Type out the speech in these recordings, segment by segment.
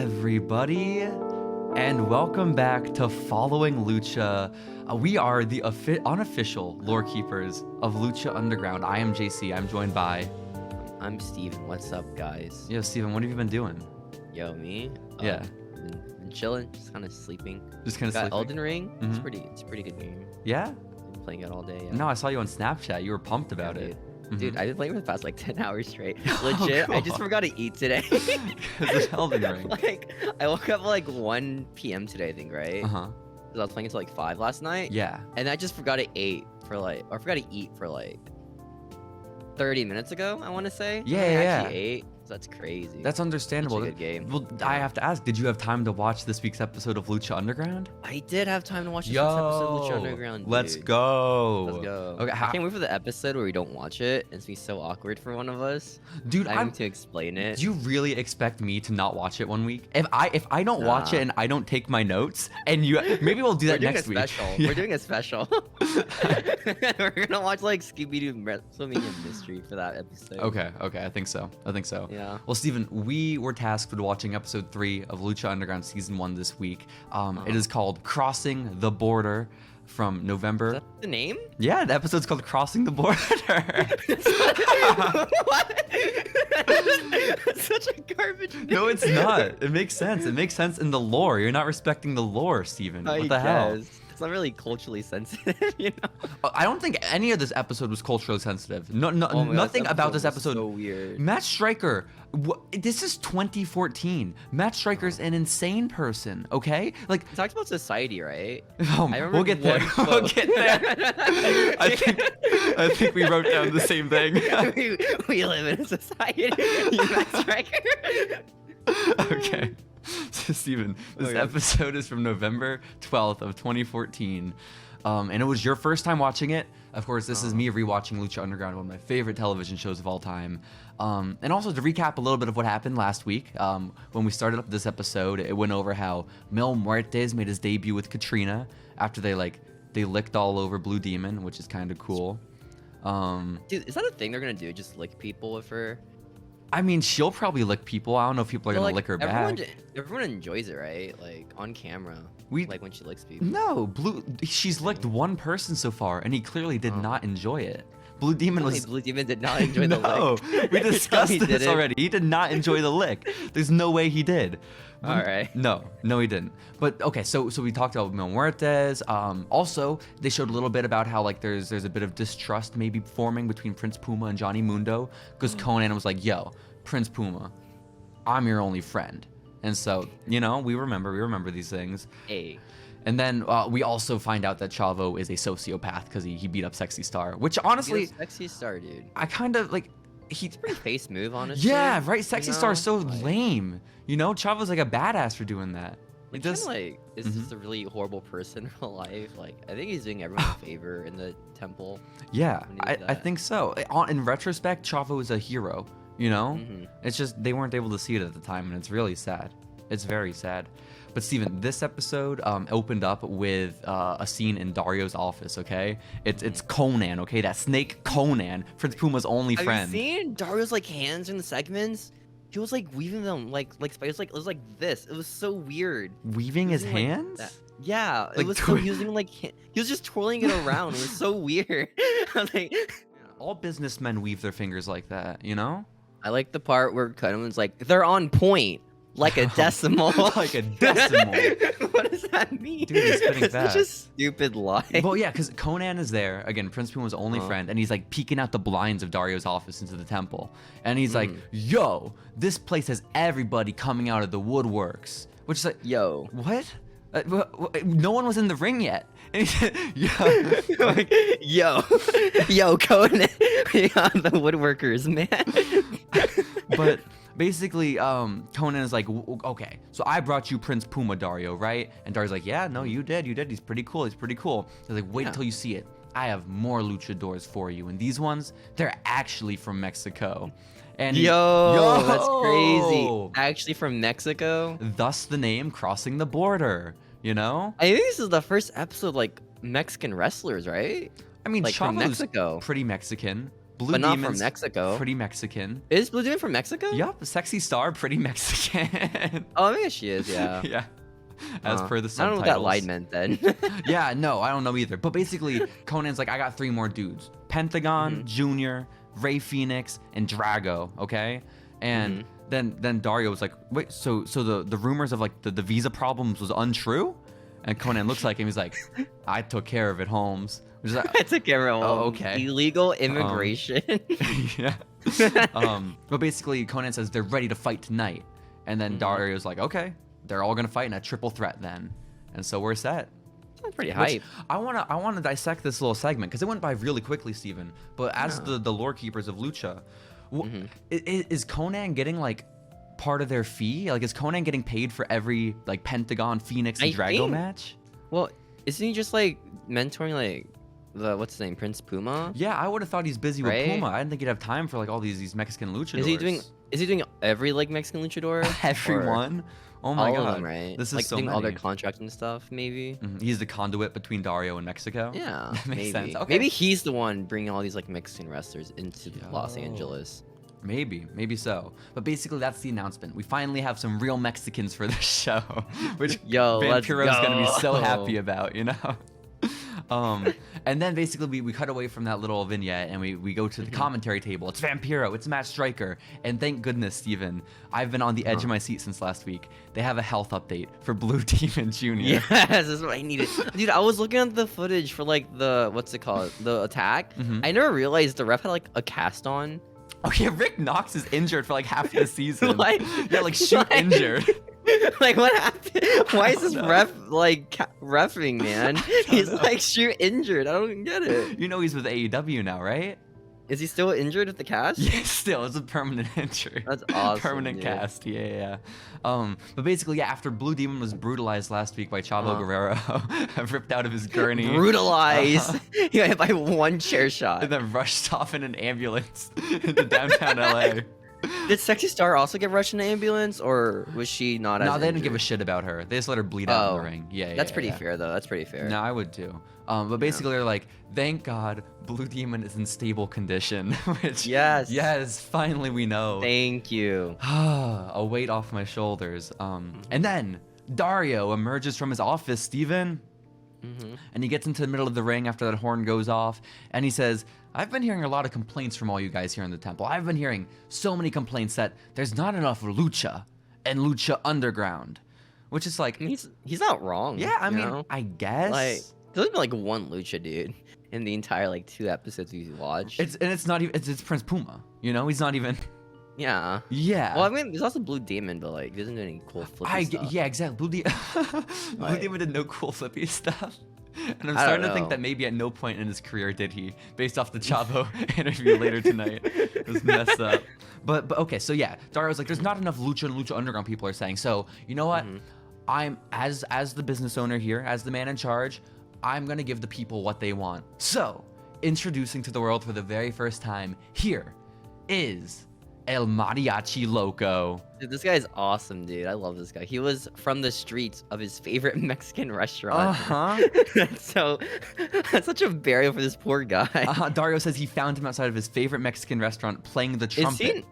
everybody, and welcome back to Following Lucha. We are the unofficial lore keepers of Lucha Underground. I am JC. I'm joined by... I'm Steven. What's up, guys? Yo, Steven, what have you been doing? Yo, me? Yeah. Been chilling, just kind of sleeping. Just kind of sleeping? Elden Ring. Mhm. It's a pretty good game. Yeah? Been playing it all day. Yeah. No, I saw you on Snapchat. You were pumped about Yeah, it. Dude, Mhm. I've been playing for the past like 10 hours straight. Oh, Legit, I just God. forgot to eat today. It's Elden Ring. Like, I woke up at like 1 p.m. today, I think, right? Uh-huh. Because I was playing until like 5 last night. Yeah. And I just forgot to eat for like 30 minutes ago, I want to say. Yeah, I yeah, actually yeah. ate. So that's crazy. That's understandable. Such a good game. Well, I have to ask, did you have time to watch this week's episode of Lucha Underground? I did have time to watch this week's episode of Lucha Underground. Let's dude. go. Let's go. Okay, I can't wait for the episode where we don't watch it. It's gonna be so awkward for one of us. Dude, I'm to explain it. Do you really expect me to not watch it one week? If I don't watch it and I don't take my notes, and you maybe we'll do that next week. Yeah. We're doing a special. We're gonna watch like Scooby-Doo WrestleMania Mystery for that episode. Okay, I think so. Yeah. Well, Steven, we were tasked with watching episode 3 of Lucha Underground season 1 this week. It is called Crossing the Border from November. Is that the name? Yeah, the episode's called Crossing the Border. What? That's such a garbage name. No, it's not. It makes sense. It makes sense in the lore. You're not respecting the lore, Steven. What the hell? It's not really culturally sensitive, you know? I don't think any of this episode was culturally sensitive. No, Oh my God, nothing about this was episode. So weird. Matt Striker, this is 2014. Matt Striker's an insane person, okay? Like, It talks about society, right? we'll get there. We'll get there. I think we wrote down the same thing. we live in a society. You Matt Striker. Okay. So, Steven, this Okay. episode is from November 12th of 2014. And it was your first time watching it. Of course, this is me rewatching Lucha Underground, one of my favorite television shows of all time. And also to recap a little bit of what happened last week, when we started up this episode, it went over how Mil Muertes made his debut with Katrina after they licked all over Blue Demon, which is kind of cool. Dude, is that a thing they're gonna do? Just lick people with her? I mean, she'll probably lick people. I don't know if people are gonna lick her back. Everyone enjoys it, right? Like on camera. Like when she licks people. No, she's licked one person so far, and he clearly did not enjoy it. Blue Demon Blue Demon did not enjoy the lick. No, we discussed this didn't. already. He did not enjoy the lick. There's no way he did. All right. No, he didn't. But okay, so we talked about Mil Muertes. Also, they showed a little bit about how like there's a bit of distrust maybe forming between Prince Puma and Johnny Mundo, because Conan was like, "Yo, Prince Puma, I'm your only friend." And so, we remember these things. Hey. And then we also find out that Chavo is a sociopath because he beat up Sexy Star, which honestly, Sexy Star, dude. I kind of like. It's a pretty face move, honestly. Yeah, right. Sexy Star is so lame. Chavo's like a badass for doing that. Like, just a really horrible person in real life. Like, I think he's doing everyone a favor in the temple. Yeah, I think so. In retrospect, Chavo is a hero. It's just they weren't able to see it at the time, and it's really sad. It's very sad. But Steven, this episode opened up with a scene in Dario's office, okay? It's Conan, okay? That snake Conan, Prince Puma's only friend. Have you seen Dario's like hands in the segments? He was like weaving them like spiders, like it was like this. It was so weird. Weaving his hands? Yeah, Like it was so, he was just twirling it around. It was so weird. I was like, all businessmen weave their fingers like that, I like the part where Conan's like, they're on point. Like a decimal. Like a decimal. What does that mean? Dude, he's spitting It's fast. such a stupid lie. Well, yeah, because Conan is there. Again, Prince Puma's only friend. And he's like peeking out the blinds of Dario's office into the temple. And he's like, yo, this place has everybody coming out of the woodworks. Which is like, Yo. what? No one was in the ring yet. And he said, yo. Yo, Conan. We got the woodworkers, man. But basically, Conan is like, okay, so I brought you Prince Puma, Dario, right? And Dario's like, yeah, no, you did. He's pretty cool. He's like, wait until you see it. I have more luchadors for you. And these ones, they're actually from Mexico. And Yo, that's crazy. Actually from Mexico? Thus the name Crossing the Border, I think this is the first episode, like, Mexican wrestlers, right? I mean, like, from Chavo's Mexico. pretty Mexican. Blue but not Demon's from Mexico. pretty Mexican. Is Blue Demon from Mexico? Yup, Sexy Star, pretty Mexican. Oh, I guess she is. Yeah. Yeah. As per the subtitles. I don't know what that line meant then. Yeah, no, I don't know either. But basically, Conan's like, I got 3 more dudes: Pentagon Jr, Ray Fenix, and Drago. Okay, and then Dario was like, wait, so the rumors of like the visa problems was untrue? And Conan looks like him. He's like, I took care of it, Holmes. Which is like, I took care of it. Oh, okay. Illegal immigration. Yeah. But basically, Conan says they're ready to fight tonight, and then Dario's like, okay, they're all gonna fight in a triple threat then, and so we're set. That's pretty hype. I wanna dissect this little segment because it went by really quickly, Steven. But as the lore keepers of Lucha, is Conan getting like part of their fee? Like, is Conan getting paid for every like Pentagon, Fenix, and Drago match? Well, isn't he just like mentoring like the what's his name, Prince Puma? Yeah, I would have thought he's busy with Puma. I didn't think he'd have time for like all these Mexican luchadors. Is he doing every like Mexican luchador? Everyone? Oh my all god! of them, right? This is like so doing many. all their contracts and stuff, maybe. He's the conduit between Dario and Mexico. Yeah, that makes sense. Okay. Maybe he's the one bringing all these like Mexican wrestlers into Los Angeles. Maybe so. But basically, that's the announcement. We finally have some real Mexicans for this show, which Vampiro's gonna be so happy about, you know. And then basically we cut away from that little vignette and we go to the commentary table. It's Vampiro, it's Matt Striker, and thank goodness, Steven, I've been on the edge of my seat since last week. They have a health update for Blue Demon Jr. Yes, this is what I needed. Dude, I was looking at the footage for like the, what's it called? The attack. I never realized the ref had like a cast on. Oh yeah, Rick Knox is injured for like half the season. Like, yeah, like shoot injured. Like, what happened? Why is this ref like reffing, man? He's like shoot injured. I don't get it. You know he's with AEW now, right? Is he still injured with the cast? Yeah, still. It's a permanent injury. That's awesome. Permanent cast. Yeah. But basically, yeah, after Blue Demon was brutalized last week by Chavo Guerrero, ripped out of his gurney. Brutalized. He got hit by one chair shot. And then rushed off in an ambulance into downtown LA. Did Sexy Star also get rushed in an ambulance, or was she not as No, they didn't injured? give a shit about her. They just let her bleed out in the ring. Yeah, That's pretty fair, though. That's pretty fair. No, I would too. But basically, they're like, thank God Blue Demon is in stable condition. Which, yes, finally we know. Thank you. A weight off my shoulders. And then Dario emerges from his office, Steven. And he gets into the middle of the ring after that horn goes off, and he says, I've been hearing a lot of complaints from all you guys here in the temple. I've been hearing so many complaints that there's not enough Lucha and Lucha Underground. Which is like... He's not wrong. Yeah, I mean, know? I guess. Like, there's been like one Lucha dude in the entire like 2 episodes we've watched. It's not even... It's Prince Puma. You know? He's not even... Yeah. Yeah. Well, I mean, there's also Blue Demon, but like, he doesn't do any cool flippy stuff. Yeah, exactly. Blue Demon did no cool flippy stuff. And I'm starting to think that maybe at no point in his career did he, based off the Chavo interview later tonight. It was messed up. But okay, so yeah, Dario's like, there's not enough Lucha and Lucha Underground, people are saying. So, you know what? I'm, as the business owner here, as the man in charge, I'm gonna give the people what they want. So, introducing to the world for the very first time, here is El Mariachi Loco. Dude, this guy's awesome, dude. I love this guy. He was from the streets of his favorite Mexican restaurant. So, that's such a burial for this poor guy. Dario says he found him outside of his favorite Mexican restaurant playing the trumpet.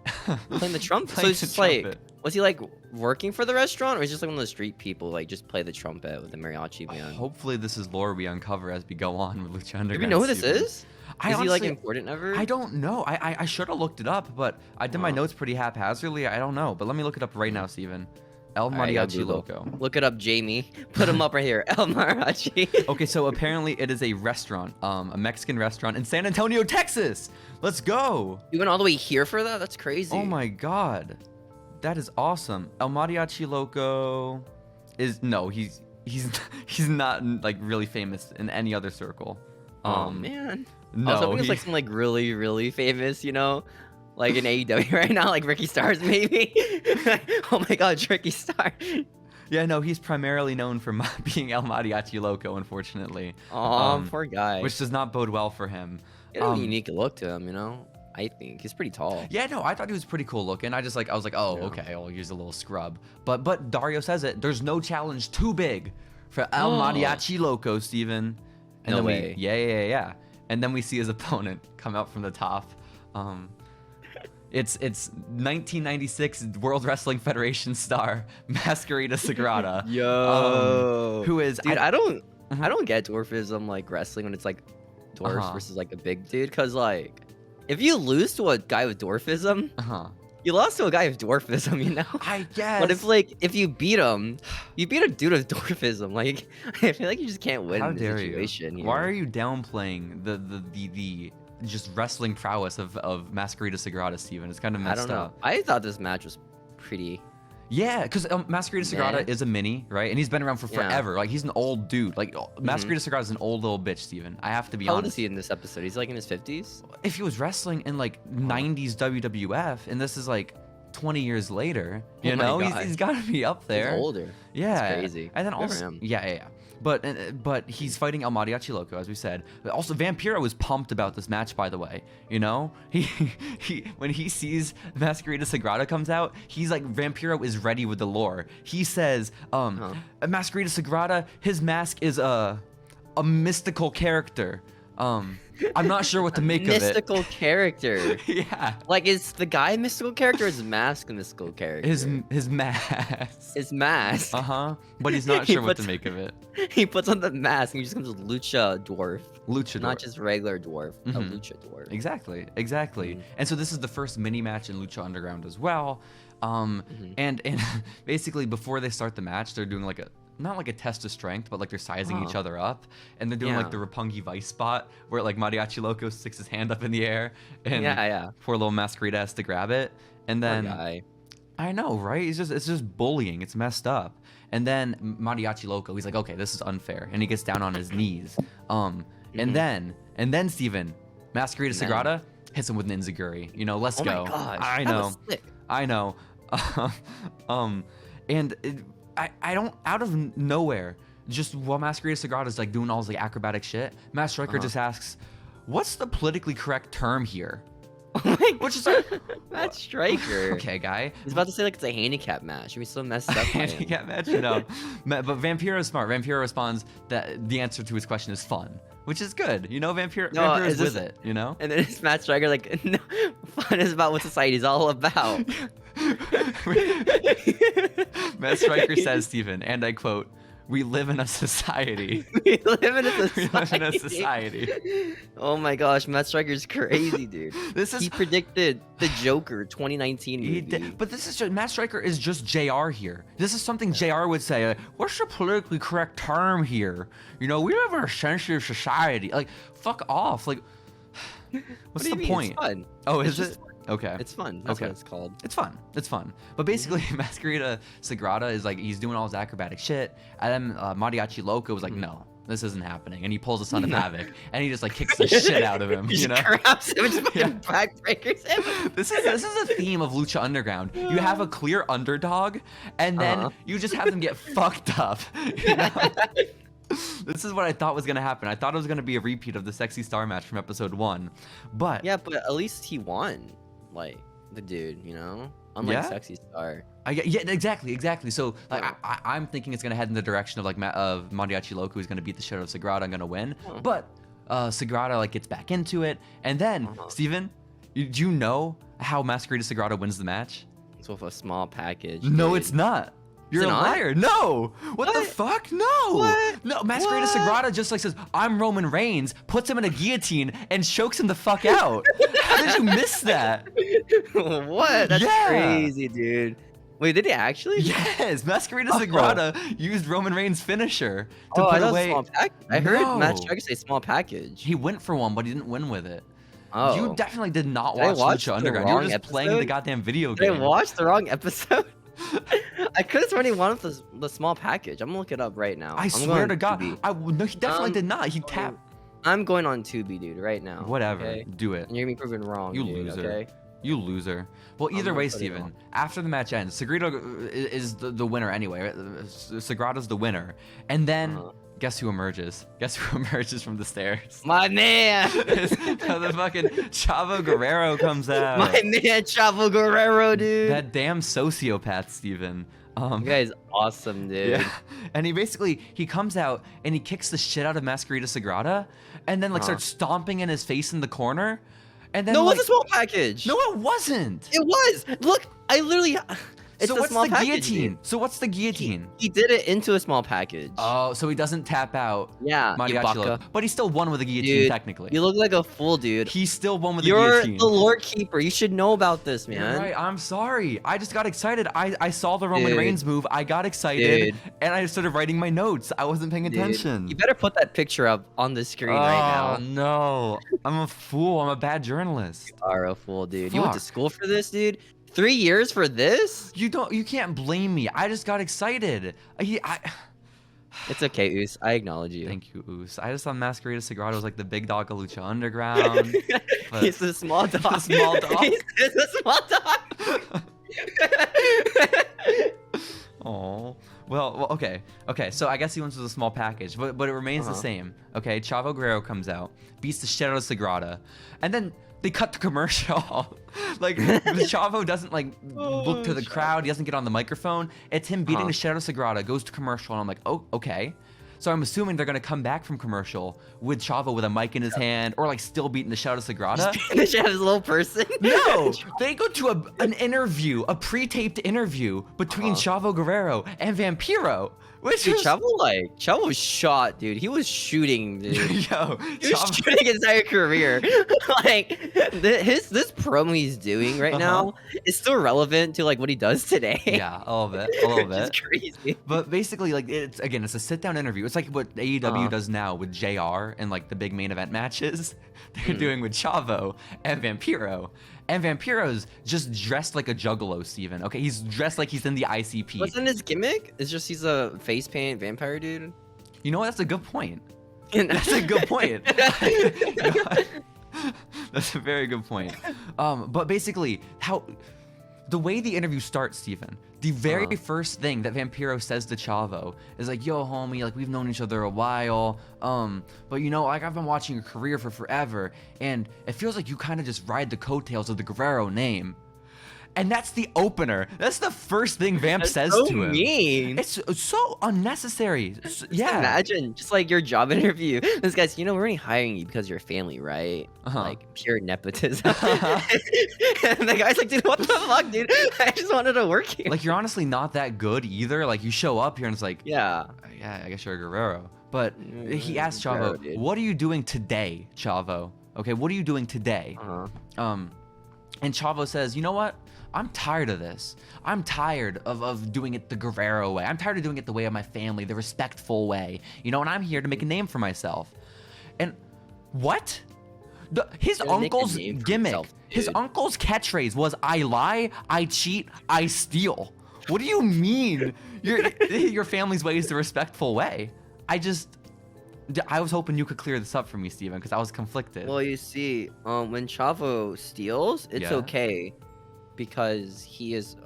Playing the trumpet? So it's just like, was he like working for the restaurant, or is he just like one of the street people, like just play the trumpet with the mariachi band? Hopefully this is lore we uncover as we go on with Lucha Underground. Do we know who this is? Is he like honestly, important ever? I don't know. I should have looked it up, but I did my notes pretty haphazardly. I don't know. But let me look it up right now, Steven. El Mariachi Loco. Look it up, Jamie. Put him up right here. El Mariachi. Okay, so apparently it is a restaurant, a Mexican restaurant in San Antonio, Texas. Let's go. You went all the way here for that? That's crazy. Oh my god. That is awesome. El Mariachi Loco is he's not like really famous in any other circle. Oh man. No, also, it's like some like really, really famous, you know, like in AEW right now, like Ricky Starks maybe. Oh my God, it's Ricky Starks. Yeah, no, he's primarily known for being El Mariachi Loco, unfortunately. Oh, poor guy. Which does not bode well for him. He has a unique look to him, you know. I think he's pretty tall. Yeah, no, I thought he was pretty cool looking. I was like, oh, okay, I'll use a little scrub. But Dario says it. There's no challenge too big for El Mariachi Loco, Steven. And No then way. Yeah. And then we see his opponent come out from the top. It's 1996 World Wrestling Federation star Mascarita Sagrada. Yo, who is dude? I don't get dwarfism like wrestling when it's like dwarfs versus like a big dude, cause like if you lose to a guy with dwarfism, you lost to a guy with dwarfism, you know? I guess. But if you beat him, you beat a dude with dwarfism. Like I feel like you just can't win in this situation. Why are you downplaying the just wrestling prowess of Mascarita Sagrada, Steven? It's kind of messed up. I thought this match was pretty. Yeah, because Mascarita Sagrada is a mini, right? And he's been around for forever. Like, he's an old dude. Like, Mascarita Sagrada is an old little bitch, Steven. I have to be honest. How old is he in this episode? He's like in his 50s? If he was wrestling in like 90s WWF, and this is like 20 years later, you know? He's got to be up there. He's older. Yeah. That's crazy. And then also, yeah. But he's fighting El Mariachi Loco, as we said. But also, Vampiro was pumped about this match, by the way. You know, he when he sees Mascarita Sagrada comes out, he's like, Vampiro is ready with the lore. He says, Mascarita Sagrada, his mask is a mystical character. I'm not sure what to make of it. Mystical character. Yeah. Like, is the guy a mystical character or is his mask a mystical character? His mask. His mask. But he's not sure what to make of it. He puts on the mask and he just becomes a lucha dwarf. Luchador. Not just regular dwarf, a lucha dwarf. Exactly. And so this is the first mini match in Lucha Underground as well. And basically before they start the match, they're doing like not like a test of strength, but like they're sizing each other up, and they're doing like the Roppongi Vice spot where like Mariachi Loco sticks his hand up in the air, and poor little Mascarita has to grab it, and then I know, right? It's just bullying. It's messed up. And then Mariachi Loco, he's like, okay, this is unfair, and he gets down on his knees. And then Steven, Mascarita Sagrada hits him with an enziguri. You know, let's go. Oh my gosh, I know. I don't, out of nowhere, just while Mascarita Sagrada is like doing all this like acrobatic shit, Matt Striker just asks, "What's the politically correct term here?" Oh my Which is like, Matt Striker. Okay, guy. He's about to say like it's a handicap match. Should be so messed up. Handicap match? No. But Vampiro is smart. Vampiro responds that the answer to his question is fun, which is good. You know, Vampiro is with it. You know. And then it's Matt Striker like, no, fun is about what society's all about. Matt Striker says, Steven, and I quote, "We live in a society." We live in a society. We live in a society. Oh my gosh, Matt Striker's crazy, dude. He predicted the Joker 2019 movie. He did, but this is just, Matt Striker is just JR here. This is something JR would say. What's the politically correct term here? You know, we live in a sensitive society. Like, fuck off. Like, what's the point? It's fun. Oh, is it? Okay. It's fun. That's what it's called. It's fun. But basically, Mascarita Sagrada is like, he's doing all his acrobatic shit. And then Mariachi Loco was like, no, this isn't happening. And he pulls a Son of Havoc. And he just like kicks the shit out of him. He just grabs him and just fucking backbreakers him. This is a theme of Lucha Underground. You have a clear underdog, and then you just have them get fucked up. You know? This is what I thought was going to happen. I thought it was going to be a repeat of the Sexy Star match from episode 1. But yeah, but at least he won. Like, the dude, you know? Unlike Sexy Star. Yeah, exactly. So like, I'm thinking it's going to head in the direction of like of Mariachi Loco, who's going to beat the shit out of Sagrada and going to win. But Sagrada like gets back into it. And then, Steven, do you know how Mascarita Sagrada wins the match? It's with a small package. No, it's not. You're a liar. No. What the fuck? No. What? No, Mascarita Sagrada just like says, "I'm Roman Reigns," puts him in a guillotine, and chokes him the fuck out. How did you miss that? What? That's crazy, dude. Wait, did he actually? Yes. Mascarita Sagrada used Roman Reigns' finisher to put away. Small package. I heard Matt Striker say small package. He went for one, but he didn't win with it. Oh. You definitely did not watch Lucha Underground. You were just playing the goddamn video game. Did I watch the wrong episode? I could have sworn he won with the small package. I'm gonna look it up right now. I swear to God. No, he definitely did not. He tapped. I'm going on Tubi, dude, right now. Whatever. Okay? Do it. And you're gonna be proven wrong, you dude, loser. Okay? You loser. Well, either way, Steven, after the match ends, Sagrada is the winner anyway. Sagrada's the winner. And then, guess who emerges? Guess who emerges from the stairs? My man! The fucking Chavo Guerrero comes out. My man, Chavo Guerrero, dude. That damn sociopath, Steven. You guys awesome, dude. Yeah. And he comes out and he kicks the shit out of Mascarita Sagrada and then like starts stomping in his face in the corner. And then No, it like, was a small package. no, it wasn't. It was. Look, I literally. It's So a what's small the package, guillotine? dude. So what's the guillotine? He did it into a small package. Oh, so he doesn't tap out. Yeah, you Mariachi Loco. baka. But he still won with a guillotine, Dude, technically. You look like a fool, dude. He still won with a You're guillotine. the lore keeper. You should know about this, man. You're right. I'm sorry. I just got excited. I saw the Roman Dude. Reigns move. I got excited, Dude. and I started writing my notes. I wasn't paying Dude, attention. you better put that picture up on the screen right Oh now. no! I'm a fool. I'm a bad journalist. You are a fool, dude. You went to Fuck. school for this, dude? 3 years for this? You can't blame me. I just got excited. It's okay, Oos. I acknowledge you. Thank you, Oos. I just thought Mascarita Sagrada was like the big dog of Lucha Underground. But He's a small dog. a small dog. He's a small dog. Oh, well, okay. So I guess he went with a small package, but it remains the same. Okay, Chavo Guerrero comes out, beats the shit out of Sagrada, and then they cut the commercial. Like Chavo doesn't like look to the crowd. He doesn't get on the microphone. It's him beating the shit out of Sagrada. Goes to commercial, and I'm like, oh, okay. So I'm assuming they're gonna come back from commercial with Chavo with a mic in his hand, or like still beating the shit out of Sagrada. The shit out of his little person. No, they go to an interview, a pre-taped interview between Chavo Guerrero and Vampiro, which Dude, is Chavo was shot, dude. He was shooting, dude. yo, He was shooting his entire career. Like this promo he's doing right now is still relevant to like what he does today. yeah, a little bit. It's crazy. But basically, like it's a sit-down interview. It's like what AEW does now with JR and like the big main event matches. They're doing with Chavo and Vampiro. And Vampiro's just dressed like a juggalo, Steven. Okay, he's dressed like he's in the ICP. Wasn't his gimmick? It's just he's a face paint vampire dude. You know what? That's a good point. That's a good point. That's a very good point. But basically, the way the interview starts, Stephen, the very first thing that Vampiro says to Chavo is like, yo, homie, like, we've known each other a while, but you know, like, I've been watching your career for forever, and it feels like you kind of just ride the coattails of the Guerrero name. And that's the opener. That's the first thing Vamp says so to him. Mean. It's so unnecessary. Yeah. Imagine just like your job interview. This guy's, you know, we're only hiring you because you're family, right? Like pure nepotism. And the guy's like, dude, what the fuck, dude? I just wanted to work here. Like, you're honestly not that good either. Like, you show up here and it's like, yeah, I guess you're a Guerrero. But he asked Guerrero, Chavo, dude. what are you doing today, Chavo? Okay, what are you doing today? And Chavo says, you know what? I'm tired of this. I'm tired of doing it the Guerrero way. I'm tired of doing it the way of my family, the respectful way. You know, and I'm here to make a name for myself. And what? His uncle's gimmick, his uncle's catchphrase was, I lie, I cheat, I steal. What do you mean? Your family's way is the respectful way. I was hoping you could clear this up for me, Steven, because I was conflicted. Well, you see, when Chavo steals, it's okay because he is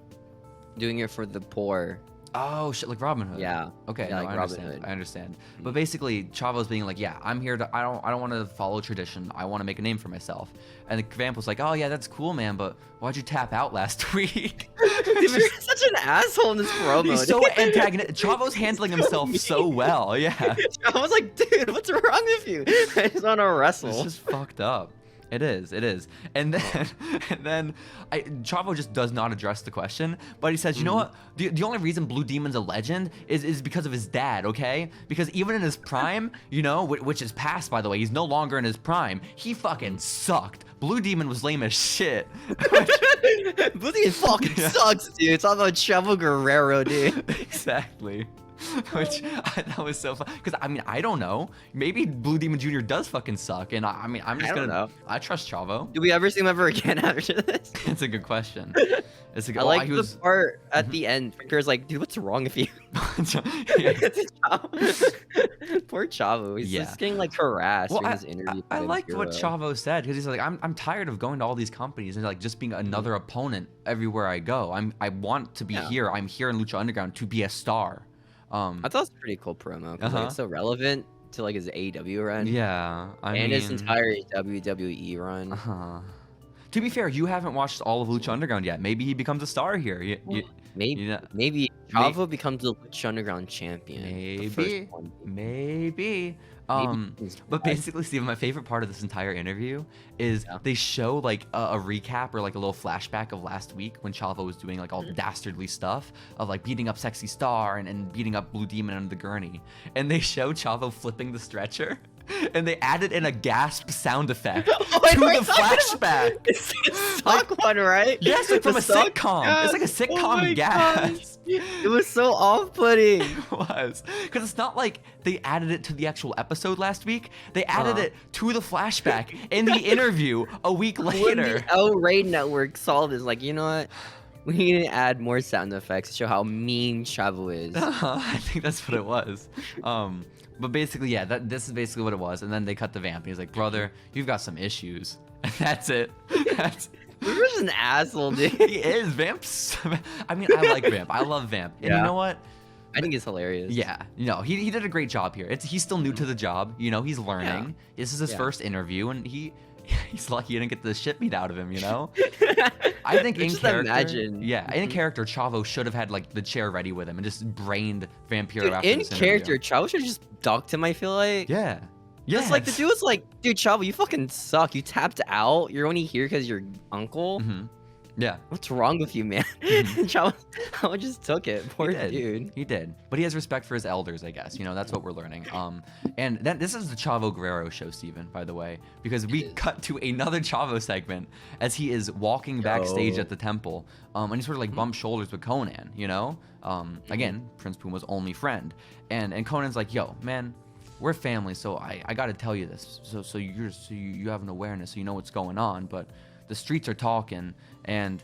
doing it for the poor. Oh shit, like Robin Hood. Yeah. Okay, Yeah, no, like I Robin understand. Hood. I understand. But basically, Chavo's being like, yeah, I'm here to. I don't want to follow tradition. I want to make a name for myself. And the Vamp was like, oh yeah, that's cool, man. But why'd you tap out last week? Dude, you're such an asshole in this promo. He's so antagonistic. Chavo's handling himself so well. Yeah. I was like, dude, what's wrong with you? I just want to wrestle. It's just fucked up. It is. And then Chavo just does not address the question, but he says, you know what? The only reason Blue Demon's a legend is because of his dad, okay? Because even in his prime, you know, which is past, by the way, he's no longer in his prime, he fucking sucked. Blue Demon was lame as shit. Blue Demon fucking sucks, dude. It's all about Chavo Guerrero, dude. Exactly. Which I thought was so fun. Because, I mean, I don't know. Maybe Blue Demon Jr. does fucking suck. And I'm just I don't know. I trust Chavo. Do we ever see him ever again after this? It's a good question. It's a good. I like the part at the end. Pierre's like, dude, what's wrong with you? Poor Chavo. He's just getting like harassed during his interview. I liked what Chavo said because he's like, I'm tired of going to all these companies and like just being another opponent everywhere I go. I want to be here. I'm here in Lucha Underground to be a star. I thought it was a pretty cool promo because like, it's so relevant to like his AEW run. Yeah, I mean, his entire WWE run. To be fair, you haven't watched all of Lucha Underground yet. Maybe he becomes a star here. Maybe Chavo becomes the Lucha Underground champion. Maybe. But basically, Steven, my favorite part of this entire interview is they show like a recap or like a little flashback of last week when Chavo was doing like all the dastardly stuff of like beating up Sexy Star and beating up Blue Demon under the gurney. And they show Chavo flipping the stretcher. And they added in a gasp sound effect to the flashback. It's a sock one, right? Yes, like from a sitcom. It's like a sitcom gasp. It was so off-putting. It was. Because it's not like they added it to the actual episode last week. They added it to the flashback in the interview a week later. When the L-Ray Network saw this, like, you know what? We need to add more sound effects to show how mean Chavo is. I think that's what it was. But basically, yeah, this is basically what it was. And then they cut the Vamp. And he's like, brother, you've got some issues. And that's it. Vamp an asshole, dude. He is. Vamp's... I mean, I like Vamp. I love Vamp. And you know what? I think it's hilarious. Yeah. You know, he did a great job here. He's still new to the job. You know, he's learning. Yeah. This is his first interview. And he's lucky he didn't get the shit beat out of him, you know? I think in character, in character, Chavo should have had like the chair ready with him and just brained Vampiro dude, after in this character, Chavo should have just ducked him, I feel like. Yeah. Just like the dude was like, dude, Chavo, you fucking suck. You tapped out. You're only here because your uncle. Yeah. What's wrong with you, man? Chavo just took it. Poor dude. He did. But he has respect for his elders, I guess. You know, that's what we're learning. And then this is the Chavo Guerrero show, Steven, by the way, because we cut to another Chavo segment as he is walking backstage at the temple. And he sort of like bumps shoulders with Conan, you know? Again, Prince Puma's only friend. And Conan's like, yo, man, we're family, so I got to tell you this. So you have an awareness, so you know what's going on. But the streets are talking, and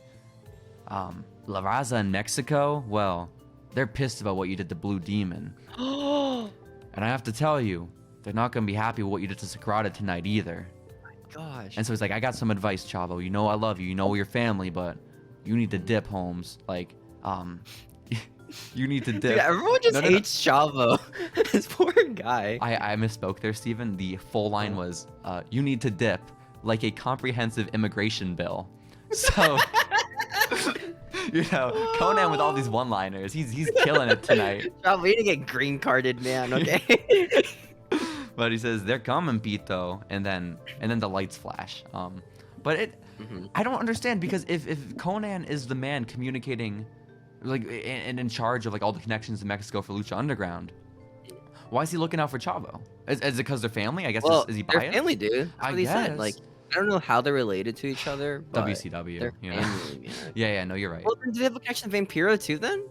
La Raza in Mexico, well, they're pissed about what you did to Blue Demon. And I have to tell you, they're not going to be happy with what you did to Sagrada tonight either. Oh my gosh. And so he's like, I got some advice, Chavo. You know I love you. You know we're your family, but you need to dip, Holmes. Like, you need to dip. Dude, everyone just hates Chavo. This poor guy. I misspoke there, Steven. The full line was, you need to dip like a comprehensive immigration bill. So, you know, Conan with all these one-liners, he's killing it tonight. Chavo, we need to get green carded, man, okay? But he says, they're coming, Pito. And then the lights flash. But I don't understand, because if Conan is the man communicating, like, and in charge of like all the connections in Mexico for Lucha Underground, why is he looking out for Chavo? Is it because they're family? I guess. Well, is he biased? They're family, dude. That's what he said. Like, I don't know how they're related to each other. But WCW. You know? Family, man. Yeah. No, you're right. Well, do they have a connection to Vampiro too? Then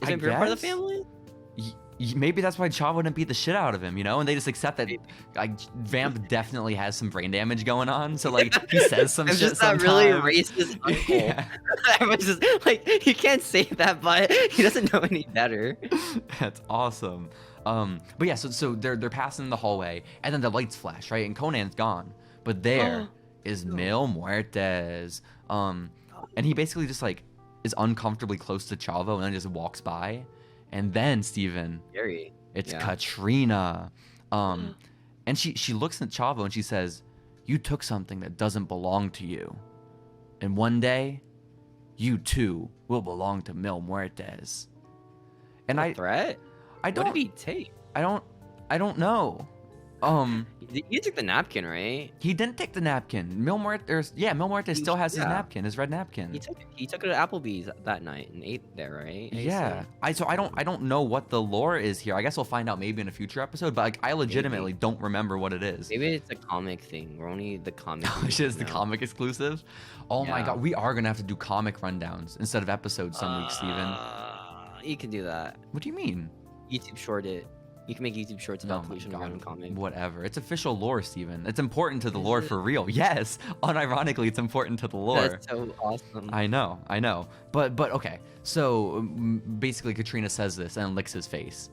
is Vampiro part of the family? Maybe that's why Chavo didn't beat the shit out of him, you know, and they just accept that like Vamp definitely has some brain damage going on, so like he says some shit just sometimes. That really racist uncle. Yeah. Everyone's just like, you can't say that, but he doesn't know any better. That's awesome. But yeah, so they're passing the hallway, and then the lights flash, right, and Conan's gone, but there is Mil Muertes, and he basically just like is uncomfortably close to Chavo, and then just walks by. And then, Steven, it's Katrina. And she looks at Chavo and she says, you took something that doesn't belong to you. And one day, you too will belong to Mil Muertes. And threat? I don't... What did he take? I don't know. You took the napkin, right? He didn't take the napkin. Mil Muertes still has his napkin, his red napkin. He took it to Applebee's that night and ate there, right? Yeah. I don't know what the lore is here. I guess we'll find out maybe in a future episode, but like I legitimately don't remember what it is. Maybe it's a comic thing. We're only the comic. It's just the comic exclusive. Oh my god, we are gonna have to do comic rundowns instead of episodes some weeks, Steven. You can do that. What do you mean? YouTube short it. You can make YouTube shorts about Lucha Underground comic. Whatever. It's official lore, Steven. It's important to the lore for real. Yes. Unironically, it's important to the lore. That's so awesome. I know. But okay. So basically, Katrina says this and licks his face.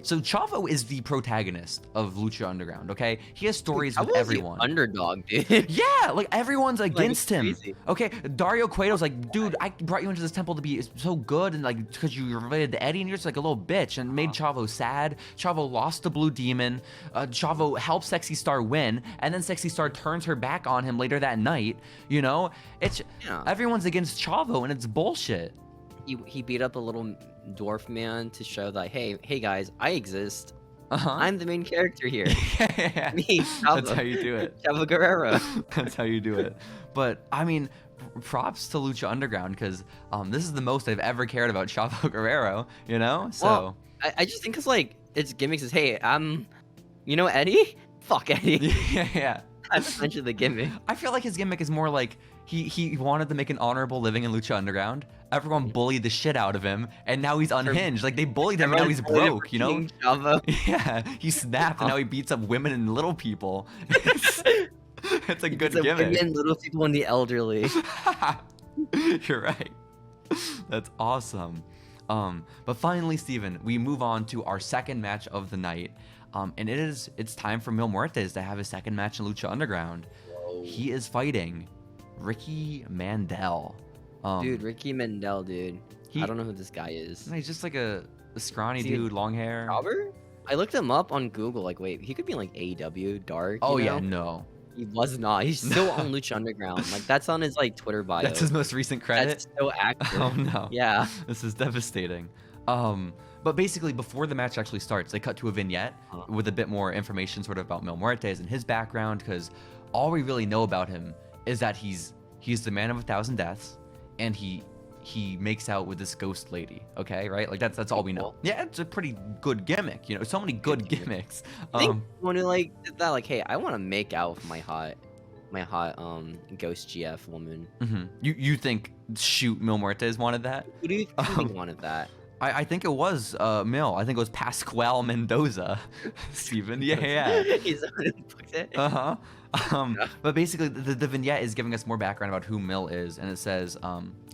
So Chavo is the protagonist of Lucha Underground, okay? He has stories with everyone. Underdog, dude. Yeah, like everyone's against him. Crazy. Okay, Dario Cueto's like, dude, I brought you into this temple to be so good, and like because you were related to Eddie, and you're just like a little bitch, and made Chavo sad. Chavo lost to Blue Demon. Chavo helped Sexy Star win, and then Sexy Star turns her back on him later that night. You know, it's everyone's against Chavo, and it's bullshit. He beat up a little dwarf man to show that, hey guys, I exist. I'm the main character here. Yeah. Me, Chavo. That's how you do it. Chavo Guerrero. That's how you do it. But I mean, props to Lucha Underground because this is the most I've ever cared about Chavo Guerrero. You know, so Well, I just think because like its gimmicks is, hey, you know Eddie? Fuck Eddie. yeah. That's essentially the gimmick. I feel like his gimmick is more like he wanted to make an honorable living in Lucha Underground. Everyone bullied the shit out of him, and now he's unhinged. Like they bullied him, and now he's broke. You know? Chavo. Yeah, he snapped, and now he beats up women and little people. It's a good gimmick. Women, little people, and the elderly. You're right. That's awesome. But finally, Steven, we move on to our second match of the night. And it's time for Mil Muertes to have his second match in Lucha Underground. Whoa. He is fighting Ricky Mandel. Dude, Ricky Mandel, dude. I don't know who this guy is. He's just like a scrawny dude, long hair. Robert? I looked him up on Google. Like, wait, he could be in like AEW, Dark. Oh you know? yeah, no. He was not. He's still on Lucha Underground. Like that's on his like Twitter bio. That's his most recent credit. That's so active. Oh no. Yeah. This is devastating. But basically, before the match actually starts, they cut to a vignette with a bit more information sort of about Mil Muertes and his background, because all we really know about him is that he's the man of 1,000 deaths, and he makes out with this ghost lady. Okay, right? Like that's all we know. Yeah, it's a pretty good gimmick. You know, so many good gimmicks. I think when you like did that, like, hey, I want to make out with my hot ghost GF woman. Mm-hmm. You think shoot Mil Muertes wanted that? Who do you think wanted that? I think it was Mil. I think it was Pascual Mendoza, Steven. Yeah. He's the one who booked it. But basically, the vignette is giving us more background about who Mil is, and it says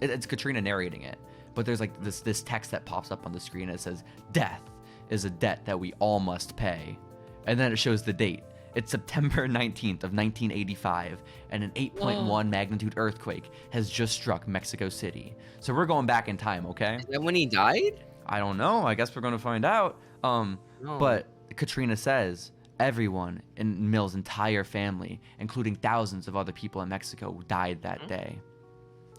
it's Katrina narrating it. But there's like this text that pops up on the screen. And it says, "Death is a debt that we all must pay," and then it shows the date. It's September 19th of 1985, and an 8.1 magnitude earthquake has just struck Mexico City. So we're going back in time, okay? Is that when he died? I don't know. I guess we're going to find out. But Katrina says, everyone in Mil's entire family, including thousands of other people in Mexico, died that day.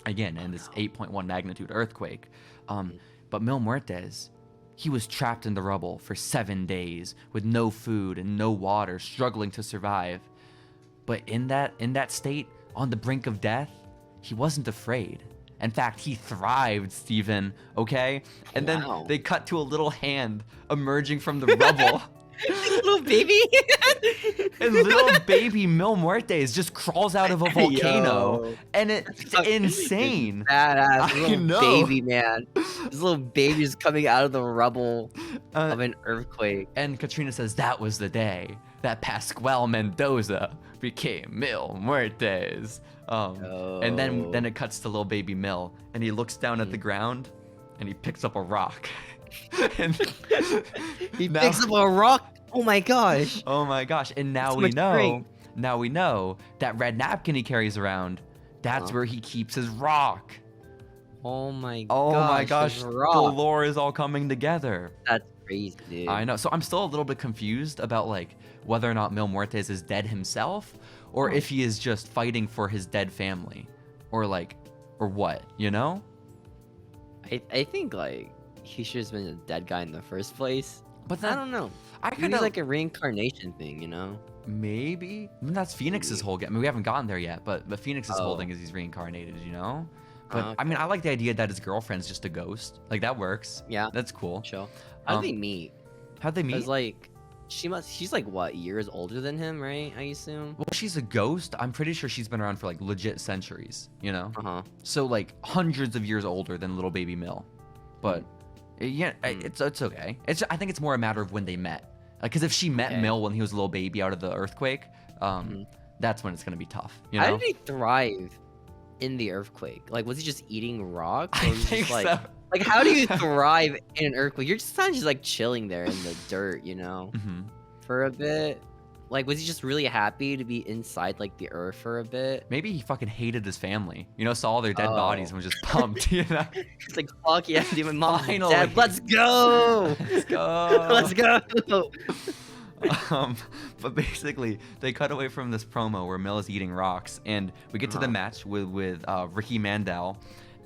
Again, in this 8.1 magnitude earthquake. But Mil Muertes, he was trapped in the rubble for 7 days with no food and no water, struggling to survive. But in that state, on the brink of death, he wasn't afraid. In fact, he thrived, Steven, okay? And then they cut to a little hand emerging from the rubble. Little baby? And little baby Mil Muertes just crawls out of a volcano. Yo. And it's insane. Badass little baby, man. This little baby is coming out of the rubble of an earthquake. And Katrina says that was the day that Pascual Mendoza became Mil Muertes. And then it cuts to little baby Mil, and he looks down at the ground, and he picks up a rock. And he picks up a rock. Oh my gosh. Oh my gosh. And now we know that red napkin he carries around, that's where he keeps his rock. Oh my gosh. The lore is all coming together. That's crazy, dude. I know. So I'm still a little bit confused about like whether or not Mil Muertes is dead himself, or if he is just fighting for his dead family, or what, you know? I think like he should have been a dead guy in the first place. But then, I don't know. Maybe like a reincarnation thing, you know? Maybe. I mean, that's Phoenix's whole game. I mean, we haven't gotten there yet, but Phoenix's whole thing is he's reincarnated, you know? But I mean, I like the idea that his girlfriend's just a ghost. Like that works. Yeah. That's cool. Chill. How'd they meet? How'd they meet? Because like she's like what, years older than him, right? I assume. Well, she's a ghost. I'm pretty sure she's been around for like legit centuries, you know? So like hundreds of years older than little baby Mil. But yeah, it's okay. I think it's more a matter of when they met. Because if she met Mil when he was a little baby out of the earthquake, that's when it's gonna be tough. You know? How did he thrive in the earthquake? Like, was he just eating rocks? Or I think just, like, so. Like, how do you thrive in an earthquake? You're just kind of just like chilling there in the dirt, you know, for a bit. Like, was he just really happy to be inside like the earth for a bit? Maybe he fucking hated his family. You know, saw all their dead bodies and was just pumped. You know, he's like, "Fuck yeah, dude, my mom's dead. Let's go, let's go, let's go." But basically, they cut away from this promo where Mil is eating rocks, and we get to the match with Ricky Mandel,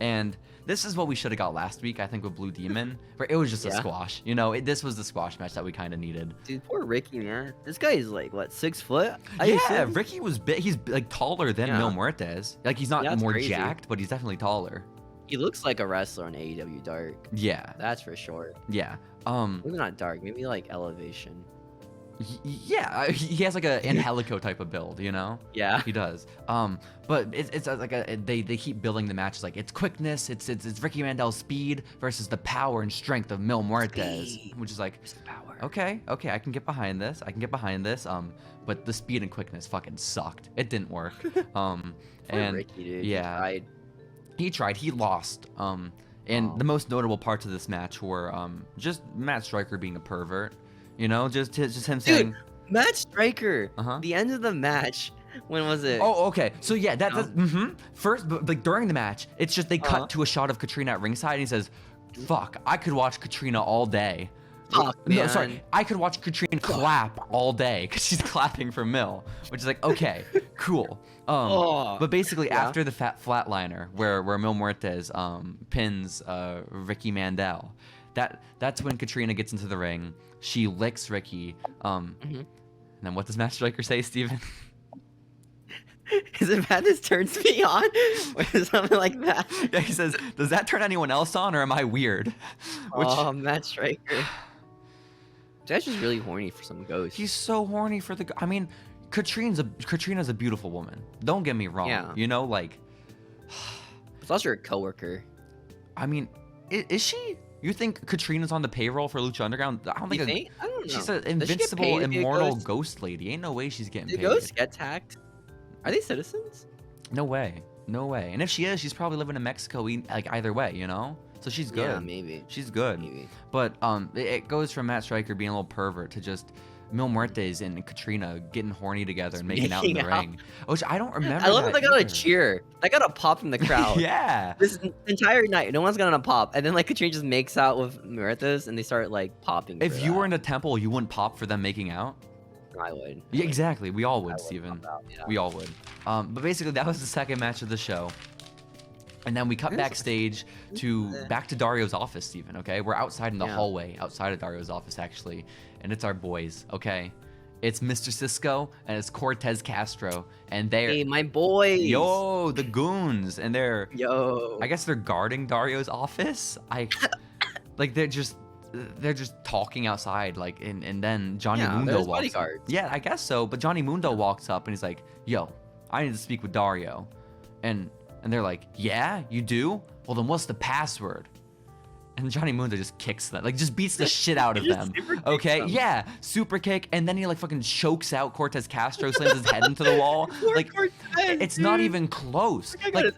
And this is what we should have got last week, I think, with Blue Demon, where it was just a squash. You know, this was the squash match that we kind of needed. Dude, poor Ricky, man. This guy is like, what, 6 foot? Yeah, Ricky was big. He's like taller than Mil Muertes. Like, he's not more crazy. jacked, but he's definitely taller. He looks like a wrestler on AEW Dark. Yeah. That's for sure. Yeah. Maybe not Dark, maybe like Elevation. Yeah, he has like a Angelico type of build, you know? Yeah. He does. But it's like they keep building the matches like it's quickness, it's Ricky Mandel's speed versus the power and strength of Mil Muertes, which is like, okay, I can get behind this. But the speed and quickness fucking sucked. It didn't work. And Ricky, dude. yeah, he tried. He lost. And the most notable parts of this match were just Matt Striker being a pervert. You know, just him saying. Dude, Matt Striker. The end of the match. When was it? Oh, okay. So yeah, that's first, but like during the match, it's just they cut to a shot of Katrina at ringside, and he says, "Fuck, I could watch Katrina all day." Fuck, man. No, sorry, I could watch Katrina clap all day because she's clapping for Mil, which is like, okay, cool. But basically after the flatliner, where Mil Muertes pins Ricky Mandel, that's when Katrina gets into the ring. She licks Ricky. And then what does Matt Striker say, Steven? Is it bad this turns me on? Or something like that? Yeah, he says, does that turn anyone else on, or am I weird? Oh, Matt Striker. That's just really horny for some ghost. He's so horny for the... I mean, Katrina's a beautiful woman. Don't get me wrong. Yeah. You know, like... It's also your coworker. I mean, is she... You think Katrina's on the payroll for Lucha Underground? I don't think. I don't know. She's an invincible, immortal ghost lady. Ain't no way she's getting paid. Do ghosts get taxed? Are they citizens? No way. And if she is, she's probably living in Mexico. Like either way, you know. So she's good. Yeah, maybe. She's good. Maybe. But it goes from Matt Striker being a little pervert to just Mil Muertes and Katrina getting horny together and making out in the ring, which I don't remember. I love that they got a cheer. They got a pop from the crowd. Yeah. This entire night, no one's gotten a pop, and then like Katrina just makes out with Muertes, and they start like popping. If you were in a temple, you wouldn't pop for them making out. I would. Yeah, exactly. We all would, Steven. Yeah. We all would. But basically, that was the second match of the show. And then we cut backstage back to Dario's office, Steven, okay? We're outside in the hallway, outside of Dario's office, actually. And it's our boys, okay? It's Mr. Cisco and it's Cortez Castro. And they're... Hey, my boys! Yo, the goons. And they're... Yo. I guess they're guarding Dario's office? Like, they're just talking outside, like, and then Johnny Mundo walks bodyguards. up. Yeah, I guess so. But Johnny Mundo walks up and he's like, yo, I need to speak with Dario. And they're like, yeah, you do? Well, then what's the password? And Johnny Mundo just kicks them, like just beats the shit out of them. Okay, yeah, super kick, and then he like fucking chokes out Cortez Castro, slams his head into the wall. Like, it's not even close. Like,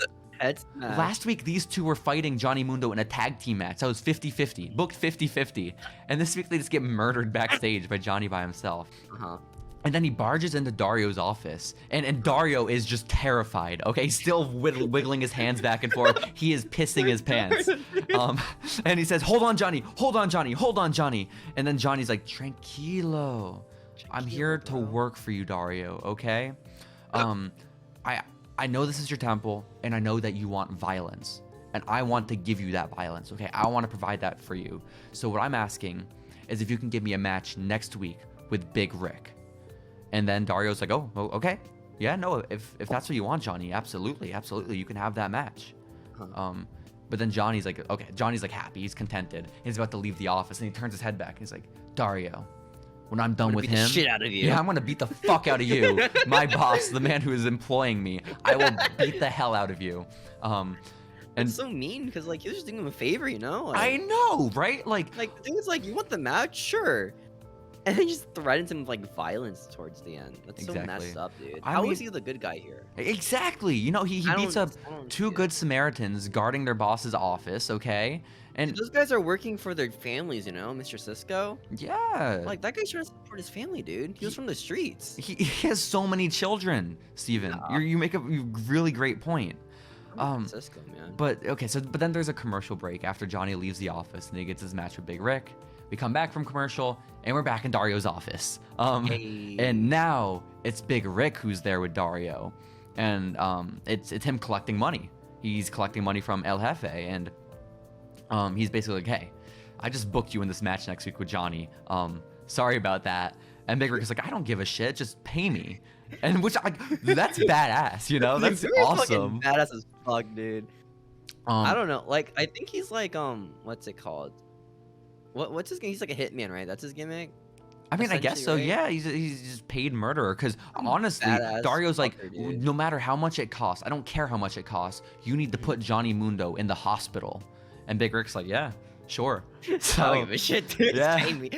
last week, these two were fighting Johnny Mundo in a tag team match. That was 50-50, booked 50-50. And this week, they just get murdered backstage by Johnny by himself. And then he barges into Dario's office, and Dario is just terrified, okay? Still wiggling his hands back and forth. He is pissing his pants. And he says, hold on, Johnny. And then Johnny's like, tranquilo. I'm here to work for you, Dario, okay? I know this is your temple, and I know that you want violence. And I want to give you that violence, okay? I want to provide that for you. So what I'm asking is if you can give me a match next week with Big Rick. And then Dario's like, oh, okay. Yeah, no, if that's what you want, Johnny, absolutely. You can have that match. But then Johnny's like, okay, Johnny's like happy. He's contented. He's about to leave the office, and he turns his head back. And he's like, Dario, when I'm done with him, the shit out of you. Yeah, I'm gonna beat the fuck out of you, my boss, the man who is employing me. I will beat the hell out of you. And it's so mean because like he was just doing him a favor, you know? Like, I know, right? Like the thing is like, you want the match, sure. And then just threatens him with like violence towards the end. That's so messed up, dude. How is he the good guy here? Exactly. You know, he beats up two good Samaritans guarding their boss's office, okay? And dude, those guys are working for their families, you know, Mr. Cisco. Yeah. Like that guy's trying to support his family, dude. He was from the streets. He has so many children, Steven. You make a really great point. Cisco, man. But then there's a commercial break after Johnny leaves the office and he gets his match with Big Rick. We come back from commercial, and we're back in Dario's office. And now it's Big Rick who's there with Dario, and it's him collecting money. he's collecting money from El Jefe, and he's basically like, hey, I just booked you in this match next week with Johnny. Sorry about that. And Big Rick is like, I don't give a shit, just pay me. And which that's badass, you know? That's awesome. Badass as fuck, dude. I don't know. Like, I think he's like, what's it called? What's his? He's like a hitman, right? That's his gimmick. I mean, I guess so. Right? Yeah, he's just paid murderer. Because honestly, Dario's like, no matter how much it costs, I don't care how much it costs. You need to put Johnny Mundo in the hospital. And Big Rick's like, yeah, sure. So, I don't give a shit, dude. Yeah. Pay me.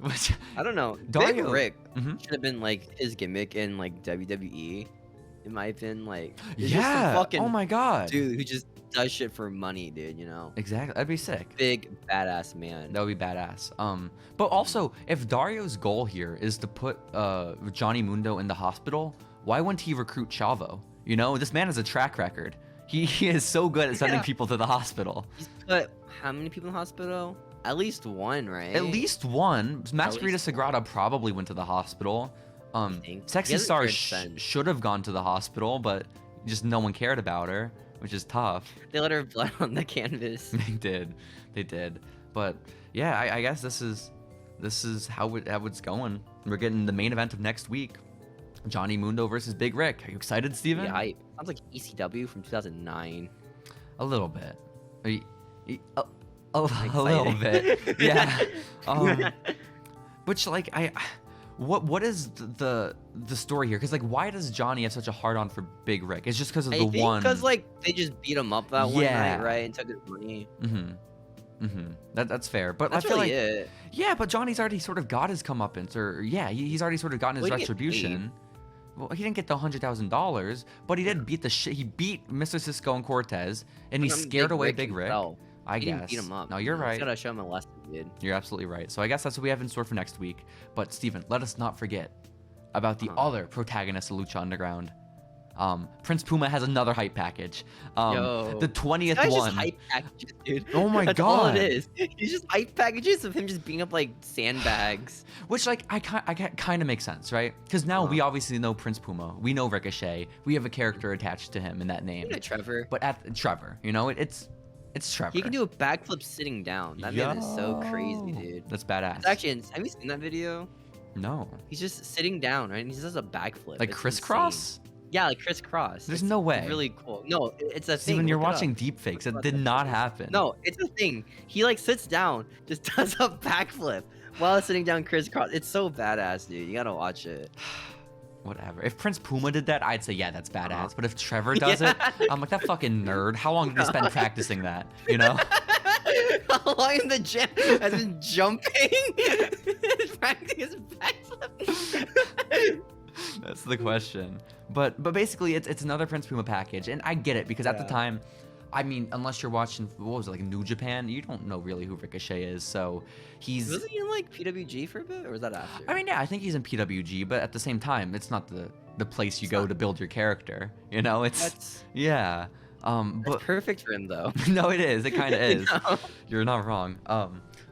Which, I don't know. Dario, Big Rick should have been like his gimmick in like WWE. It might have been like, yeah. Fucking oh my god, dude, who just does shit for money, dude. You know. Exactly. That'd be sick. Big badass man. That would be badass. But also, if Dario's goal here is to put Johnny Mundo in the hospital, why wouldn't he recruit Chavo? You know, this man has a track record. He is so good at sending people to the hospital. He's put how many people in the hospital? At least one, right? At least one. Mascarita Sagrada probably went to the hospital. Sexy Star should have gone to the hospital, but just no one cared about her, which is tough. They let her blood on the canvas. They did. But yeah, I guess this is how it's going. We're getting the main event of next week. Johnny Mundo versus Big Rick. Are you excited, Steven? Yeah, sounds like ECW from 2009. A little bit. A little bit. Yeah. Which like what is the story here? Because like, why does Johnny have such a hard on for Big Rick? It's just because of because like they just beat him up that one night, right, and took his money. That's fair, but that's I feel really like it. Yeah, but Johnny's already sort of got his comeuppance, or yeah, he's already sort of gotten his retribution. Well, he didn't get the $100,000, but he did beat the shit. He beat Mr. Cisco and Cortez, and he scared away Big Rick. I guess. Beat him up. No, you're right. You gotta show him a lesson, dude. You're absolutely right. So I guess that's what we have in store for next week. But Steven, let us not forget about the other protagonist of Lucha Underground. Prince Puma has another hype package. The 20th one. Just hype packages, dude. Oh my That's god. all it is. He's just hype packages of him just beating up like sandbags. Which like I kind of makes sense, right? Because now we obviously know Prince Puma. We know Ricochet. We have a character attached to him in that name. You know Trevor. But Trevor, you know, it's Trevor. He can do a backflip sitting down. That man is so crazy, dude. That's badass. It's actually, have you seen that video? No. He's just sitting down, right? And he does a backflip. Like crisscross? Yeah, like crisscross. There's no way. Really cool. No, it's a thing. When you're watching deepfakes, it did not happen. No, it's a thing. He like sits down, just does a backflip while sitting down crisscross. It's so badass, dude. You gotta watch it. Whatever. If Prince Puma did that, I'd say, yeah, that's badass. But if Trevor does it, I'm like, that fucking nerd. How long did he spend practicing that? You know? How long in the gym has been jumping? Practicing his backflip? That's the question. But basically, it's another Prince Puma package. And I get it, because at the time, I mean, unless you're watching, what was it, like New Japan, you don't know really who Ricochet is. So he's... Wasn't he in like PWG for a bit, or was that after? I mean, yeah, I think he's in PWG, but at the same time, it's not the place you go to build your character. You know, yeah. That's perfect for him, though. No, it is. It kind of is. No. You're not wrong.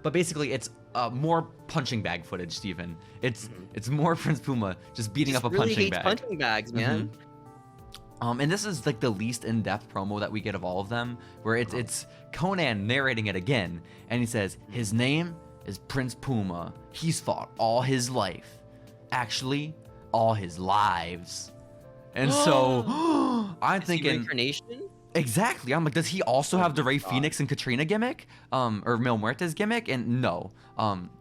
But basically, it's more punching bag footage, Steven. It's more Prince Puma just beating up a really punching bag. Punching bags, man. And this is like the least in-depth promo that we get of all of them, where it's Conan narrating it again, and he says his name is Prince Puma. He's fought all his life, actually, all his lives. And so I'm thinking reincarnation. Exactly. I'm like, does he also have the Ray Phoenix and Katrina gimmick? Or Mil Muertes gimmick? And no.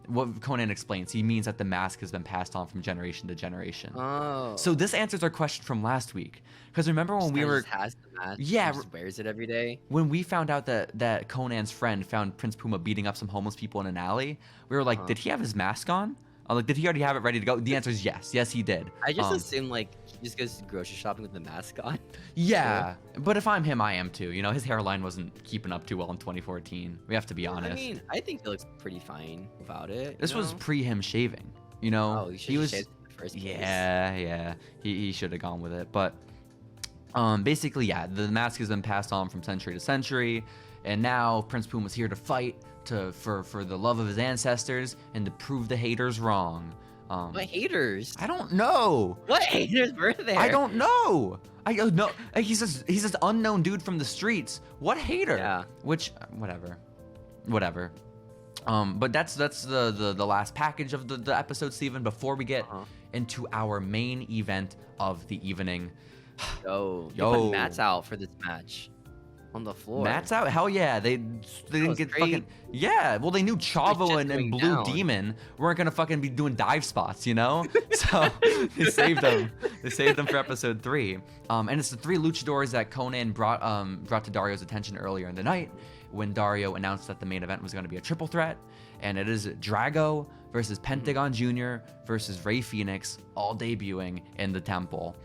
What Conan explains, he means that the mask has been passed on from generation to generation. Oh. So this answers our question from last week. Because remember when we were... Just has the mask, yeah. Just wears it every day. When we found out that Conan's friend found Prince Puma beating up some homeless people in an alley, we were like, did he have his mask on? Like, did he already have it ready to go? The answer is yes. Yes, he did. I just assume, like, he just goes grocery shopping with the mask on. Yeah, but if I'm him, I am too. You know, his hairline wasn't keeping up too well in 2014. We have to be honest. I mean, I think he looks pretty fine without it. This was pre him shaving. You know, oh, he was shaved in the first place. Yeah. He should have gone with it. But basically, yeah, the mask has been passed on from century to century, and now Prince Puma's here to fight. For the love of his ancestors and to prove the haters wrong. What haters? I don't know. What haters were there? I don't know. I don't know. He's this unknown dude from the streets. What hater? Yeah. Which whatever. But that's the last package of the episode, Steven. Before we get into our main event of the evening. Yo, put Matt's out for this match. On the floor. Matt's out? Hell yeah. They didn't get fucking... Yeah, well, they knew Chavo and Blue Demon weren't going to fucking be doing dive spots, you know? So they saved them. They saved them for episode 3. And it's the 3 luchadors that Conan brought to Dario's attention earlier in the night when Dario announced that the main event was going to be a triple threat. And it is Drago versus Pentagon Jr. versus Rey Fenix, all debuting in the Temple.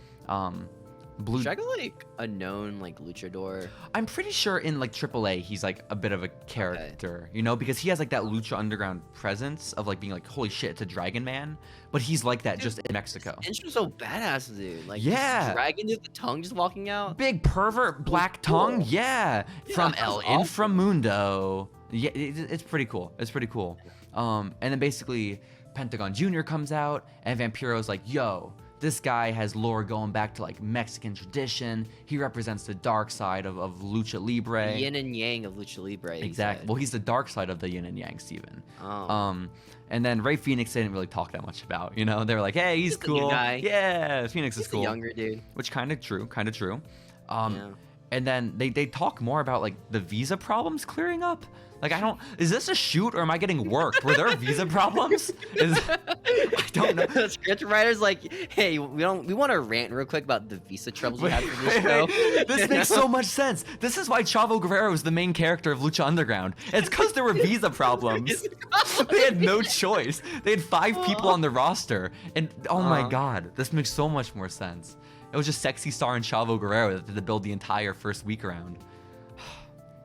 Is Drago like a known like luchador? I'm pretty sure in like AAA he's like a bit of a character, you know, because he has like that Lucha Underground presence of like being like, holy shit, it's a Dragon Man, but he's like that just in Mexico. It's just so badass, dude. Like, yeah, dragon with the tongue just walking out. Big pervert black tongue, yeah, from El Inframundo. Yeah, it's pretty cool. It's pretty cool. And then basically Pentagon Jr. comes out and Vampiro's like, yo, this guy has lore going back to like Mexican tradition. He represents the dark side of Lucha Libre. The yin and yang of Lucha Libre. Exactly. Well, he's the dark side of the yin and yang, Steven. Oh. And then Rey Fenix didn't really talk that much about, you know? They were like, hey, he's cool. Guy. Yeah, Phoenix is cool. A younger dude. Which kind of true. Yeah. And then they talk more about like the visa problems clearing up. Like, is this a shoot or am I getting worked? Were there visa problems? I don't know. The script writer's like, hey, we want to rant real quick about the visa troubles we had for this show. This makes so much sense. This is why Chavo Guerrero is the main character of Lucha Underground. It's because there were visa problems. They had no choice. They had 5 people on the roster. And oh my God, this makes so much more sense. It was just Sexy Star and Chavo Guerrero that had to build the entire first week around.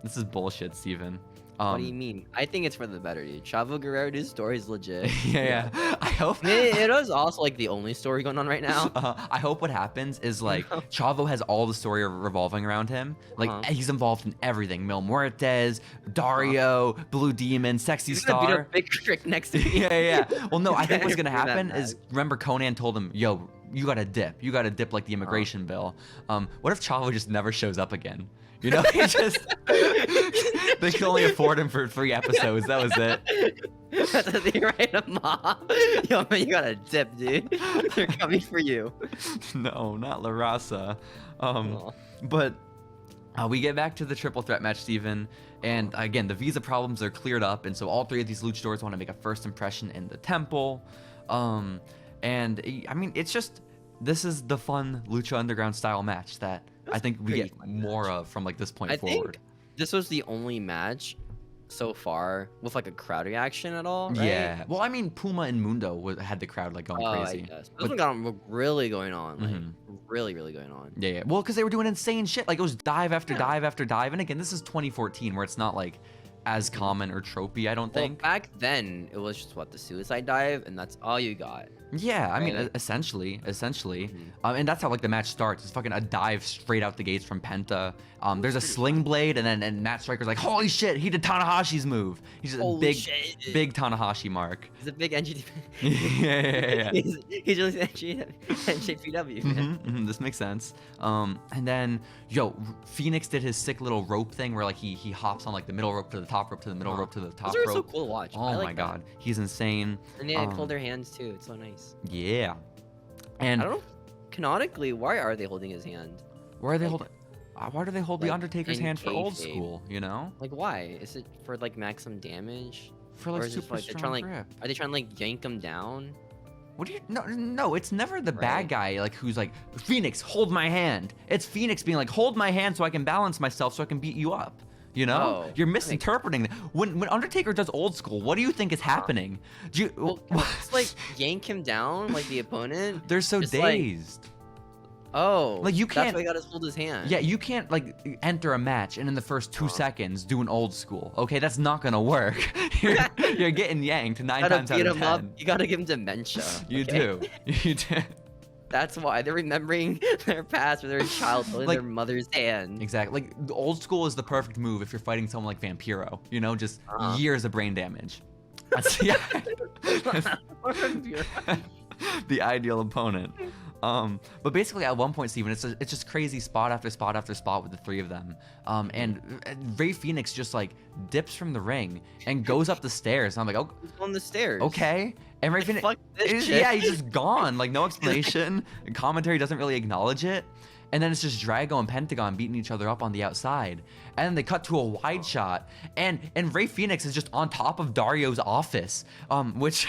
This is bullshit, Steven. What do you mean? I think it's for the better, dude. Chavo Guerrero, his story is legit. Yeah. I hope. It was also like the only story going on right now. I hope what happens is like Chavo has all the story revolving around him. Like he's involved in everything. Mil Muertes, Dario, Blue Demon, Sexy Star. Beat a big trick next to me. Yeah. Well, no, I think what's gonna happen is, remember Conan told him, yo, you gotta dip. You gotta dip like the immigration bill. What if Chavo just never shows up again? You know, he just they could only afford him for 3 episodes. That was it. That's what they write him off. Yo, man, you gotta dip, dude. They're coming for you. No, not La Raza. But we get back to the triple threat match, Steven. And again, the visa problems are cleared up, and so all 3 of these luchadors want to make a first impression in the temple. And I mean, it's just, this is the fun Lucha Underground style match that I think we get more of from like this point forward. Think this was the only match so far with like a crowd reaction at all, right? Yeah. Well, I mean, Puma and Mundo had the crowd like going crazy. This one got really going on, like really going on. Yeah. Well, because they were doing insane shit. Like it was dive after dive after dive. And again, this is 2014, where it's not like as common or tropey, I don't think. Back then, it was just the suicide dive, and that's all you got. Yeah, I mean, essentially. And that's how like the match starts. It's fucking a dive straight out the gates from Penta. There's a sling blade, and Matt Striker's like, holy shit, he did Tanahashi's move. He's just a big Tanahashi mark. He's a big NGD. Yeah. He's really NJPW, man. This makes sense. And then, Phoenix did his sick little rope thing where like he hops on like the middle rope to the top rope to the middle rope to the top rope. Those are so cool to watch. Oh my God, he's insane. And they hold their hands too. It's so nice. Yeah. And I don't know, canonically, why are they holding his hand? Why do they hold the Undertaker's hand for old school, you know? Like, why? Is it for like maximum damage? For like super strong grip. Are they trying to like yank him down? What do you no, it's never the bad guy like who's like, Phoenix, hold my hand. It's Phoenix being like, hold my hand so I can balance myself so I can beat you up. You know, you're misinterpreting that. When Undertaker does old school, what do you think is happening? It's like yank him down like the opponent. They're so dazed. Like you can't. That's why you gotta hold his hand. Yeah, you can't like enter a match and in the first 2 seconds do an old school. Okay, that's not gonna work. You're getting yanked 9 times out of 10. You gotta give him dementia. You do. That's why they're remembering their past when they're a child holding their mother's hand. Exactly. Like, the old school is the perfect move if you're fighting someone like Vampiro. You know, just years of brain damage. That's the ideal opponent. But basically, at one point, Steven, it's just crazy spot after spot after spot with the three of them. And Rey Fenix just like dips from the ring and goes up the stairs. And I'm like, oh, He's on the stairs. okay. And Rey Fenix, fuck this shit. yeah, he's just gone. Like no explanation. Commentary doesn't really acknowledge it. And then it's just Drago and Pentagon beating each other up on the outside. And then they cut to a wide shot, and Rey Fenix is just on top of Dario's office, which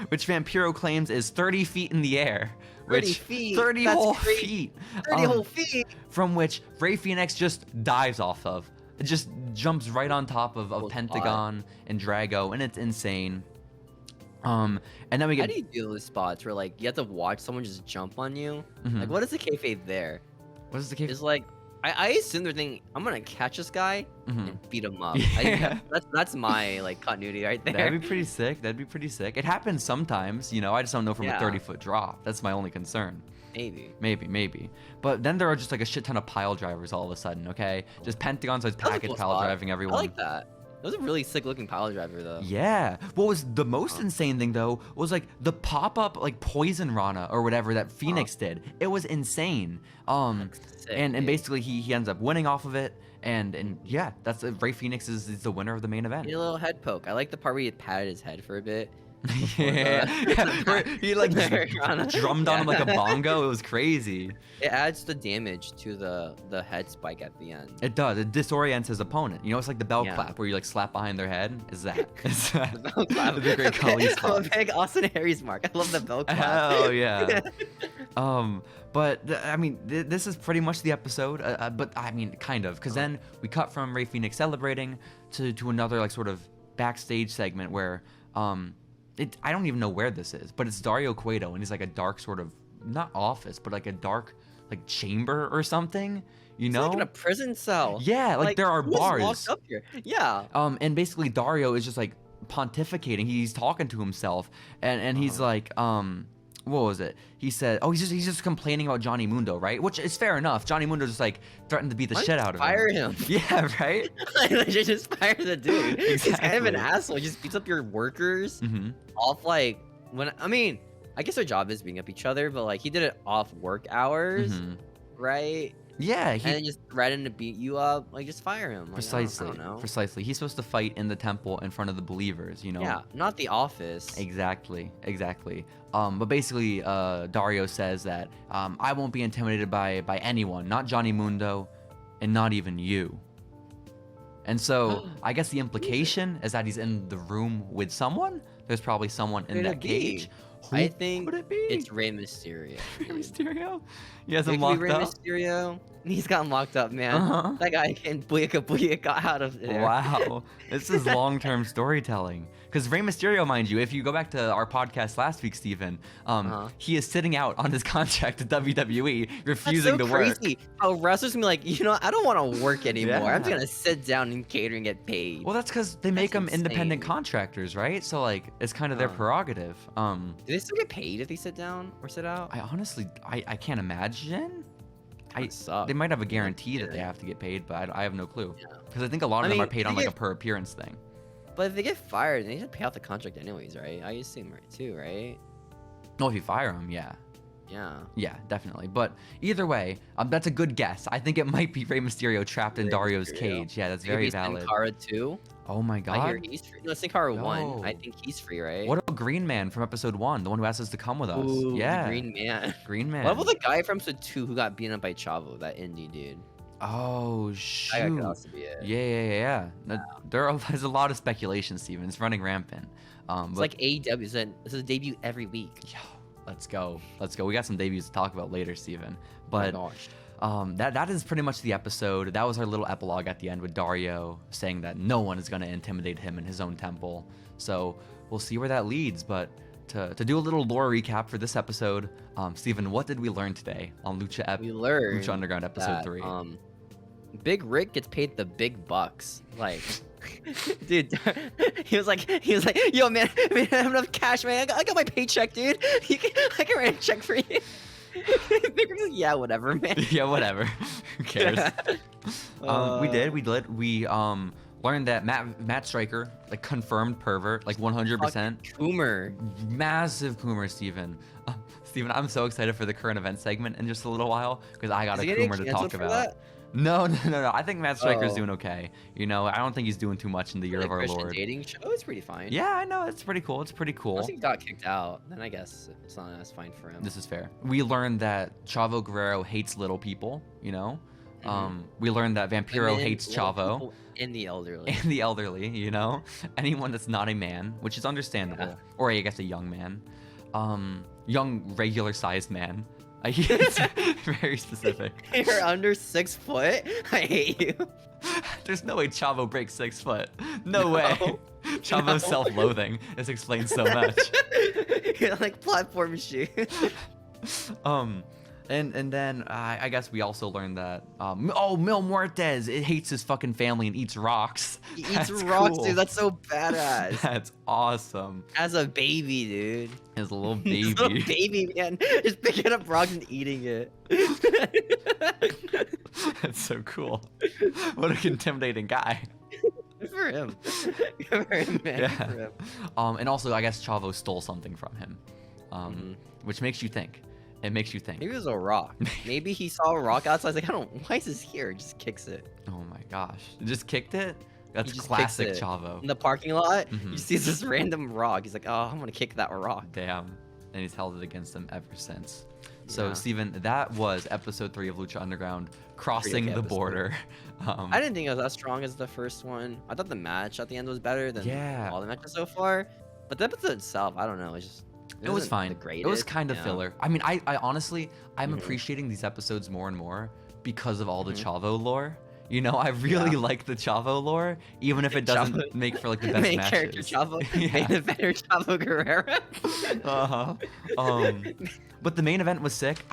Vampiro claims is 30 feet in the air. 30 feet. 30 That's whole crazy. feet. 30 whole feet. From which Rey Fenix just dives off of. It just jumps right on top of Pentagon and Drago, and it's insane. And then we get. How do you do those spots where like you have to watch someone just jump on you? Mhm. Like, what is the kayfabe there? What is the case? It's like I assume they're thinking I'm gonna catch this guy and beat him up. Yeah. That's my like continuity right there. That'd be pretty sick. That'd be pretty sick. It happens sometimes, you know. I just don't know from a Yeah. 30-foot drop. That's my only concern. Maybe. But then there are just like a shit ton of pile drivers all of a sudden. Okay, just Pentagon starts That was a package cool pile spot. driving everyone. I like that. That was a really sick looking pile driver though. Yeah. What was the most insane thing though was like the pop up like poison Rana or whatever that Phoenix did. It was insane. Sick, And dude. basically he ends up winning off of it. And yeah, that's Rey Fenix is the winner of the main event. He had a little head poke. I like the part where he patted his head for a bit. Yeah. Where he like drummed on him like a bongo. It was crazy. It adds the damage to the head spike at the end. It does. It disorients his opponent. You know, it's like the bell Yeah. clap where you like slap behind their head. Is that? Is that? The bell clap. The great Kali I'm spot. a big Austin Harris mark. I love the bell clap. Hell yeah. I mean, this is pretty much the episode. But I mean, kind of, because then we cut from Rey Fenix celebrating to another like sort of backstage segment where I don't even know where this is, but it's Dario Cueto and he's like a dark sort of not office, but like a dark like chamber or something. You know, It's like in a prison cell. yeah, like there are who's bars. locked up here? Yeah. And basically Dario is just like pontificating. He's talking to himself, and he's like, what was it? He said, oh, he's just complaining about Johnny Mundo, right? Which is fair enough. Johnny Mundo just like threatened to beat the shit out of him. Fire him. Yeah, right. Like, just fire the dude. He's kind of an Exactly. asshole. He just beats up your workers Mm-hmm. off like I guess their job is beating up each other, but like he did it off work hours, right? Yeah, And then just threatened to beat you up. Like just fire him. Like, precisely. I don't know. Precisely. He's supposed to fight in the temple in front of the believers. You know. Yeah, not the office. Exactly. But basically, Dario says that I won't be intimidated by anyone, not Johnny Mundo, and not even you. And so I guess the implication is that he's in the room with someone. There's probably someone in Could that it be? cage. Who I think could it be? it's Rey Mysterio. Rey dude. Mysterio. He has It him could be locked Rey up. Mysterio. He's gotten locked up, man. Uh-huh. That guy can booyaka out of there. Wow, this is long-term storytelling. Because Rey Mysterio, mind you, if you go back to our podcast last week, Steven, he is sitting out on his contract at WWE, refusing That's to so work. crazy. How wrestlers can be like, you know, I don't want to work anymore. I'm just Yeah. gonna sit down and cater and get paid. Well, that's because they make them That's independent insane. contractors, right? So like, it's kind of their Huh. prerogative. Do they still get paid if they sit down or sit out? I honestly, I can't imagine. That sucks. They might have a guarantee that they have to get paid, but I have no clue. Yeah. Because I think a lot of I them are mean, paid they on like a get- per appearance thing. But if they get fired, they should pay out the contract anyways, right? I assume, right? Too, right? No, if you fire them, yeah. Yeah. Yeah, definitely. But either way, that's a good guess. I think it might be Rey Mysterio trapped in Rey Dario's Mysterio. cage. Yeah, that's Maybe very valid. Sin Cara too. Oh my I god. hear he's free. No, Sin Cara won. I No. think he's free, right? What about Green Man from episode 1? The one who asked us to come with us. Ooh, the Yeah. Green Man. Green Man. What about the guy from episode 2 who got beaten up by Chavo, that indie dude? Oh, That guy shoot. could also be it. Yeah. There's a lot of speculation, Steven. It's running rampant. It's like AEW. This is a debut every week. Yo, let's go. We got some debuts to talk about later, Steven. Oh my But gosh. that is pretty much the episode. That was our little epilogue at the end with Dario saying that no one is going to intimidate him in his own temple. So we'll see where that leads. But to do a little lore recap for this episode, Steven, what did we learn today on We learned Lucha Underground episode that, 3? Big Rick gets paid the big bucks. Like, dude, he was like, yo, man, I have enough cash, man. I got my paycheck, dude. I can write a check for you. Big Rick's like, yeah, whatever, man. Yeah, whatever. Who cares? We learned that Matt Stryker, like confirmed pervert, like 100%. Coomer. Massive Coomer, Steven. Steven, I'm so excited for the current event segment in just a little while because I got Is a he getting Coomer to canceled talk for about. that? No. I think Matt Striker's Oh. doing okay. You know, I don't think he's doing too much in the year The of our Christian Lord. dating show. It's pretty fine. Yeah, I know. It's pretty cool. It's pretty cool. Once he got kicked out, then I guess it's not as fine for him. This is fair. We learned that Chavo Guerrero hates little people, you know? We learned that Vampiro Women, hates little Chavo people, and the elderly. and the elderly, you know? Anyone that's not a man, which is understandable. Yeah. Or I guess a young man. Young, regular-sized man. It's very specific. You're under 6 foot. I hate you. There's no way Chavo breaks 6 foot. No way. Chavo's No. self-loathing. This explains so much. You're like platform shoes. And then I guess we also learned that Mil Muertes, it hates his fucking family and eats rocks. He eats That's rocks, cool. dude. That's so badass. That's awesome. As a baby, dude. His little His little baby. baby, man. Just picking up rocks and eating it. That's so cool. What a intimidating guy. Good for him. Good for him, man. Yeah. Good for him. And also I guess Chavo stole something from him. Mhm. Which makes you think. It makes you think. Maybe it was a rock. Maybe he saw a rock outside. He's like, why is this here? Just kicks it. Oh my gosh. Just kicked it? That's just classic kicks it. Chavo. In the parking lot, Mhm. he sees this random rock. He's like, oh, I'm gonna kick that rock. Damn. And he's held it against him ever since. So, Yeah. Steven, that was episode 3 of Lucha Underground, Crossing okay the episode. Border. I didn't think it was as strong as the first one. I thought the match at the end was better than Yeah. all the matches so far. But the episode itself, I don't know. It It was wasn't fine. The It greatest, was kind of you know? filler. I mean, I honestly, I'm Mhm. appreciating these episodes more and more because of all the Mhm. Chavo lore. You know, I really Yeah. like the Chavo lore, even if it doesn't Chavo- make for like the best Main matches. character Chavo Yeah. made the better Chavo Guerrero. Uh-huh. But the main event was sick.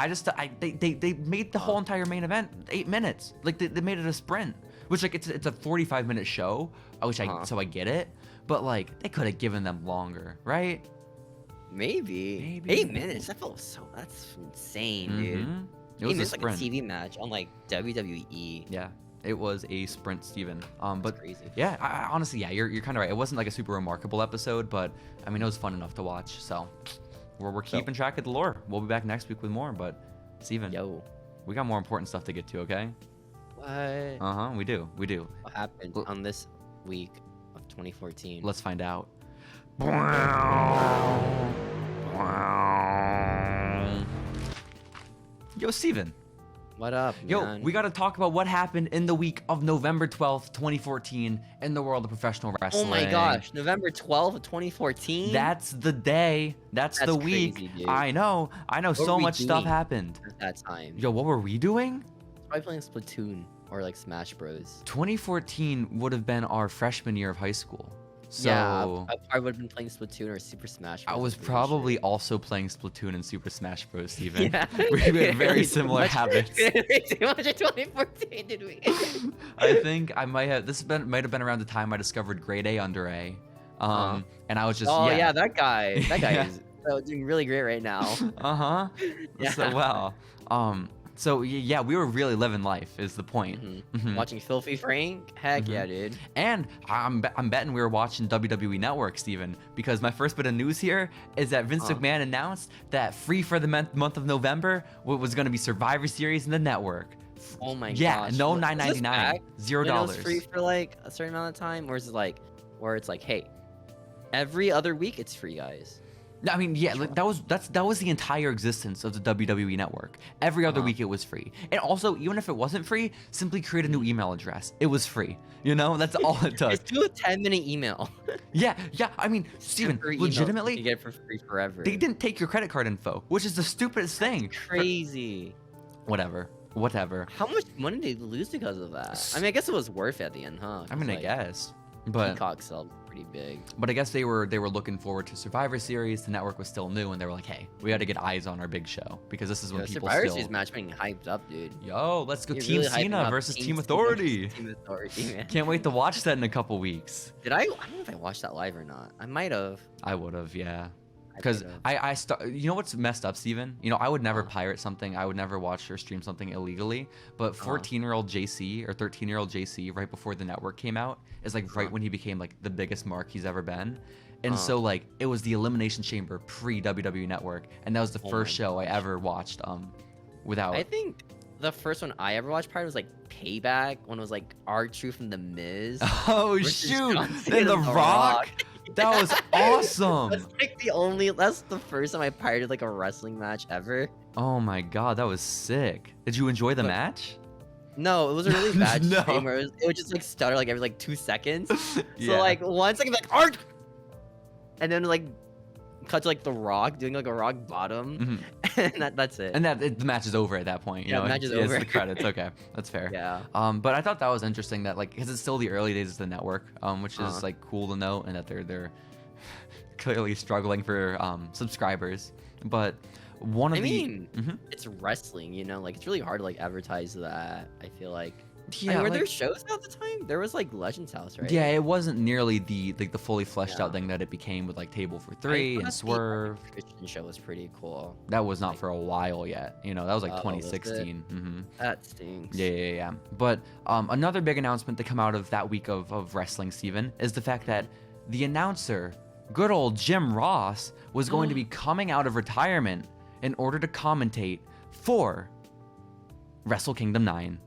They made the whole entire main event 8 minutes. Like they made it a sprint, which like it's a 45-minute show. So I get it, but like they could have given them longer, right? Maybe. Maybe. 8 minutes. That's insane, dude. Mhm. It 8 was a minutes like a sprint. TV match on like WWE. Yeah, it was a sprint, Steven. That's But crazy. yeah, I honestly, yeah, you're kind of right. It wasn't like a super remarkable episode, but I mean, it was fun enough to watch. So we're keeping track of the lore. We'll be back next week with more. But Steven, Yo, we got more important stuff to get to. Okay? what? We do. What happened L- on this week of 2014? Let's find out. Yo, Steven. What up, Yo, man? we got to talk about what happened in the week of November 12th, 2014 in the world of professional Oh wrestling. my gosh, November 12th of 2014? That's the day. That's the That's week. crazy, dude. I know. were So we much stuff doing? happened. At that time. Yo, what were we doing? Probably playing Splatoon or like Smash Bros. 2014 would have been our freshman year of high school. So Yeah, I probably would have been playing Splatoon or Super Smash Bros. I was I'm pretty probably sure. also playing Splatoon and Super Smash Bros. Steven. Yeah. We had very Way too similar much- habits. way too much in 2014, did we? I think I might have. Might have been around the time I discovered Grade A Under A. And I was just Oh yeah, that guy. That guy Yeah. is doing really great right now. Uh-huh. So Yeah. well. So yeah, we were really living life is the point. Mhm. Mhm. Watching Filthy Frank? Heck Mhm. yeah, dude. And I'm betting we were watching WWE Network, Steven, because my first bit of news here is that Vince Huh. McMahon announced that free for the month of November was going to be Survivor Series in the network. Oh my Yeah, gosh. no Is this $9.99, back? $0. When it was free for like a certain amount of time, or is it like, where it's like, hey, every other week it's free, guys. I mean, yeah, like that was the entire existence of the WWE Network. Every other week it was free, and also even if it wasn't free, simply create a new email address. It was free. You know, that's all it took. Just do a 10-minute email. Yeah. I mean, Steven, Temporary email, legitimately, you get it for free forever. they didn't take your credit card info, which is the stupidest thing. Crazy. Whatever. How much money did they lose because of that? I mean, I guess it was worth it at the end, huh? I mean, I guess, but Peacock sold pretty big. I guess they were looking forward to Survivor Series. The network was still new, and they were like, hey, we got to get eyes on our big show because this is when Yeah, people Survivor still. Series match being hyped up, dude. Yo, let's go You're Team really hyping Cena up versus Team Cena Authority. versus Team Authority, man. Can't wait to watch that in a couple weeks. I don't know if I watched that live or not. I might have. I would have, yeah. Because you know what's messed up, Steven? You know, I would never pirate something. I would never watch or stream something illegally. But 14-year-old JC or 13-year-old JC, right before the network came out, is like right when he became like the biggest mark he's ever been. And so like it was the Elimination Chamber pre-WWE Network, and that was the first show I ever watched without. I think the first one I ever watched probably was like Payback, when it was like R-Truth and The Miz. Oh shoot! And The Rock. That was awesome. That's the first time I pirated like a wrestling match ever. Oh my god, that was sick. Did you enjoy the match? No, it was a really bad stream where it would just like stutter like every like 2 seconds. So like 1 second like art, and then like cut to like The Rock doing like a rock bottom, and that's it. And the match is over at that point. You know, the match is over. It's the credits. Okay, that's fair. Yeah. But I thought that was interesting that like because it's still the early days of the network, which is like cool to note, and that they're clearly struggling for subscribers. But one of it's wrestling, you know, like it's really hard to like advertise that. I feel like. Yeah, were there shows at the time? There was like Legends House, right? Yeah, it wasn't nearly the fully fleshed out thing that it became with like Table for Three and Swerve. The Christian show was pretty cool. That was not for a while yet. You know, that was like 2016. That stinks. Yeah. But another big announcement to come out of that week of wrestling, Steven, is the fact that the announcer, good old Jim Ross, was going to be coming out of retirement in order to commentate for Wrestle Kingdom 9.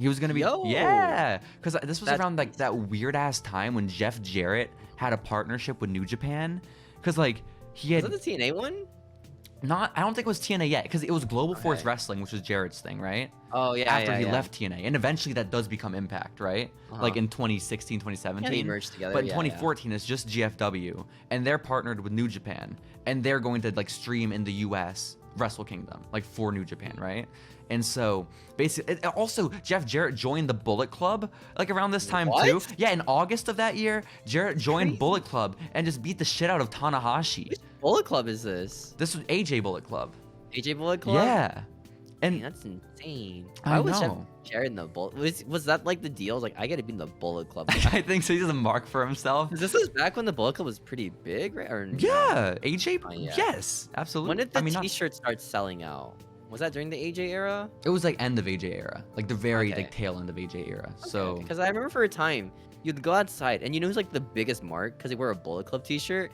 He was gonna be, because this was around like that weird ass time when Jeff Jarrett had a partnership with New Japan, because like he had. Was that the TNA one? I don't think it was TNA yet, because it was Global Force Wrestling, which was Jarrett's thing, right? Oh yeah. After he left TNA, and eventually that does become Impact, right? Like in 2016, 2017. Yeah, they merged together. But in 2014, it's just GFW, and they're partnered with New Japan, and they're going to like stream in the US Wrestle Kingdom, like for New Japan, right? And so basically, also Jeff Jarrett joined the Bullet Club like around this time too. Yeah, in August of that year, Jarrett joined Bullet Club and just beat the shit out of Tanahashi. Which Bullet Club is this? This was AJ Bullet Club. AJ Bullet Club? Yeah. And that's insane. I was know. Jeff Jarrett in the Bullet? Was that like the deal? Like I gotta be in the Bullet Club. I think so. He's a mark for himself. This was back when the Bullet Club was pretty big, right? Or yeah, AJ. Yes, absolutely. When did the T-shirts start selling out? Was that during the AJ era? It was like end of AJ era, like the very like tail end of AJ era. So because I remember for a time you'd go outside and you know who's like the biggest mark because they wear a Bullet Club T-shirt.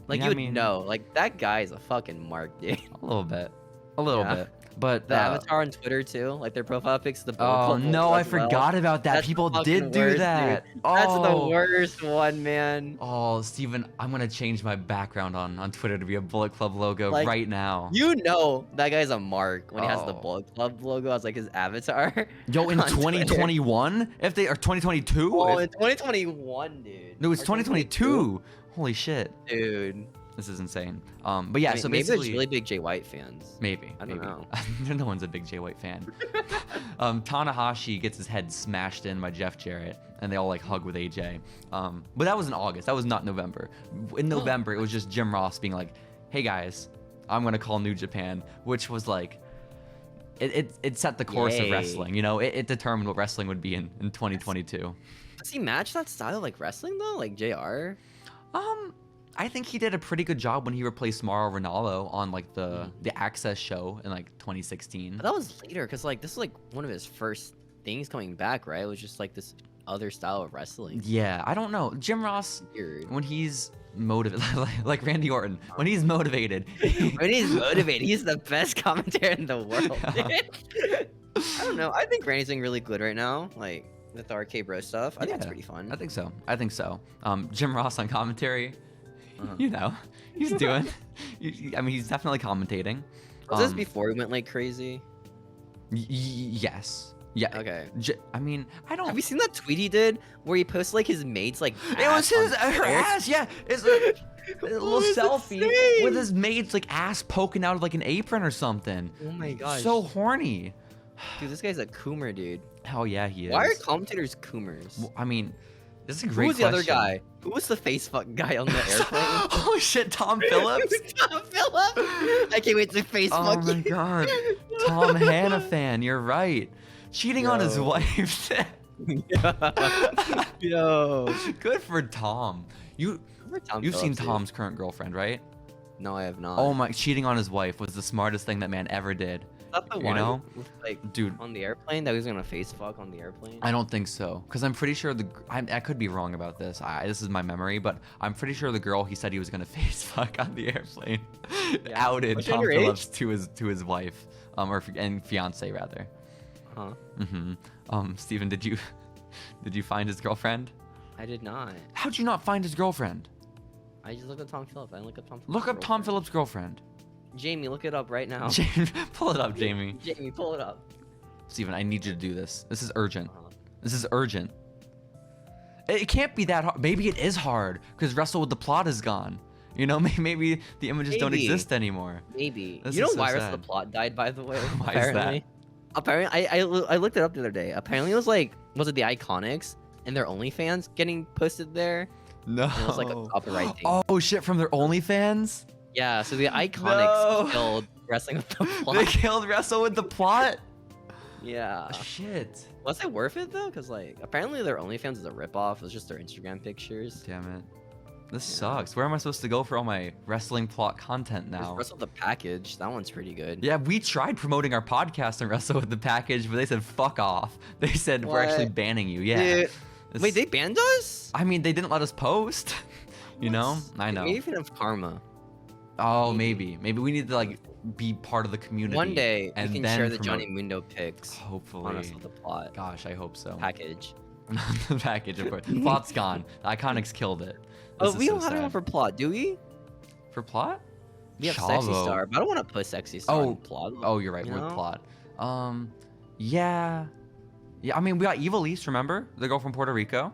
Like you would know, like that guy is a fucking mark, dude. A little bit, bit. But the avatar on Twitter too, like their profile pics, the Bullet Club. Oh no, I forgot about that. People did do that. Dude. That's the worst one, man. Oh, Steven, I'm gonna change my background on Twitter to be a Bullet Club logo right now. You know that guy's a mark when he has the Bullet Club logo as like his avatar. Yo, in 2021, if they are 2022. Oh, in 2021, dude. No, it's 2022. Holy shit, dude. This is insane. But yeah, so maybe basically, there's really big Jay White fans. Maybe. I don't know. No one's a big Jay White fan. Tanahashi gets his head smashed in by Jeff Jarrett, and they all like hug with AJ. But that was in August. That was not November. In November, it was just Jim Ross being like, "Hey guys, I'm gonna call New Japan," which was like, it set the course of wrestling. You know, it determined what wrestling would be in 2022. Does he match that style like wrestling though, like JR? I think he did a pretty good job when he replaced Mauro Ranallo on like the Access show in like 2016. But that was later, because like this is like one of his first things coming back, right? It was just like this other style of wrestling. Yeah, I don't know. Jim Ross, when he's motivated, like Randy Orton, when he's motivated. He's the best commentator in the world. I don't know. I think Randy's doing really good right now. Like with the RK Bro stuff. I think it's pretty fun. I think so. Jim Ross on commentary. You know, he's doing. I mean, he's definitely commentating. Was this before he went like crazy? Yes. Yeah. Okay. I mean, I don't. Have you seen that tweet he did where he posted like his maid's like? It was her ass. Yeah. It's a little selfie with his maid's like ass poking out of like an apron or something. Oh my gosh. So horny. Dude, this guy's a coomer, dude. Hell yeah, he is. Why are commentators coomers? Well, I mean, this is a great question. Who was the other guy? Who was the face fuck guy on the airplane? Oh shit, Tom Phillips. Tom Phillips. I can't wait to face fuck you. Oh my god, Tom Hannafan, you're right. Cheating on his wife. Yo, good for Tom. You've seen Tom's current girlfriend, right? No, I have not. Oh my, cheating on his wife was the smartest thing that man ever did. Is that the you one know? with, like, Dude, on the airplane that he was gonna face fuck on the airplane? I don't think so, because I'm pretty sure I could be wrong about this. This is my memory, but I'm pretty sure the girl he said he was gonna face fuck on the airplane outed Was she Tom underage? Phillips to his wife, and fiance rather. Huh? Steven, did you find his girlfriend? I did not. How'd you not find his girlfriend? I just looked up Tom Phillips. I didn't look up Tom Phillips. Look up Tom Phillips' girlfriend. Jamie, look it up right now. Jamie, pull it up, Jamie. Jamie, pull it up. Steven, I need you to do this. This is urgent. Uh-huh. This is urgent. It can't be that hard. Maybe it is hard because Wrestle with the Plot is gone. You know, maybe the images don't exist anymore. Maybe. This You know is so why sad. the plot died, by the way? Why is that? Apparently, I looked it up the other day. Apparently, it was like, was it the Iconics and their OnlyFans getting posted there? No. And it was like a copyright thing. Oh shit! From their OnlyFans? Yeah, so the Iconics No. killed Wrestling with the Plot. They killed Wrestle with the Plot? Yeah. Shit. Was it worth it though? Because like apparently their OnlyFans is a ripoff. It was just their Instagram pictures. Damn it. This sucks. Where am I supposed to go for all my wrestling plot content There's now? Wrestle the Package. That one's pretty good. Yeah, we tried promoting our podcast and Wrestle with the Package, but they said fuck off. They said we're actually What? banning you. Yeah. Dude. This- Wait, they banned us? I mean, they didn't let us post. You know? I know. Maybe even have karma. Oh, maybe. Maybe we need to like be part of the community. One day and we can then share the promote- Johnny Mundo pics on Hopefully. Wrestle the Plot Gosh, I hope so. package. The package, of course. Plot's gone. The Iconics killed it. Oh, This is we so don't have sad. anyone for Plot, do we? For plot? We have Sexy Chavo. Star, but I don't want to put Sexy Star Oh, on Plot. Oh, you're right. You With know? plot. Yeah. Yeah, I mean, we got Evil East, remember? The girl from Puerto Rico.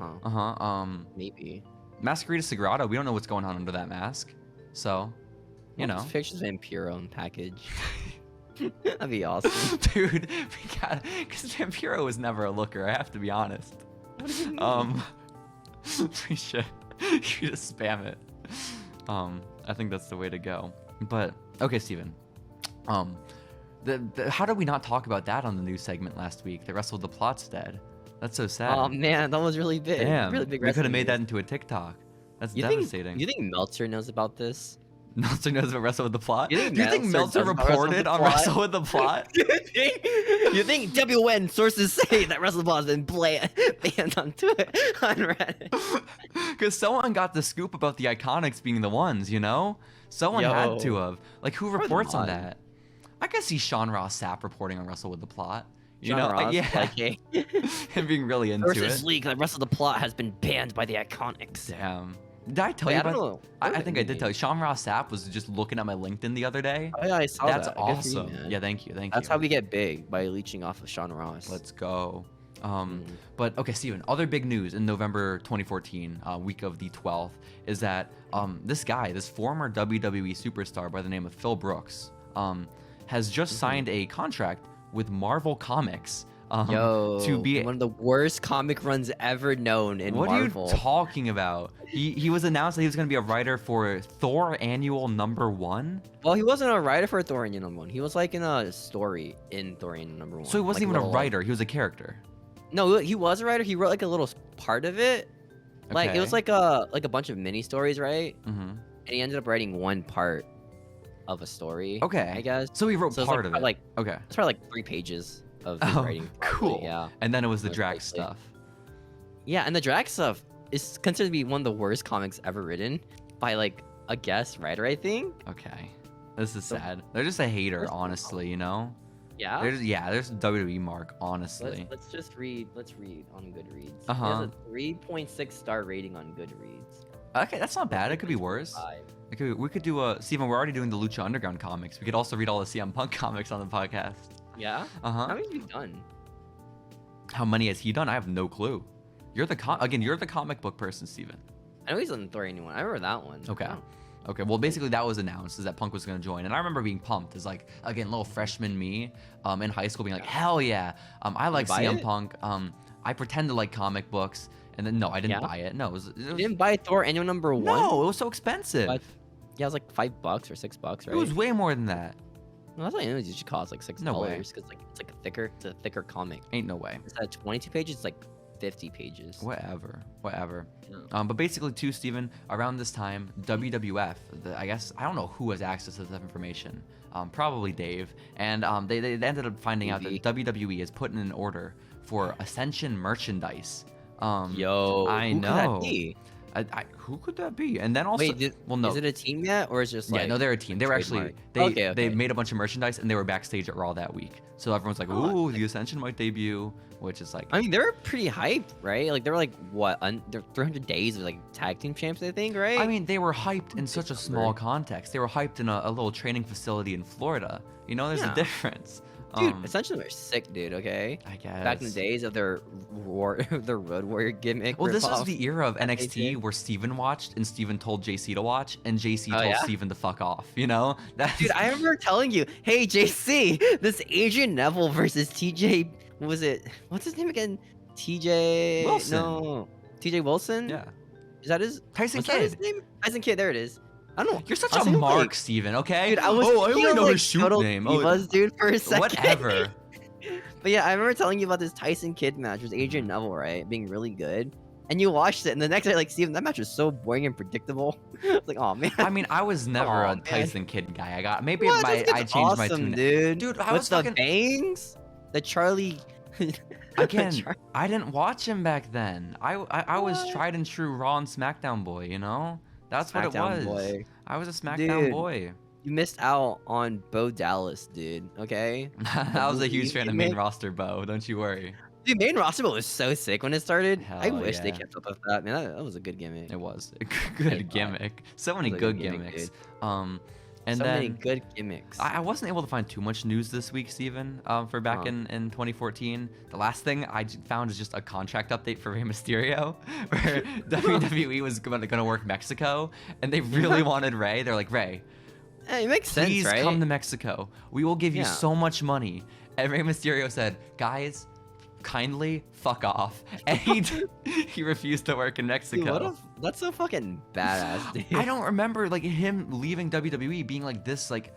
Uh-huh. Maybe. Mascarita Sagrada. We don't know what's going on under that mask. So, you know. Pictures Vampiro in package. That'd be awesome. Dude, we got... Because Vampiro was never a looker, I have to be honest. We should just spam it. I think that's the way to go. But, okay, Steven. How did we not talk about that on the news segment last week? That Wrestle with the Plot's dead. That's so sad. Oh man, that was really big. Damn, Really big we could have wrestling made that news. into a TikTok. That's You devastating. think Meltzer knows about this? Meltzer knows about Wrestle with the Plot? You think Do you think Meltzer Meltzer does about Wrestle with reported the on Plot? Wrestle with the Plot? You think WN sources say that Wrestle Ball has been banned on Reddit? Because someone got the scoop about the Iconics being the ones, you know? Someone had to Yo. have. Like, who Probably reports on not. that? I could see Sean Ross Sapp reporting on Wrestle with the Plot. You John know? Ross, Yeah. like, hey, Him being really into sources it. leak that Wrestle the Plot has been banned by the Iconics. Damn. Did I tell Wait, you I about don't know. I think I did tell you. Sean Ross Sapp was just looking at my LinkedIn the other day. Oh yeah, I saw That's that. Good for you, awesome. man. Yeah, thank you. Thank That's you. how we get big, by leeching off of Sean Ross. Let's go. Mhm. But okay, Steven, other big news in November 2014, week of the 12th, is that this former WWE superstar by the name of Phil Brooks, has just signed a contract with Marvel Comics. To be one of the worst comic runs ever known in what Marvel. are you talking about? He was announced that he was going to be a writer for Thor Annual #1. Well, he wasn't a writer for Thor Annual #1. He was like in a story in Thor Annual #1. So he wasn't like even a little- writer. He was a character. No, he was a writer. He wrote like a little part of it. Like it was Okay. like a bunch of mini stories, right? Mm-hmm. And he ended up writing one part of a story. Okay. I guess. So he wrote So it's part like, of it. Like Okay. it's probably like 3 pages of his Oh, writing. Probably, cool. Yeah. And then it was the Most drag likely. stuff. Yeah, and the drag stuff is considered to be one of the worst comics ever written by like a guest writer, I think. Okay. This is So- sad. They're just a hater, Where's the honestly, you know? Yeah. There's WWE mark, honestly. Let's just read. Let's read on Goodreads. Uh-huh. It has a 3.6 star rating on Goodreads. Okay, that's not bad. It could be worse. 5. We could do Steven, we're already doing the Lucha Underground comics. We could also read all the CM Punk comics on the podcast. Yeah. How Uh-huh. many have you done? How many has he done? I have no clue. You're the comic book person, Steven. I know he's on the Thor Annual #1. I remember that one. Okay. Oh. Okay, well, basically that was announced is that Punk was going to join, and I remember being pumped as like again little freshman me, in high school being like hell yeah, I like buy CM it? Punk, I pretend to like comic books, and then no, I didn't Yeah? buy it. No, it You was didn't buy Thor Annual #1? no, it was so expensive. But, yeah, it was like $5 or $6, right? It was way more than that. No, I thought it usually cost like $6 No way. because like it's like it's a thicker comic. Ain't no way. Instead of 22 pages, it's like 50 pages. Whatever. Yeah. But basically, too, Steven, around this time, WWF, I guess, I don't know who has access to this information. Probably Dave. And they ended up finding out that WWE has put in an order for Ascension merchandise. Yo, I who know. could that be? Who could that be? And then also, Wait, well, no. Is it a team yet, or is it just like? Yeah, no, they're a team. They were actually they made a bunch of merchandise and they were backstage at Raw that week. So everyone's like, "Ooh, the Ascension might debut," which is like. I mean, they're pretty hyped, right? Like they're like what? They're 300 days of like tag team champs, I think, right? I mean, they were hyped in such a small context. They were hyped in a little training facility in Florida. You know, there's a difference. Dude, Ascension are sick, dude. Okay. I guess. Back in the days of their Road Warrior gimmick. Well, this was the era of NXT where Steven watched and Steven told JC to watch and JC told Steven to fuck off. You know? Dude, I remember telling you, hey JC, this Adrian Neville versus TJ. What was it? What's his name again? TJ Wilson. No, TJ Wilson. Yeah. Is that his? Tyson was Kidd. that his name? Tyson Kidd. There it is. I don't know. You're such a mark, Steven, okay? Dude, I was I only know his shoot name. He was, dude, for a second. Whatever. But yeah, I remember telling you about this Tyson Kidd match with Adrian Neville, right? Being really good. And you watched it, and the next day, like, Steven, that match was so boring and predictable. I was like, oh, man. I mean, I was never a Tyson Kidd guy. I changed my tune. Dude, Dude, I was the bangs? The Charlie... Again, I didn't watch him back then. I was tried and true Raw and SmackDown boy, you know? That's what it was. Boy. I was a SmackDown boy. You missed out on Bo Dallas, dude. Okay. I was a huge fan of main roster Bo. Don't you worry. Dude, main roster Bo was so sick when it started. Hell I wish they kept up with that. Man, that was a good gimmick. It was a good gimmick. So many good gimmicks. And so then, many good gimmicks. I wasn't able to find too much news this week, Steven, for back in 2014. The last thing I found is just a contract update for Rey Mysterio, where WWE was going to work Mexico, and they really wanted Rey. They're like, Rey, hey, it makes sense, please right? come to Mexico. We will give you so much money. And Rey Mysterio said, guys, kindly fuck off. And he refused to work in Mexico. Dude, that's so fucking badass, dude. I don't remember like him leaving WWE being like this, like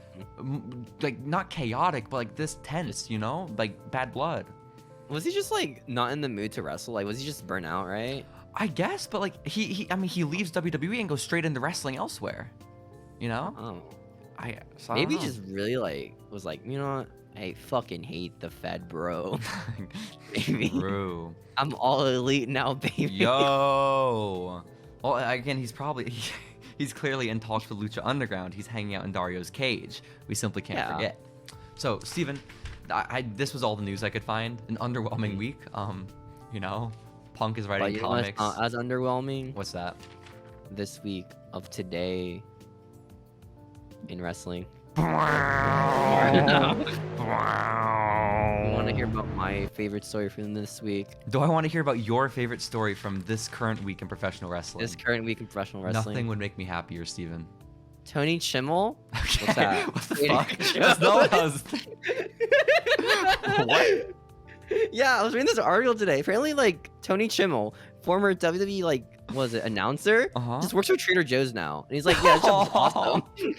not chaotic, but like this tense, you know, like bad blood. Was he just like not in the mood to wrestle? Like, was he just burnt out, right? I guess, but like he leaves WWE and goes straight into wrestling elsewhere. You know? Oh. I Maybe don't know. just really like was like, you know what? I fucking hate the Fed, bro. Maybe. True. I'm all elite now, baby. Yo. Well, again, he's clearly in talks with Lucha Underground. He's hanging out in Dario's cage. We simply can't forget. So, Steven, this was all the news I could find. An underwhelming week. You know, Punk is writing comics. As underwhelming. What's that? This week of today in wrestling. You want to hear about my favorite story from this week? Do I want to hear about your favorite story from this current week in professional wrestling? This current week in professional wrestling. Nothing would make me happier, Steven. Tony Chimmel? Okay. What's that? What the fuck? That's not what I was What? Yeah, I was reading this article today. Apparently, like, Tony Chimmel, former WWE, like, was it announcer? Just works for Trader Joe's now. And he's like, yeah, this job's awesome. Dude,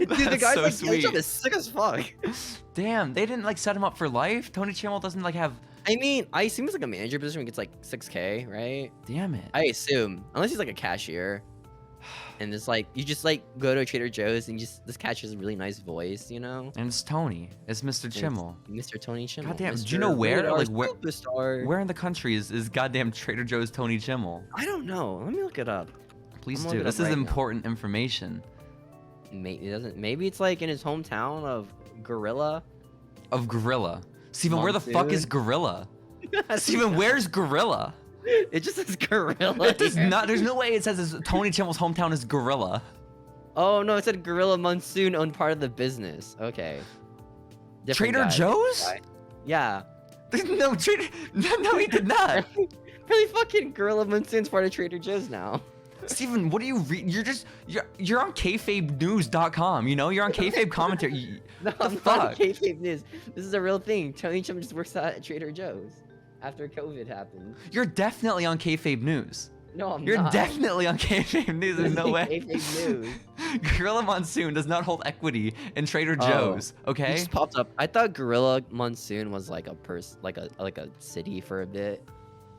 the guy's so like, sweet. this job is sick as fuck. Damn, they didn't like set him up for life. Tony Chimmel doesn't like have. I mean, I assume it's like a manager position where he gets like 6K, right? Damn it. I assume, unless he's like a cashier. And it's like you just like go to a Trader Joe's and just this catch has a really nice voice, you know. And it's Tony. It's Mr. Chimmel. Mr. Tony Chimmel. Goddamn. Mr. Do you know where? Like Superstar. where in the country is goddamn Trader Joe's Tony Chimmel? I don't know. Let me look it up. Please do. This is important information. Maybe it's like in his hometown of Gorilla. Of Gorilla. Steven, where the fuck is Gorilla? Steven, where's Gorilla? It just says Gorilla. It does not. There's no way it says Tony Chimmel's hometown is Gorilla. Oh no, it said Gorilla Monsoon owned part of the business. Okay. Trader Joe's? Yeah. No, no, he did not. Really fucking Gorilla Monsoon's part of Trader Joe's now. Steven, what do you read? You're on kayfabenews.com, you know? You're on kayfabe commentary. No, I'm not on kayfabe news. This is a real thing. Tony Chim just works at Trader Joe's after COVID happened. You're definitely on kayfabe news. No, I'm not. You're definitely on kayfabe news. There's no way. Kayfabe news. Gorilla Monsoon does not hold equity in Trader Joe's. Okay. It just popped up. I thought Gorilla Monsoon was like a like a city for a bit.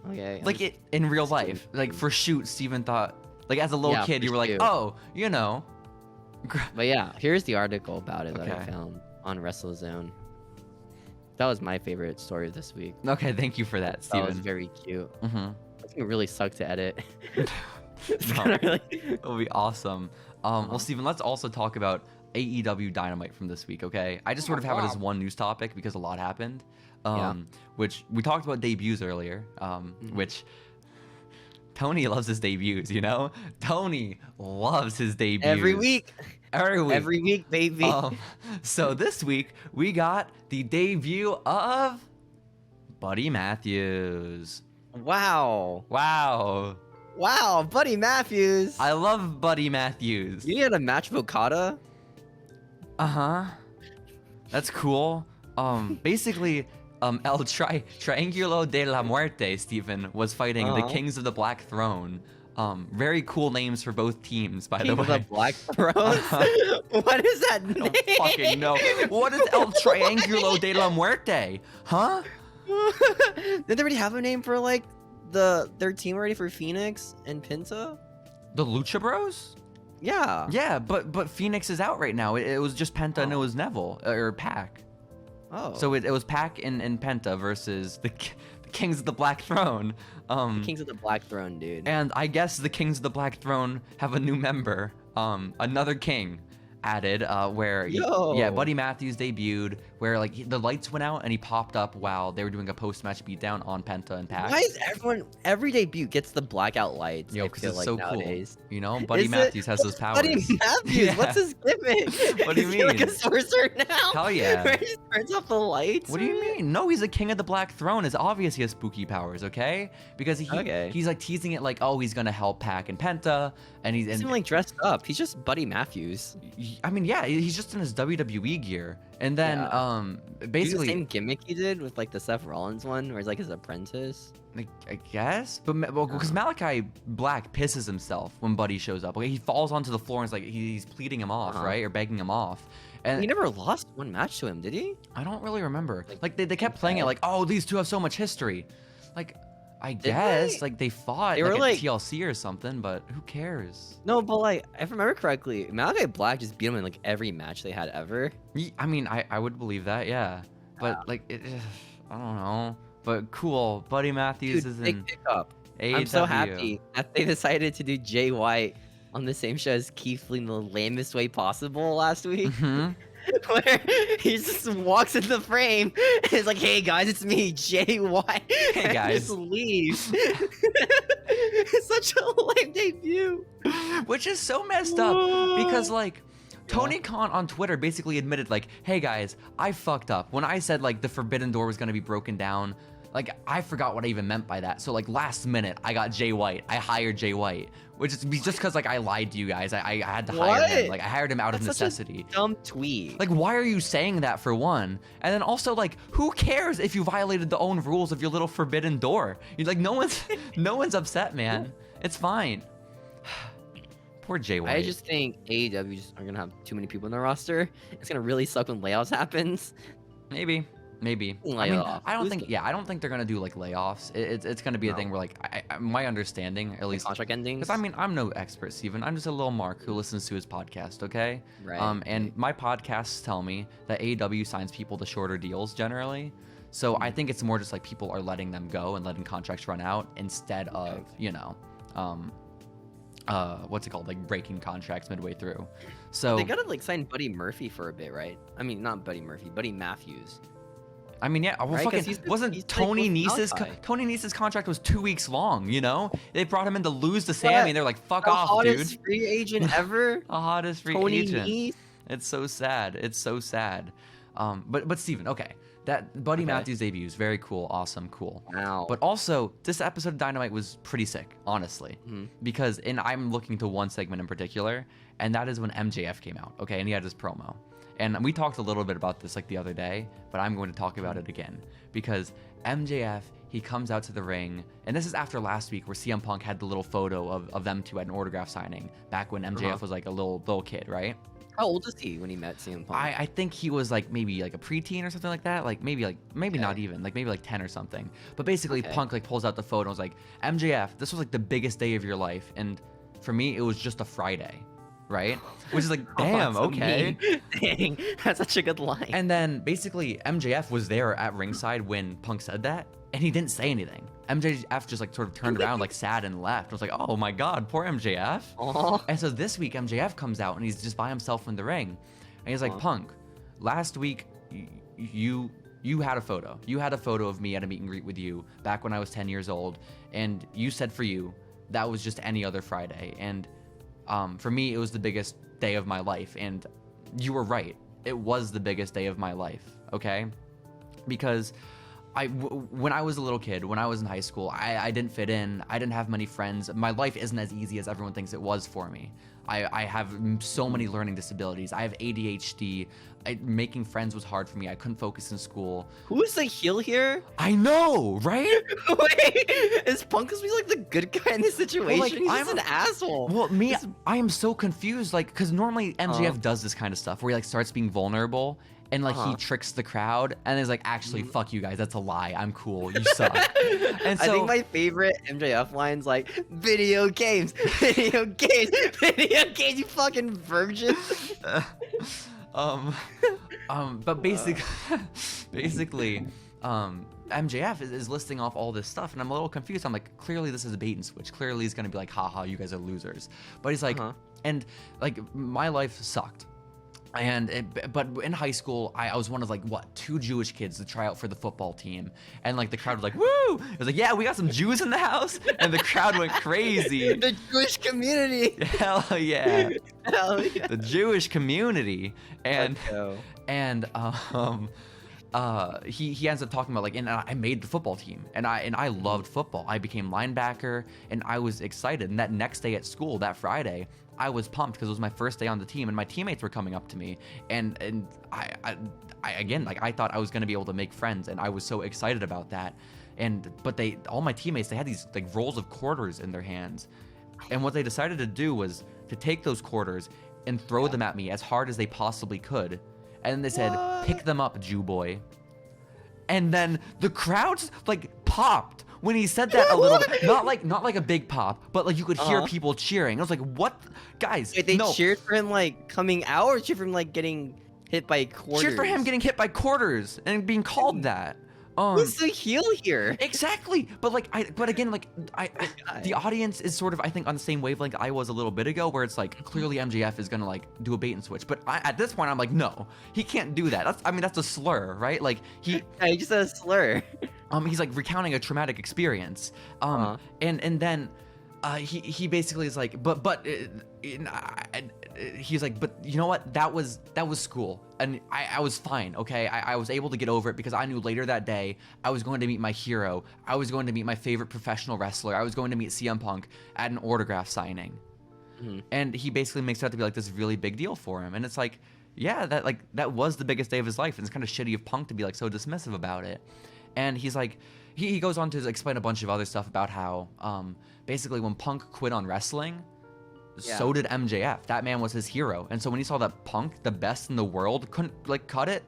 Okay. Like it in real life. Like for shoot, Steven thought, like as a little kid, for you were like, shoot. oh, you know. But yeah, here's the article about it that I Okay. found on WrestleZone. That was my favorite story of this week. Okay, thank you for that, That was Steven. very cute. Mm-hmm. It's gonna really suck to edit. It's No. gonna really... It'll be awesome. Well, Steven, let's also talk about AEW Dynamite from this week, okay? I just sort of have it as one news topic because a lot happened. Which we talked about debuts earlier, which Tony loves his debuts, you know? Tony loves his debuts. Every week. Every week, baby. So this week, we got the debut of Buddy Matthews. Wow. Wow. Wow, Buddy Matthews. I love Buddy Matthews. You had a match with Okada? Uh-huh. That's cool. Basically, El Triángulo de la Muerte, Stephen, was fighting the Kings of the Black Throne. Very cool names for both teams, by the way. King of the Black Throne? What is that name? I don't fucking know. What is El Triángulo de la Muerte? Huh? Did they already have a name for like their team already for Phoenix and Penta? The Lucha Bros? Yeah. Yeah, but Phoenix is out right now. It was just Penta and it was Neville, or Pac. Oh. So it was Pac and Penta versus the Kings of the Black Throne. The Kings of the Black Throne, dude. And I guess the Kings of the Black Throne have a new member, another king added, where Buddy Matthews debuted, where like the lights went out and he popped up while they were doing a post-match beatdown on Penta and Pac. Why is every debut gets the blackout lights? Yo, I because feel it's like so nowadays. cool. You know, Buddy Matthews has those powers. Buddy Matthews, Yeah. what's his gimmick? What do you Is he like mean? a sorcerer now? Hell yeah. Where he just turns off the lights? What do you mean? No, he's the king of the Black Throne. It's obvious he has spooky powers, okay? Because he's like teasing it like, oh, he's gonna help Pac and Penta, and He's even like dressed up. He's just Buddy Matthews. I mean, yeah, he's just in his WWE gear, and then basically the same gimmick he did with like the Seth Rollins one, where he's like his apprentice. I guess, but because Malachi Black pisses himself when Buddy shows up. Okay, he falls onto the floor and it's like he's pleading him off, right, or begging him off. And he never lost one match to him, did he? I don't really remember. Like they kept playing it like, oh, these two have so much history. Like, I guess like they fought They were like like at TLC or something, but who cares? No, but like if I remember correctly, Malachi Black just beat him in like every match they had ever. I mean, I would believe that, yeah. But like, I don't know. But cool, Buddy Matthews is big in pickup. AEW. I'm so happy that they decided to do Jay White on the same show as Keith Lee in the lamest way possible last week. Mhm. Where he just walks in the frame and is like, hey guys, it's me, Jay White. Hey, and guys. just leaves. It's such a lame debut. Which is so messed up because like Tony Khan on Twitter basically admitted like, hey guys, I fucked up. When I said like the forbidden door was gonna be broken down, like I forgot what I even meant by that. So like last minute I got Jay White. I hired Jay White. Which is just because like I lied to you guys. I had to hire him. Like I hired him out of necessity. Dumb tweet. Like, why are you saying that for one? And then also, like, who cares if you violated the own rules of your little forbidden door? You're like, no one's upset, man. It's fine. Poor Jay White. I just think AEW just are gonna have too many people in their roster. It's gonna really suck when layoffs happens. Maybe. I mean, I don't think they're gonna do like layoffs. It's gonna be a thing where like my understanding, at least contract endings. Because I mean, I'm no expert, Steven. I'm just a little Mark who listens to his podcast, okay? Right. And my podcasts tell me that AEW signs people to shorter deals generally. So I think it's more just like people are letting them go and letting contracts run out instead of, you know, what's it called? Like breaking contracts midway through. So they gotta like sign Buddy Murphy for a bit, right? I mean, not Buddy Murphy, Buddy Matthews. I mean, yeah, well, Right, 'cause fucking he's wasn't Tony like with Nese's Malachi. Tony Nese's contract was 2 weeks long, you know? They brought him in to lose to Sammy, and they're like, "Fuck off, Hottest dude." free agent ever. The hottest free Tony agent. Nese. It's so sad. It's so sad. But Steven, okay, that Buddy Matthews debut is very cool, awesome, cool. Wow. But also, this episode of Dynamite was pretty sick, honestly, because I'm looking to one segment in particular, and that is when MJF came out, okay, and he had his promo. And we talked a little bit about this like the other day, but I'm going to talk about it again because MJF, he comes out to the ring, and this is after last week where CM Punk had the little photo of them two at an autograph signing back when MJF was like a little kid, right? How old was he when he met CM Punk? I think he was like maybe like a preteen or something like that. Like maybe not even like maybe like 10 or something. But basically Punk like pulls out the photo and was like, MJF, this was like the biggest day of your life. And for me, it was just a Friday, right? Which is like, damn, okay. Dang, that's such a good line. And then basically MJF was there at ringside when Punk said that, and he didn't say anything. MJF just like sort of turned around like sad and left. I was like, oh my God, poor MJF. Aww. And so this week MJF comes out and he's just by himself in the ring. And he's like, Punk, last week you had a photo. You had a photo of me at a meet and greet with you back when I was 10 years old. And you said for you, that was just any other Friday. And for me, it was the biggest day of my life. And you were right. It was the biggest day of my life, okay? Because when I was a little kid, when I was in high school, I didn't fit in. I didn't have many friends. My life isn't as easy as everyone thinks it was for me. I have so many learning disabilities. I have ADHD. Making friends was hard for me. I couldn't focus in school. Who is the heel here? I know, right? Wait, is Punk supposed to be like the good guy in this situation? Well, like, He's just an asshole. Well, I am so confused. Like, because normally MJF does this kind of stuff where he like starts being vulnerable. And like he tricks the crowd and is like, actually, fuck you guys. That's a lie. I'm cool. You suck. And so I think my favorite MJF line's like, video games, video games, video games, you fucking virgin. But basically, MJF is listing off all this stuff, and I'm a little confused. I'm like, clearly this is a bait and switch. Clearly he's gonna be like, haha, you guys are losers. But he's like, and like my life sucked. But in high school, I was one of like 2 Jewish kids to try out for the football team, and like the crowd was like, woo! It was like, yeah, we got some Jews in the house, and the crowd went crazy. The Jewish community. Hell yeah. Hell yeah. The Jewish community, and he ends up talking about like, and I made the football team, and I loved football. I became linebacker, and I was excited. And that next day at school, that Friday, I was pumped because it was my first day on the team, and my teammates were coming up to me, and I again, like, I thought I was gonna be able to make friends, and I was so excited about that. But all my teammates, they had these like rolls of quarters in their hands, and what they decided to do was to take those quarters and throw them at me as hard as they possibly could. And then they said, pick them up, Jew boy. And then the crowds like popped when he said that a little bit. Not like a big pop, but like you could hear people cheering. I was like, what? Guys, Wait, they no. cheered for him like coming out, or cheered for him like getting hit by quarters? Cheered for him getting hit by quarters and being called that. Who's the heel here? Exactly, but the audience is sort of, I think, on the same wavelength I was a little bit ago, where it's like clearly MJF is gonna like do a bait and switch, but at this point I'm like, no, he can't do that. That's a slur, right? Like he just said a slur. He's like recounting a traumatic experience, and then he basically is like, he's like, but you know what? That was school, and I was fine, okay? I was able to get over it because I knew later that day I was going to meet my hero. I was going to meet my favorite professional wrestler. I was going to meet CM Punk at an autograph signing. And he basically makes it out to be like this really big deal for him. And it's like, yeah, that was the biggest day of his life. And it's kind of shitty of Punk to be like so dismissive about it. And he's like, he goes on to explain a bunch of other stuff about how basically when Punk quit on wrestling, so did MJF. That man was his hero. And so when he saw that Punk, the best in the world, couldn't like cut it,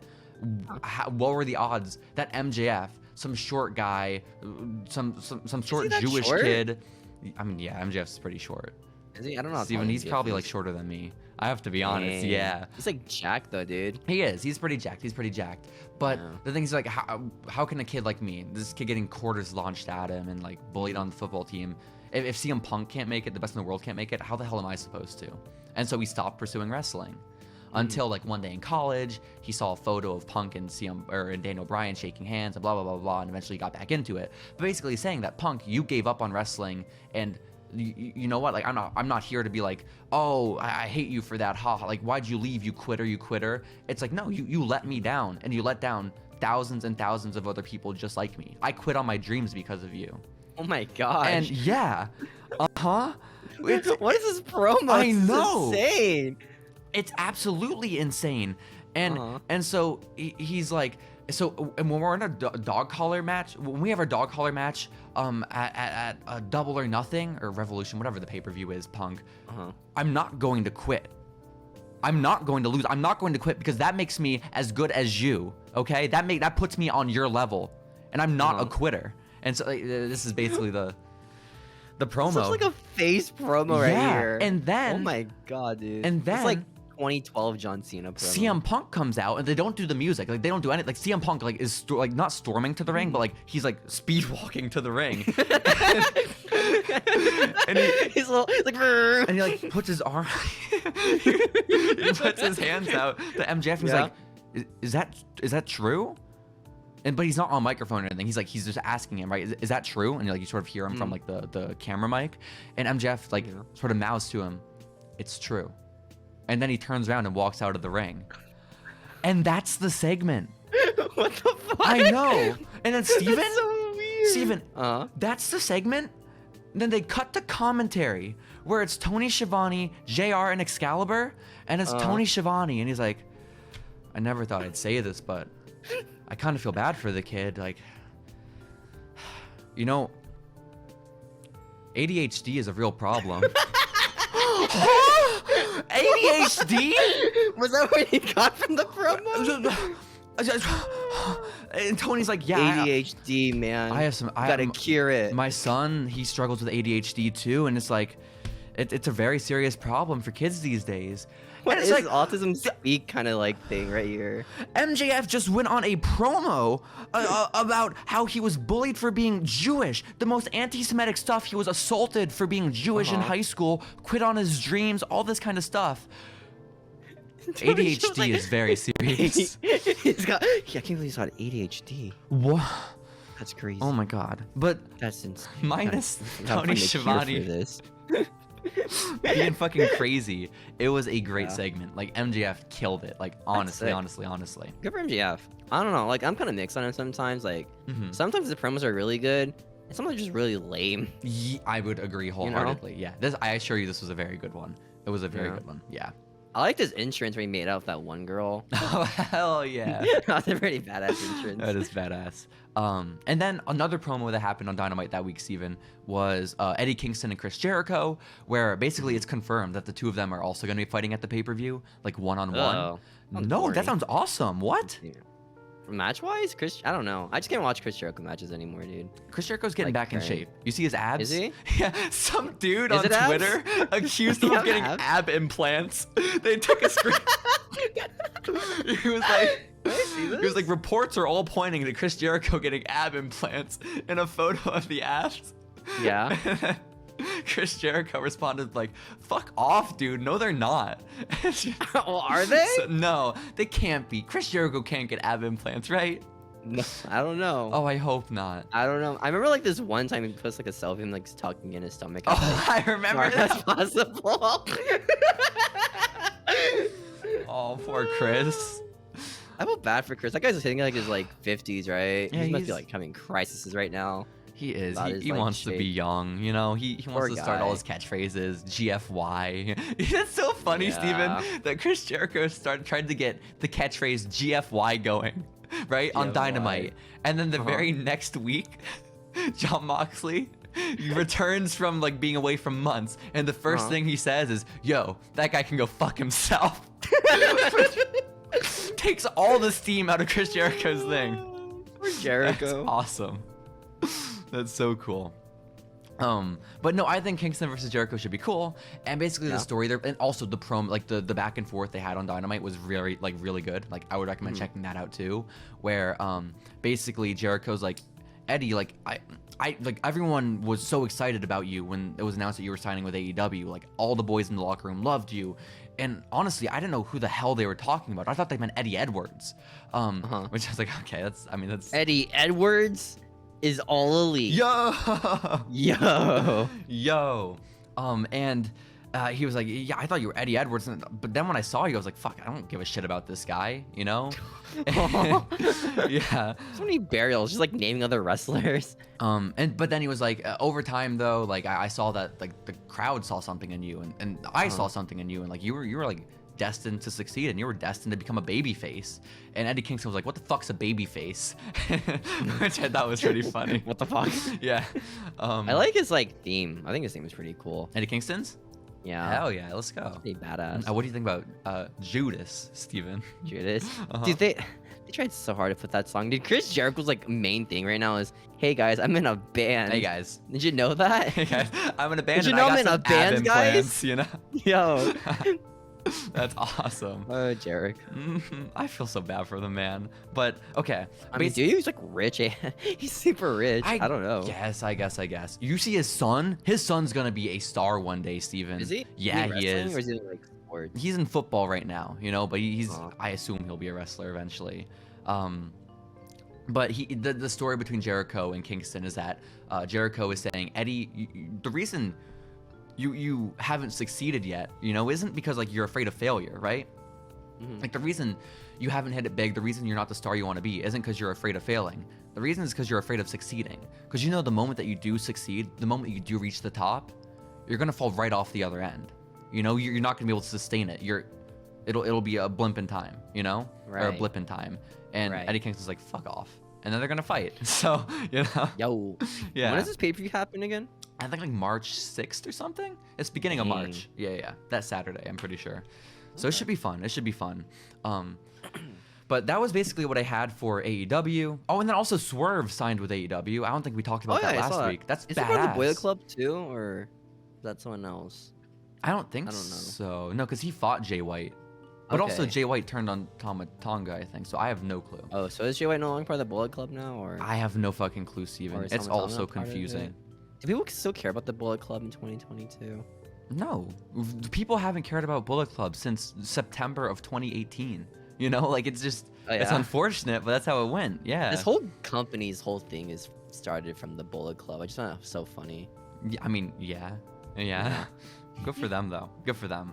what were the odds that MJF, some short guy, some short Jewish kid, I mean, yeah, MJF's pretty short. Is he? I don't know. Steven, he's probably like shorter than me. I have to be honest. Yeah. He's like jacked though, dude. He is. He's pretty jacked. But the thing is, like, how can a kid like me, this kid getting quarters launched at him and like bullied on the football team, if CM Punk can't make it, the best in the world can't make it, how the hell am I supposed to? And so he stopped pursuing wrestling. Until like one day in college, he saw a photo of Punk and Daniel Bryan shaking hands and blah, blah, blah, blah, and eventually got back into it. But basically saying that, Punk, you gave up on wrestling, and you know what? Like, I'm not here to be like, oh, I hate you for that. Ha, like, why'd you leave? You quitter. It's like, no, you let me down, and you let down thousands and thousands of other people just like me. I quit on my dreams because of you. Oh my gosh. And yeah, what is this promo? I know. It's insane. It's absolutely insane. And so he's like, and when we're in a dog collar match, when we have our dog collar match at a Double or Nothing or Revolution, whatever the pay-per-view is, Punk, I'm not going to quit. I'm not going to lose. I'm not going to quit because that makes me as good as you. Okay, that puts me on your level, and I'm not a quitter. And so this is basically the promo. Such like a face promo right here. And then, oh my god, dude. And then it's like 2012 John Cena promo. CM Punk comes out and they don't do the music. Like they don't do anything. Like CM Punk like is like not storming to the ring, but like he's like speed walking to the ring. and he's like and he like puts his arm he puts his hands out to MJF and he's like, is that true? But he's not on microphone or anything. He's just asking him, right? Is that true? And like you sort of hear him from like the camera mic, and MJF like sort of mouths to him, "It's true." And then he turns around and walks out of the ring. And that's the segment. What the fuck? I know. And then Steven, That's so weird. Steven, that's the segment. Then they cut to commentary where it's Tony Schiavone, JR, and Excalibur, and it's Tony Schiavone, and he's like, I never thought I'd say this, but I kind of feel bad for the kid. Like, you know, ADHD is a real problem. ADHD? Was that what he got from the promo? And Tony's like, yeah, ADHD, man. I gotta cure it. My son, he struggles with ADHD too, and it's like, it's a very serious problem for kids these days. What and it's is like autism speak kind of like thing right here? MJF just went on a promo about how he was bullied for being Jewish, the most anti-Semitic stuff. He was assaulted for being Jewish in high school, quit on his dreams, all this kind of stuff. ADHD is very serious. He's got. Yeah, I can't believe he's got ADHD. What? That's crazy. Oh my god. But that's insane. Minus Tony Schiavone being fucking crazy. It was a great segment. Like MJF killed it. Like honestly. Good for MJF. I don't know. Like I'm kind of mixed on him sometimes. Like sometimes the promos are really good, and sometimes they're just really lame. I would agree wholeheartedly. You know? Yeah. I assure you, this was a very good one. It was a very good one. Yeah. I liked his entrance when he made out with that one girl. Oh, hell yeah. That's a pretty badass entrance. That is badass. And then another promo that happened on Dynamite that week, Steven, was Eddie Kingston and Chris Jericho, where basically it's confirmed that the two of them are also going to be fighting at the pay-per-view, like one-on-one. No, that sounds awesome. What? Yeah. Match-wise? I don't know. I just can't watch Chris Jericho matches anymore, dude. Chris Jericho's getting back in shape. You see his abs? Is he? Yeah. Some dude on Twitter accused him of getting ab implants. They took a screen. He was like, reports are all pointing to Chris Jericho getting ab implants in a photo of the abs. Yeah. Chris Jericho responded like, fuck off, dude. No, they're not. Well, are they? No, they can't be. Chris Jericho can't get ab implants, right? No, I don't know. Oh, I hope not. I don't know. I remember like this one time he posts like a selfie of him like tucking in his stomach. Oh, I remember that's possible. Oh, poor Chris. I feel bad for Chris. That guy's hitting like his like 50s, right? Yeah, he must be like having crises right now. He is. He wants to be young, you know. He wants to start all his catchphrases. GFY. It's so funny, Steven, that Chris Jericho tried to get the catchphrase GFY going, right, on Dynamite, and then the very next week, Jon Moxley returns from like being away for months, and the first thing he says is, "Yo, that guy can go fuck himself." Takes all the steam out of Chris Jericho's thing. Poor Jericho. That's awesome. That's so cool. But no, I think Kingston versus Jericho should be cool. And basically the story there, and also the promo, like the back and forth they had on Dynamite was really good. Like I would recommend checking that out too. Where basically Jericho's like, Eddie, like I like everyone was so excited about you when it was announced that you were signing with AEW. Like all the boys in the locker room loved you. And honestly, I didn't know who the hell they were talking about. I thought they meant Eddie Edwards. Which I was like, okay, that's Eddie Edwards is all elite. Yo. And he was like, yeah, I thought you were Eddie Edwards. But then when I saw you, I was like, fuck, I don't give a shit about this guy, you know? Yeah. So many burials, just like naming other wrestlers. But then he was like, over time though, like I saw that like the crowd saw something in you, and I saw something in you, and like you were like destined to succeed, and you were destined to become a babyface. And Eddie Kingston was like, what the fuck's a babyface? Which I thought was pretty funny. What the fuck? Yeah. I like his like theme. I think his theme is pretty cool. Eddie Kingston's? Yeah. Hell yeah, let's go. Pretty badass. What do you think about Judas, Steven? Judas. Uh-huh. Dude, they tried so hard to put that song. Dude, Chris Jericho's like main thing right now is, hey guys, I'm in a band. Hey guys. Did you know that? Hey guys, I'm in a band. Did you and know I I'm in got a some band, ab guys? implants, you know? Yo. That's awesome. Oh, Jericho. I feel so bad for the man, but okay. I mean, dude, he's like rich. He's super rich. I don't know. I guess. You see his son? His son's gonna be a star one day, Steven. Is he? Yeah, is he is. Or is he like sports? He's in football right now, you know, but he's. I assume he'll be a wrestler eventually. But the story between Jericho and Kingston is that Jericho is saying, Eddie, the reason you haven't succeeded yet, you know, isn't because like you're afraid of failure, right? Like the reason you haven't hit it big, the reason you're not the star you want to be isn't because you're afraid of failing. The reason is because you're afraid of succeeding. Because you know the moment that you do succeed, the moment you do reach the top, you're gonna fall right off the other end. You know, you're not gonna be able to sustain it. It'll be a blimp in time, you know, or a blip in time. And Eddie Kingston's like, fuck off. And then they're gonna fight. So, you know. Yo. Yeah. When does this pay-per-view happen again? I think like March 6th or something. It's beginning of March. Yeah. That's Saturday, I'm pretty sure. So it should be fun. But that was basically what I had for AEW. Oh, and then also Swerve signed with AEW. I don't think we talked about that last week. That's is badass. Is it part of the Boy Club too, or is that someone else? I don't know. So. No, because he fought Jay White. But also Jay White turned on Tama Tonga, I think. So I have no clue. Oh, so is Jay White no longer part of the Bullet Club now, or? I have no fucking clue, Steven. It's all so confusing. Do people still care about the Bullet Club in 2022? No. People haven't cared about Bullet Club since September of 2018. You know, like it's just, it's unfortunate, but that's how it went. Yeah. This whole company's whole thing is started from the Bullet Club. I just thought it was so funny. Yeah, I mean, yeah. Good for them, though. Good for them.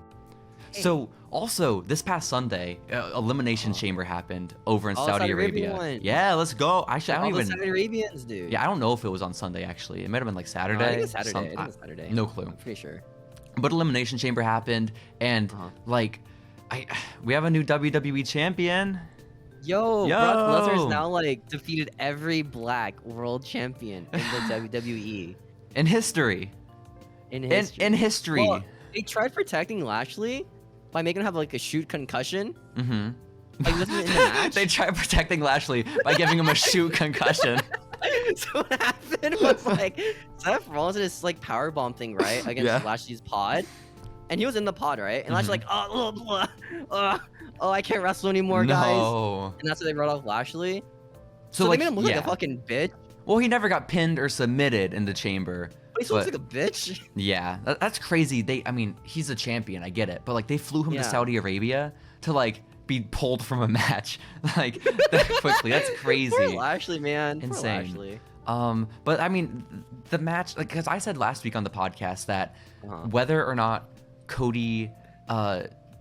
So, also, this past Sunday, Elimination Chamber happened over in Saudi Arabia. Yeah, let's go. Actually, I don't even. Saudi Arabians, dude. Yeah, I don't know if it was on Sunday, actually. It might have been like Saturday. I think it was Saturday. I think it was Saturday. No clue. I'm pretty sure. But Elimination Chamber happened, and like, we have a new WWE champion. Yo, Brock Lesnar's now like defeated every black world champion in the WWE. In history. In history. Well, they tried protecting Lashley by making him have like a shoot concussion. Like, in the match. They tried protecting Lashley by giving him a shoot concussion. So what happened was like Seth Rollins did this like powerbomb thing, right, against Lashley's pod, and he was in the pod, right, and Lashley's like, oh, I can't wrestle anymore, guys. And that's why they brought off Lashley. So like, they made him look like a fucking bitch. Well, he never got pinned or submitted in the chamber. But he still looks like a bitch. Yeah, that's crazy. I mean, he's a champion, I get it, but like they flew him to Saudi Arabia to like be pulled from a match like that quickly. That's crazy. Poor Lashley, man. Insane. Poor Lashley. But I mean, the match, like, because I said last week on the podcast that whether or not Cody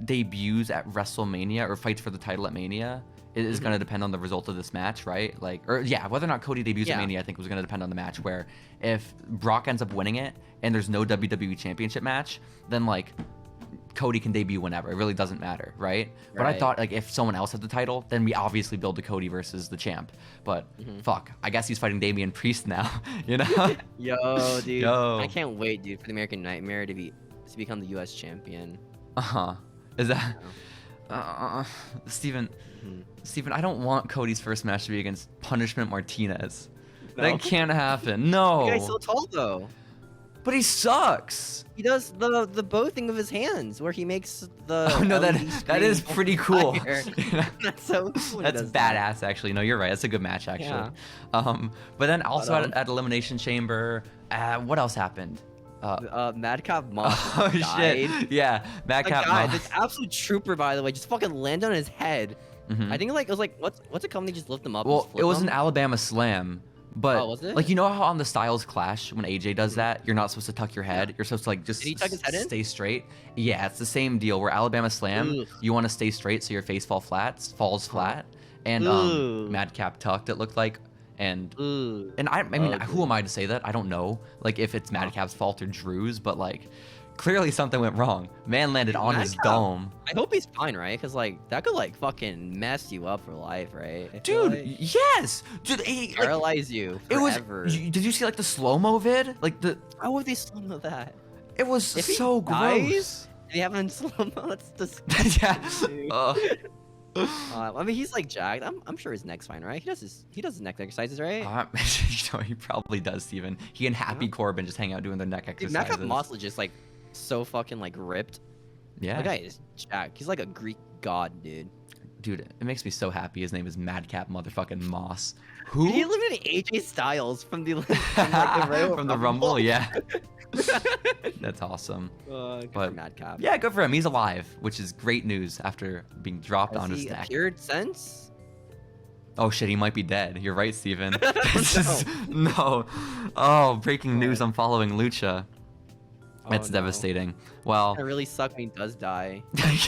debuts at WrestleMania or fights for the title at Mania is going to depend on the result of this match, right? Like, or whether or not Cody debuts at Mania, I think was going to depend on the match. Where if Brock ends up winning it and there's no WWE Championship match, then like Cody can debut whenever. It really doesn't matter, right? But I thought like if someone else had the title, then we obviously build to Cody versus the champ. But fuck, I guess he's fighting Damian Priest now, you know? Yo, dude, I can't wait, dude, for the American Nightmare to become the U.S. champion. Is that? Steven, I don't want Cody's first match to be against Punishment Martinez. No? That can't happen. No. The guy's so tall though. But he sucks. He does the bow thing with his hands, where he makes the. Oh no, that is pretty cool. That's so cool. That's badass, actually. No, you're right. That's a good match, actually. Yeah. But then also at Elimination Chamber, what else happened? Madcap Moss. Oh died. Shit! Yeah, Madcap Moss. This absolute trooper, by the way, just fucking landed on his head. I think like it was like what's it called? They just lift him up. Well, it was an Alabama Slam. But was it? Like, you know how on the Styles Clash when AJ does that, you're not supposed to tuck your head. You're supposed to like just stay straight. Yeah, it's the same deal. Where Alabama Slam, you want to stay straight so your face falls flat. And Madcap tucked, it looked like. And I mean, who am I to say that? I don't know. Like if it's Madcap's fault or Drew's, but like clearly something went wrong. Man landed on his dome. I hope he's fine, right? Because like that could like fucking mess you up for life, right? Dude, yes. Dude, paralyze you forever. Did you see like the slow-mo vid? Like how would they slow-mo that? It was If he so dies, gross. Did he have him in slow-mo? That's disgusting. Yeah. Dude. I mean, he's like jacked. I'm sure his neck's fine, right? He does his neck exercises, right? He probably does, Steven. He and Happy Corbin just hang out doing their neck Dude, exercises. Madcap Moss is just like so fucking like ripped. Yeah. The guy is jacked. He's like a Greek god, dude. Dude, it makes me so happy. His name is Madcap motherfucking Moss. Did he Who? eliminate AJ Styles from the From the Rumble, yeah. That's awesome. Good But for Madcap. yeah, good for him. He's alive, which is great news after being dropped Has on his he neck. appeared since? Oh shit, he might be dead. You're right, Steven. No. No. Oh, breaking news on Following Lucha. That's no. devastating. Well, It really sucks when he does die.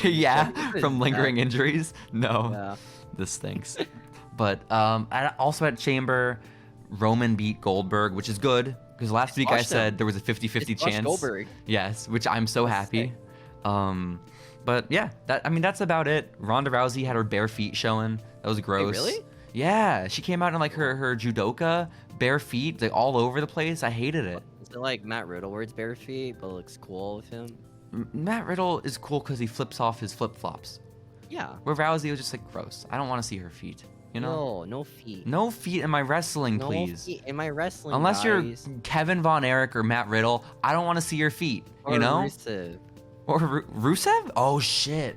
yeah, It's from lingering bad. injuries. No, Yeah. this stinks. But also at Chamber, Roman beat Goldberg, which is good because last week I Squashed said him. there was a 50-50 It's chance. Goldberg. Yes, which I'm so That's happy. sick. But yeah, that's about it. Ronda Rousey had her bare feet showing. That was gross. really? Yeah, she came out in like her judoka, bare feet, like all over the place. I hated it. Is it like Matt Riddle where it's bare feet, but it looks cool with him? Matt Riddle is cool because he flips off his flip flops. Yeah. Where Rousey was just like gross. I don't want to see her feet. You know? No feet. No feet in my wrestling, No please. feet in my wrestling. Unless guys. you're Kevin Von Erich or Matt Riddle, I don't want to see your feet. Or You know? Rusev. Or Rusev? Oh shit.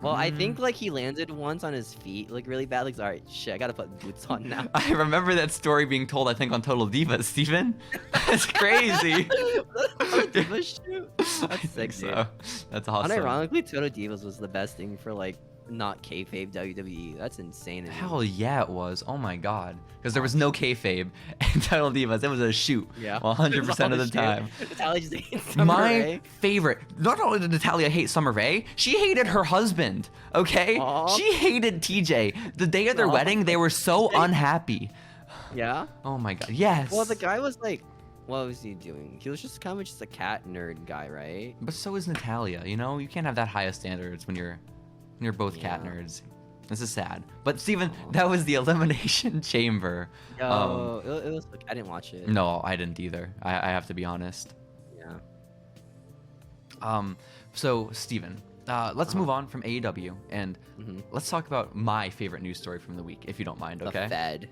Well, I think like he landed once on his feet, like really bad. Like, alright, shit, I gotta put boots on now. I remember that story being told, I think, on Total Divas, Steven. That's crazy. Diva shoot. I That's think sick, dude. so. That's awesome. Unironically, Total Divas was the best thing for like not kayfabe WWE. That's insane. to me. Hell yeah, it was. Oh my god. Because there was no kayfabe in Total Divas. It was a shoot. Yeah. 100% of the time. Natalia just hates Summer My Rae. favorite. Not only did Natalia hate Summer Rae, she hated her husband. Okay? Aw. She hated TJ. The day of their Aw. wedding, they were so unhappy. Yeah. Oh my god. Yes. Well, the guy was like, what was he doing? He was just kind of just a cat nerd guy, right? But so is Natalia. You know, you can't have that high of standards when you're both cat Yeah. nerds. This is sad. But Steven, that was the Elimination Chamber. Yo, it was like I didn't watch it. No, I didn't either. I have to be honest. Yeah. So Steven, let's move on from AEW and let's talk about my favorite news story from the week, if you don't mind. The Okay. Fed.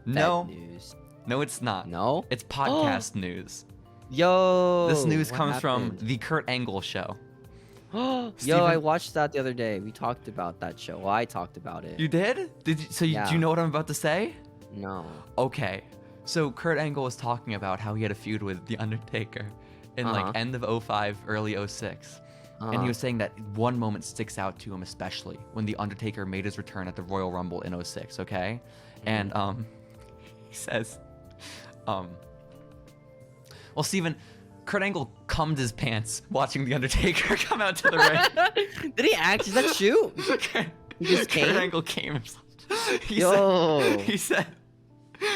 No, News. no, it's not. No. It's podcast news. Yo. This news what comes from happened? the Kurt Angle show. Yo, Steven- I watched that the other day. We talked about that show. Well, I talked about it. You did? Did you? So do Yeah. you know what I'm about to say? No. Okay. So Kurt Angle was talking about how he had a feud with The Undertaker in like end of 05, early 06. And he was saying that one moment sticks out to him especially when The Undertaker made his return at the Royal Rumble in 06, okay? And he says well, Steven, Kurt Angle cummed his pants watching The Undertaker come out to the ring. Did he act? Is that true? He just Kurt came? Angle came himself. Yo.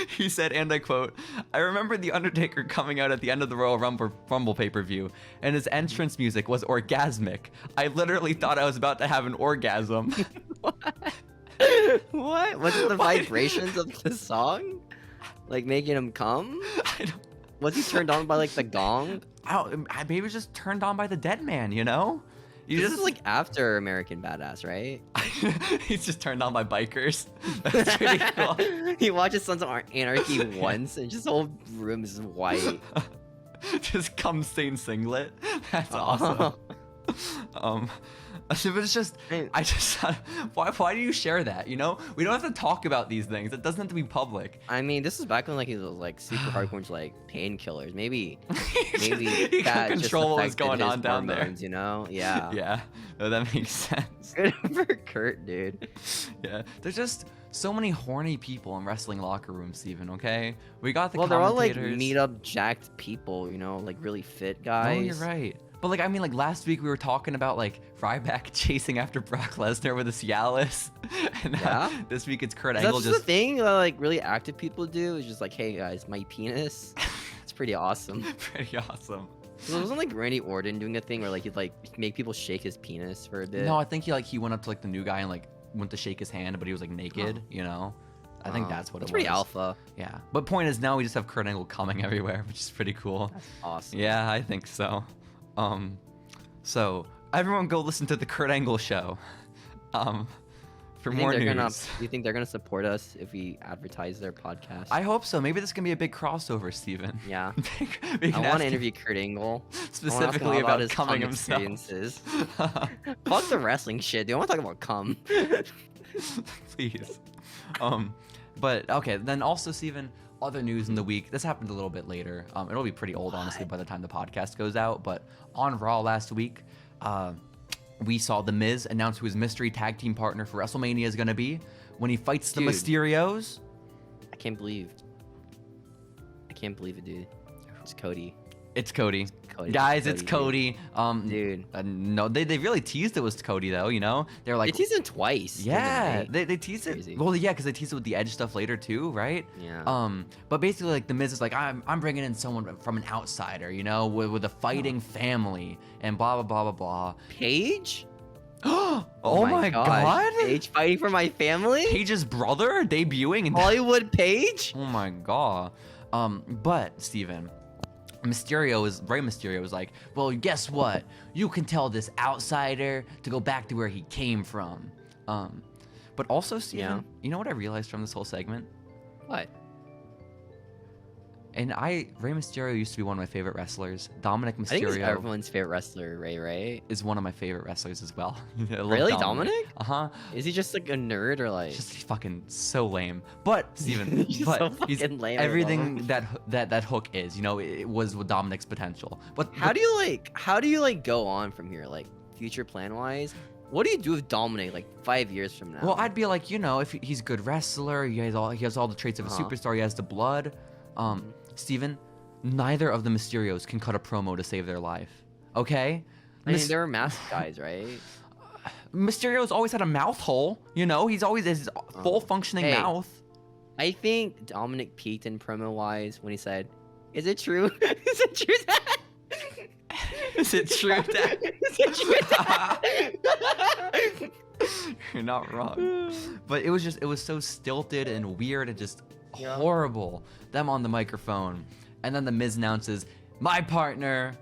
He said, and I quote, I remember The Undertaker coming out at the end of the Royal Rumble pay-per-view, and his entrance music was orgasmic. I literally thought I was about to have an orgasm. What? Was it the Why- vibrations of the song? Like making him come? I don't, Was he turned on by like the gong? maybe it was just turned on by the dead man, you know? You This just is like after American Badass, right? he's just turned on by bikers. That's pretty cool. He watches Sons of Anarchy once, and just the whole room is white. Just cum stained singlet. That's Oh. awesome. It was just, I just thought, why do you share that? You know, we don't have to talk about these things. It doesn't have to be public. I mean, this is back when like he was like super hardcore into like painkillers. Maybe He that couldn't just control what was affected going his on down there. hormones, you know? Yeah. Yeah, no, that makes sense. Good for Kurt, dude. Yeah, there's just so many horny people in wrestling locker rooms, Steven, okay? We got the Well, they're all like commentators. meet up jacked people, you know, like really fit Oh, guys. you're right. But like, I mean, like last week we were talking about like Ryback chasing after Brock Lesnar with a Cialis, and now Yeah? this week it's Kurt That's Angle just just the thing that like really active people do is just like, hey guys, my penis. It's pretty awesome. pretty awesome. So it wasn't like Randy Orton doing a thing where like he'd like make people shake his penis for a bit. No, I think he went up to like the new guy and like went to shake his hand, but he was like naked, you know. I think that's what it was. It's pretty alpha. Yeah. But point is now we just have Kurt Angle coming everywhere, which is pretty cool. That's awesome. Yeah, I think so. So everyone go listen to the Kurt Angle show. For more news. Do you think they're gonna support us if we advertise their podcast? I hope so. Maybe this can be a big crossover, Steven. Yeah. I want to interview Kurt Angle. Specifically about his coming himself. experiences. Fuck the wrestling shit, dude. I want to talk about cum. Please. But okay, then also, Steven, other news in the week. This happened a little bit later. It'll be pretty old, honestly, by the time the podcast goes out. But on Raw last week, we saw The Miz announce who his mystery tag team partner for WrestleMania is going to be when he fights the Mysterios. I can't believe it, dude. It's Cody. It's Cody. Guys, it's Cody. Dude. No, they really teased it was Cody, though, you know? They're like... They teased him twice. Yeah, they teased it. Crazy. Well, yeah, because they teased it with the Edge stuff later, too, right? Yeah. But basically, like, The Miz is like, I'm bringing in someone from an outsider, you know, with a fighting family, and blah, blah, blah, blah, blah. Paige? Oh my God! Paige fighting for my family? Paige's brother debuting in Hollywood Paige? Oh my God. But, Steven... Rey Mysterio was like, well, guess what? You can tell this outsider to go back to where he came from. But also, Steven, you know what I realized from this whole segment? What? And Rey Mysterio used to be one of my favorite wrestlers. Dominic Mysterio. I think he's everyone's favorite wrestler, Ray, right? Is one of my favorite wrestlers as well. Really? Dominic? Uh-huh. Is he just like a nerd or like... Just fucking so lame. But, Steven, he's so fucking lame. Everything that hook is, you know, it was with Dominic's potential. But how do you like go on from here, like future plan wise? What do you do with Dominic like 5 years from now? Well, I'd be like, you know, if he's a good wrestler, he has all the traits of a superstar, he has the blood. Steven, neither of the Mysterios can cut a promo to save their life. Okay? I mean, they were masked guys, right? Mysterio's always had a mouth hole, you know? He's always his full functioning mouth. I think Dominic peaked in promo wise when he said, "Is it true? Is it true that? Is it true that? Is it true that?" You're not wrong. But it was so stilted and weird and just horrible. Them on the microphone. And then The Miz announces, my partner,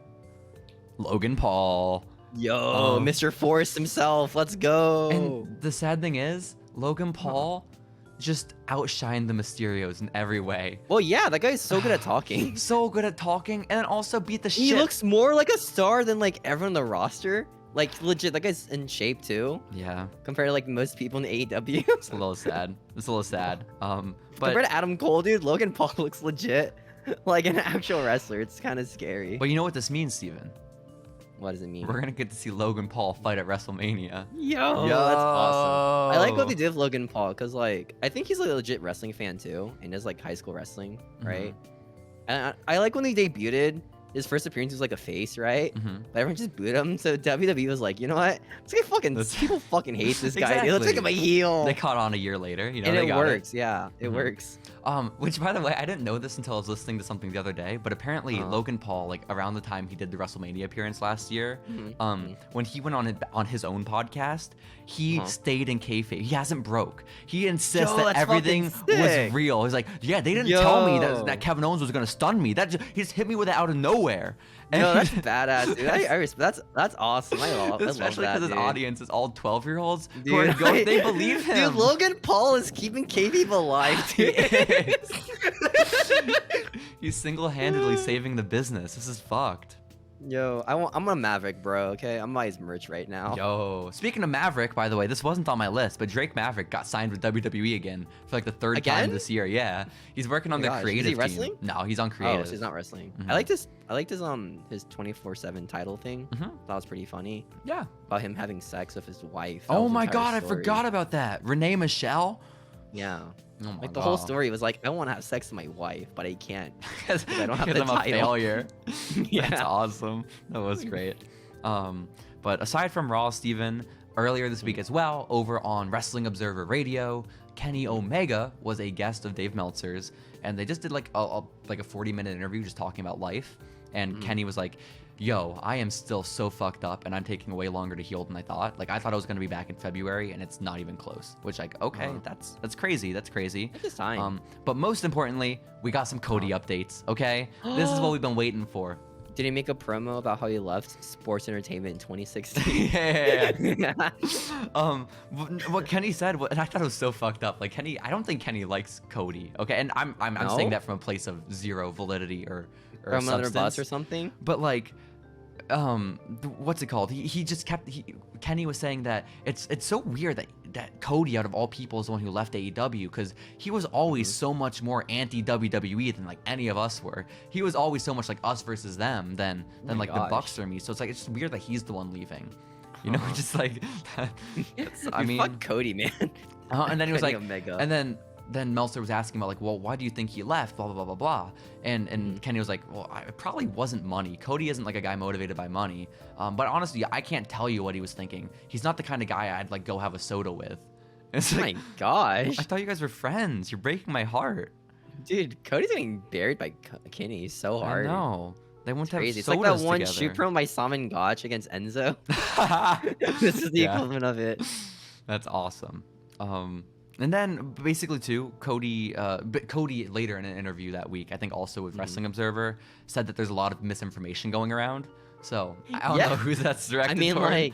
Logan Paul. Yo, Mr. Force himself. Let's go. And the sad thing is, Logan Paul just outshined the Mysterios in every way. Well, yeah, that guy's so good at talking. So good at talking, and then also beat the shit. He looks more like a star than like everyone on the roster. Like legit, that guy's in shape too. Yeah. Compared to like most people in AEW. It's a little sad. But compared to Adam Cole, dude, Logan Paul looks legit like an actual wrestler. It's kind of scary. But you know what this means, Steven? What does it mean? We're gonna get to see Logan Paul fight at WrestleMania. Yo, that's awesome. I like what they did with Logan Paul because like I think he's like a legit wrestling fan too, and does like high school wrestling, right? And I like when they debuted. His first appearance was like a face, right? But everyone just booed him. So WWE was like, you know what? People fucking hate this guy. Exactly. Let's make him a heel. They caught on a year later, you know. And it works. Yeah, it works. Which, by the way, I didn't know this until I was listening to something the other day. But apparently, Logan Paul, like around the time he did the WrestleMania appearance last year, when he went on his own podcast, he stayed in kayfabe. He hasn't broke. He insists that everything was real. He's like, yeah, they didn't tell me that Kevin Owens was gonna stun me. He just hit me with it out of nowhere. And no, that's badass, dude. I respect. That's awesome. Especially because his audience is all 12-year-olds. Dude, They believe him. Dude, Logan Paul is keeping kayfabe alive, dude. He's single-handedly saving the business. This is fucked. Yo, I'm a Maverick, bro, okay? I'm buying his merch right now. Yo, speaking of Maverick, by the way, this wasn't on my list, but Drake Maverick got signed with WWE again for like the third time this year. Yeah, he's working on the creative team. Is he wrestling? No, he's on creative. Oh, so he's not wrestling. I liked his 24/7 title thing. That was pretty funny. Yeah. About him having sex with his wife. Oh my God, I forgot about that. Renee Michelle. Yeah. Oh like the whole story was like, I want to have sex with my wife, but I can't because I don't have the title. I'm a failure. Yeah. That's awesome. That was great. But aside from Raw, Steven, earlier this week as well, over on Wrestling Observer Radio, Kenny Omega was a guest of Dave Meltzer's, and they just did like a 40-minute interview just talking about life. And Kenny was like, yo, I am still so fucked up, and I'm taking way longer to heal than I thought. Like, I thought I was going to be back in February, and it's not even close. Which, like, okay, that's crazy. That's crazy. It's a sign. But most importantly, we got some Cody updates, okay? This is what we've been waiting for. Did he make a promo about how he left sports entertainment in 2016? Yeah. What Kenny said, and I thought it was so fucked up. Like, Kenny, I don't think Kenny likes Cody, okay? And I'm saying that from a place of zero validity or From another substance. bus or something? But like, what's it called? He just kept. Kenny was saying that it's so weird that Cody, out of all people, is the one who left AEW, because he was always so much more anti WWE than like any of us were. He was always so much like us versus them than like the Bucks or me. So it's like, it's just weird that he's the one leaving. You know, just like. I mean, fuck Cody, man. And then he was like, Omega. and then Meltzer was asking about like, well, why do you think he left? Blah blah blah blah blah. And Kenny was like, well, it probably wasn't money. Cody isn't like a guy motivated by money. But honestly, I can't tell you what he was thinking. He's not the kind of guy I'd like go have a soda with. It's Oh like, my gosh. I thought you guys were friends. You're breaking my heart. Dude, Cody's getting buried by Kenny so hard. I know. They won't have Crazy. It's sodas like that one together. shoot promo by Simon Gotch against Enzo. This is the equivalent of it. That's awesome. And then basically too, Cody later in an interview that week, I think also with Wrestling Observer, said that there's a lot of misinformation going around. So I don't know who that's directed toward.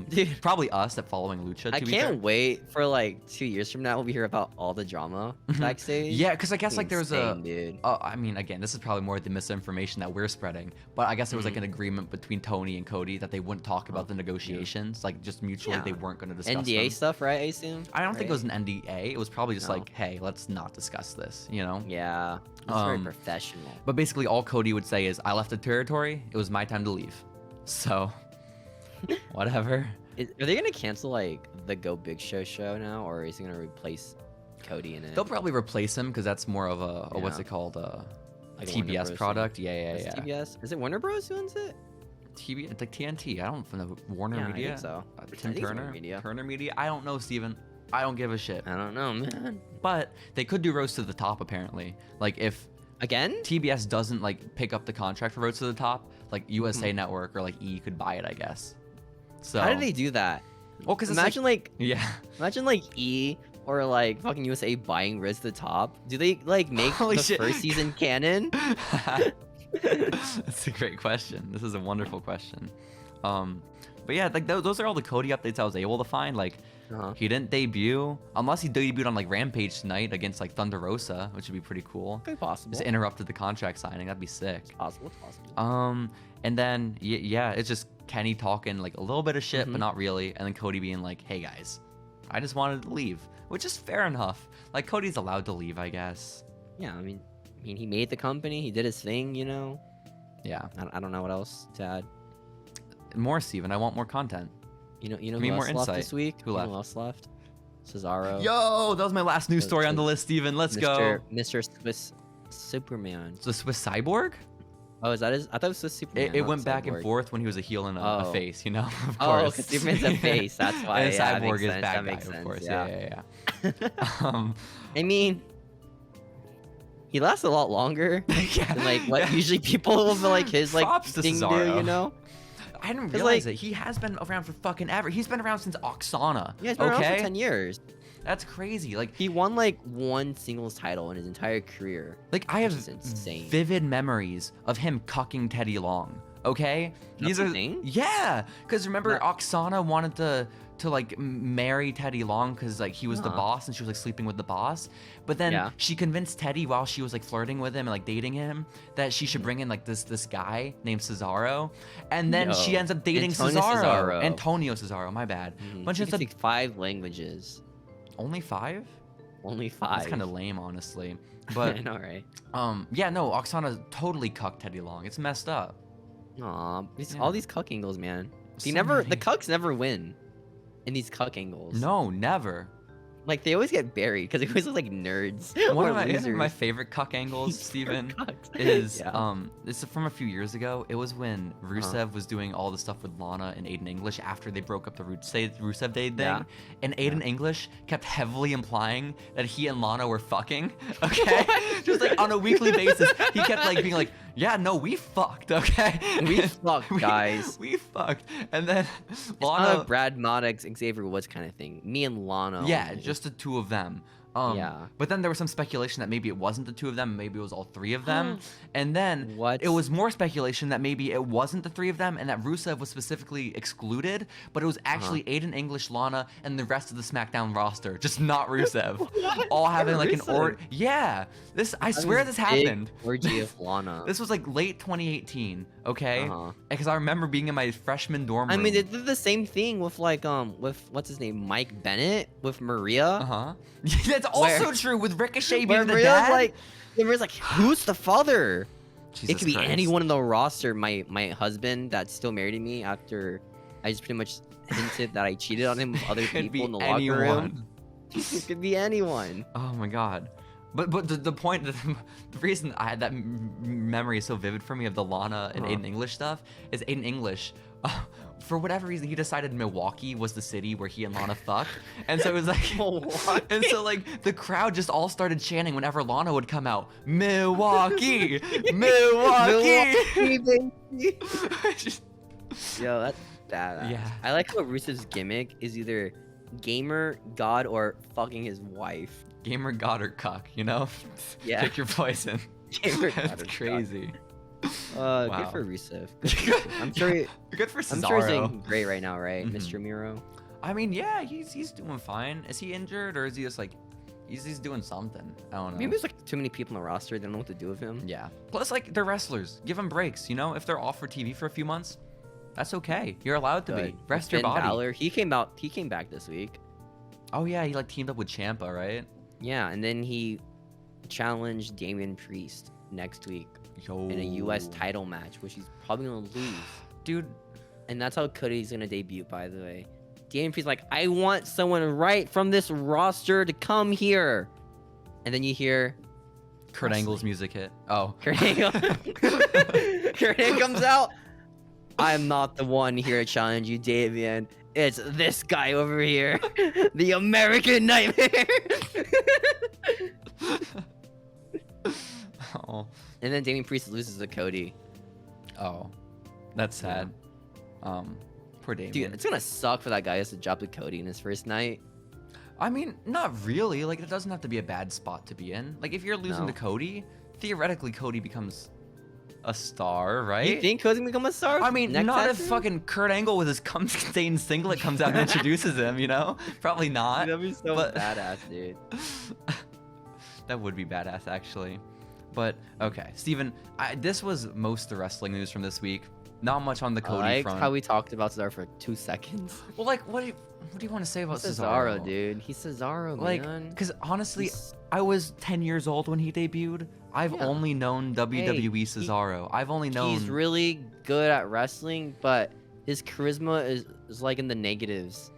dude, probably us at Following Lucha. I can't wait for like 2 years from now when we hear about all the drama backstage. Yeah, because I guess like there was dude. I mean, again, this is probably more the misinformation that we're spreading, but I guess there was like an agreement between Tony and Cody that they wouldn't talk about the negotiations, like just mutually they weren't going to discuss NDA them. stuff, right? I assume. I don't think it was an NDA. It was probably just like, hey, let's not discuss this, you know? Yeah, it's very professional. But basically, all Cody would say is, I left the territory. It was my time to leave. So, whatever. Are they gonna cancel like the Go Big show now, or is he gonna replace Cody in it? They'll probably replace him because that's more of a what's it called? Like TBS product. Yeah. TBS? Is it Warner Bros. Who owns it? TBS, like TNT. I don't know. Warner Media. I think so. Tim Turner. Turner Media. I don't know, Steven. I don't give a shit. I don't know, man. But they could do Rose to the Top apparently. Like if again TBS doesn't like pick up the contract for Rose to the Top, like USA Network or like E could buy it, I guess. So how did they do that? Well, because imagine imagine like E or like fucking USA buying Rose to the Top. Do they like make the first season canon? That's a great question. This is a wonderful question. But yeah, like those are all the Cody updates I was able to find. Like he didn't debut unless he debuted on like Rampage tonight against like Thunder Rosa, which would be pretty cool. Could be possible. Just interrupted the contract signing. That'd be sick. It's possible. And then yeah, it's just Kenny talking like a little bit of shit, but not really. And then Cody being like, "Hey guys, I just wanted to leave," which is fair enough. Like Cody's allowed to leave, I guess. Yeah, I mean, he made the company. He did his thing, you know. Yeah. I don't know what else to add. More, Steven. I want more content. You know Give who me else more left insight. this week? Who left? Who else left? Cesaro. Yo, that was my last news story on the list, Steven. Let's go. Mr. Swiss Superman. The Swiss Cyborg? Oh, is that his? I thought it was Swiss Superman. It went back and forth when he was a heel and a face, you know? Of Oh, course. because Superman's a face. That's why. And Yeah, Cyborg makes is sense. bad That guy, makes sense. of course. Yeah. Yeah. I mean, he lasts a lot longer than like what usually people with like his like Props to thing do, Cesaro. you know? I didn't realize it. He has been around for fucking ever. He's been around since Oksana. Yeah, he's been around for 10 years. That's crazy. Like he won like one singles title in his entire career. Like I have insane. vivid memories of him cucking Teddy Long. Okay, That's a thing? Yeah, because remember Oksana wanted to like marry Teddy Long because like he was the boss and she was like sleeping with the boss, but then she convinced Teddy while she was like flirting with him and like dating him that she should bring in like this guy named Cesaro, and then she ends up dating Cesaro. Antonio Cesaro, my bad. But she speaks 5 languages. Only 5? Only 5. That's kind of lame, honestly. But I know, right? Yeah, no, Oksana totally cucked Teddy Long. It's messed up. Aw, all these cuck angles, man. The cucks never win in these cuck angles. No, never. Like they always get buried because they always look like nerds. One or of my losers. favorite cuck angles, Steven, Cucks. is Yeah. this is from a few years ago. It was when Rusev was doing all the stuff with Lana and Aiden English after they broke up the Rusev Day thing, Yeah. and Aiden English kept heavily implying that he and Lana were fucking. Okay, just like on a weekly basis, he kept like being like, "Yeah, no, we fucked." Okay, We fucked, guys. We fucked, and then It's Lana. not a Brad Maddox, Xavier Woods kind of thing. Me and Lana. Yeah, only. just the two of them. Yeah. But then there was some speculation that maybe it wasn't the two of them, maybe it was all three of them. And then What? it was more speculation that maybe it wasn't the three of them and that Rusev was specifically excluded, but it was actually Aiden English, Lana, and the rest of the SmackDown roster, just not Rusev. All having like an Rusev? Yeah. I swear this happened. Orgy of Lana. This was like late 2018, okay? Uh-huh. Because I remember being in my freshman dorm room. I mean, they did the same thing with like with what's his name, Mike Bennett with Maria. Uh-huh. That's also true with Ricochet Where being the Maria's dad. like, Maria's like, who's the father? Jesus It could be Christ. anyone in the roster. My husband that's still married to me after I just pretty much hinted that I cheated on him with other Could be people in the locker room. anyone. It could be anyone. Oh my god. But the point, the reason I had that memory is so vivid for me of the Lana and Aiden English stuff is Aiden English, for whatever reason, he decided Milwaukee was the city where he and Lana fucked. And so it was like, Milwaukee? and so like the crowd just all started chanting whenever Lana would come out, Milwaukee, Milwaukee. baby. Just- Yo, that's badass. Yeah. I like how Rusev's gimmick is either gamer, god, or fucking his wife. Gamer, god, or cuck, you know? Yeah. Pick your poison. Gamer, god, That's or cuck. crazy. Good Wow. for Rusev. Good for him. I'm sure. You're good for I'm Cesaro. sure he's doing great right now, right, Mhm. Mr. Miro? I mean, yeah, he's doing fine. Is he injured or is he just like he's doing something? I don't know. Maybe there's like too many people on the roster. They don't know what to do with him. Yeah. Plus, like they're wrestlers. Give them breaks. You know, if they're off for TV for a few months, that's okay. You're allowed to be. Good. Rest your Finn body. Balor, he came back this week. Oh yeah, he like teamed up with Ciampa, right? Yeah, and then he challenged Damian Priest next week Yo. in a U.S. title match, which he's probably gonna lose. Dude. And that's how Cody's gonna debut, by the way. Damian Priest's like, I want someone right from this roster to come here. And then you hear Kurt Wrestling. Angle's music hit. Oh. Kurt Angle. Kurt Angle comes out. I'm not the one here to challenge you, Damian. It's this guy over here, the American Nightmare. Oh. And then Damian Priest loses to Cody. Oh. That's sad. Poor Damien. Dude, it's gonna suck for that guy who has to drop to Cody in his first night. I mean, not really. Like, it doesn't have to be a bad spot to be in. Like, if you're losing No. to Cody, theoretically, Cody becomes a star, right? You think Cody's gonna become a star? I mean, next not if season? fucking Kurt Angle with his cum-stained singlet comes out and introduces him, you know? Probably not. That'd be so but- badass, dude. That would be badass, actually. But, okay. Steven, this was most of the wrestling news from this week. Not much on the I Cody liked front. how we talked about Cesaro for 2 seconds. Well, like, what do you want to say about Cesaro, dude. He's Cesaro, Like, man. because honestly, He's- I was 10 years old when he debuted. I've Yeah. only known WWE Cesaro. I've only known. He's really good at wrestling, but his charisma is like in the negatives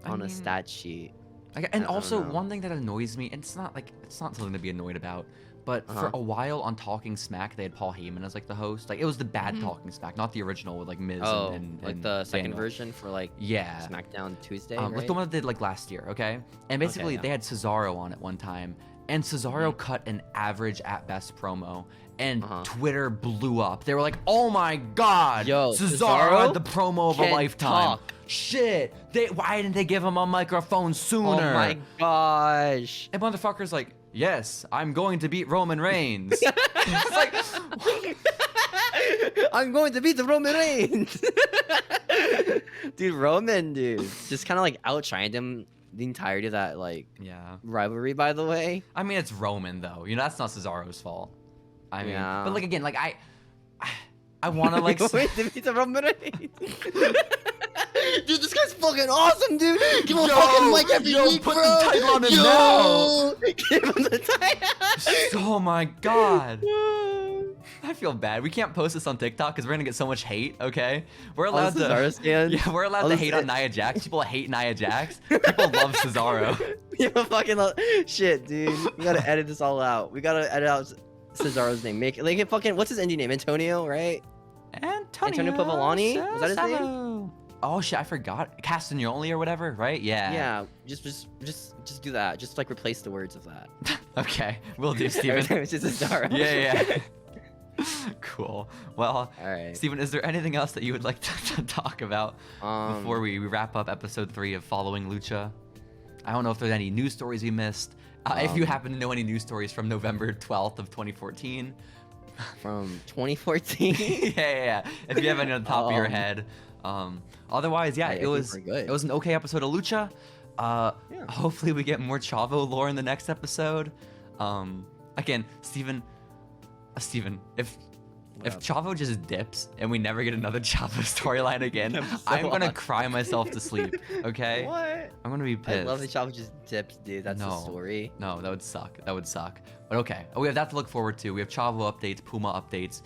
I on a mean, stat sheet. And I don't also, know. one thing that annoys me, and it's not something to be annoyed about, but for a while on Talking Smack, they had Paul Heyman as like the host. Like, it was the bad Talking Smack, not the original with like Miz Oh, and like and the second Daniel. version for like Yeah. SmackDown Tuesday, Like right? the one that did like last year, okay? And basically, yeah. they had Cesaro on at one time, and Cesaro cut an average at best promo, and Twitter blew up. They were like, "Oh my God, Yo, Cesaro Cesaro had the promo of a can lifetime." talk. Shit, why didn't they give him a microphone sooner? Oh my gosh. And motherfucker's like, "Yes, I'm going to beat Roman Reigns." It's like, I'm going to beat the Roman Reigns. Dude, Roman, just kind of like outshined him the entirety of that like yeah. rivalry, by the way. I mean, it's Roman though. You know, that's not Cesaro's fault. I mean, Yeah. but like again, like I want to like. Going to beat the Roman Reigns. Dude, this guy's fucking awesome, dude. Give him a fucking mic every week, put bro. the title on him Yo! Give him the title. Oh my God. I feel bad. We can't post this on TikTok because we're gonna get so much hate. Okay, we're allowed to. Cesaro stand? Yeah, we're allowed to hate on Nia Jax. People hate Nia Jax. People love Cesaro. Yeah, fucking shit, dude. We gotta edit this all out. We gotta edit out Cesaro's name. Make it fucking. What's his indie name? Antonio, right? Antonio Pavolani? Was that his name? Savo. Oh shit, I forgot. Castagnoli or whatever, right? Yeah. Yeah. Just do that. Just like replace the words of that. Okay, we'll do, Every Steven. time it's just Cesaro. Yeah. Cool. Well, All right. Steven, is there anything else that you would like to talk about before we wrap up episode 3 of Following Lucha? I don't know if there's any news stories we missed. If you happen to know any news stories from November 12th of 2014. From 2014. yeah. If you have any on the top of your head. Otherwise, yeah, it was an okay episode of Lucha. Hopefully we get more Chavo lore in the next episode. Again, Steven, if Chavo just dips and we never get another Chavo storyline again, I'm gonna cry myself to sleep. Okay? What? I'm gonna be pissed. I love that Chavo just dips, dude. That's the story. No, that would suck. But okay, we have that to look forward to. We have Chavo updates, Puma updates,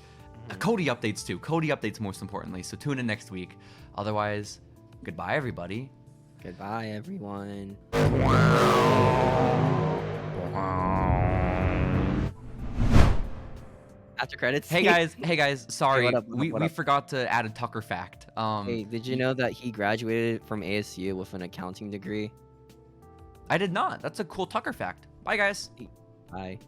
Kodi updates too. Kodi updates most importantly. So tune in next week. Otherwise, goodbye everybody. Goodbye everyone. After credits. Hey guys, sorry. Hey, what up? We forgot to add a Tucker fact. Hey, did you know that he graduated from ASU with an accounting degree? I did not. That's a cool Tucker fact. Bye guys. Bye.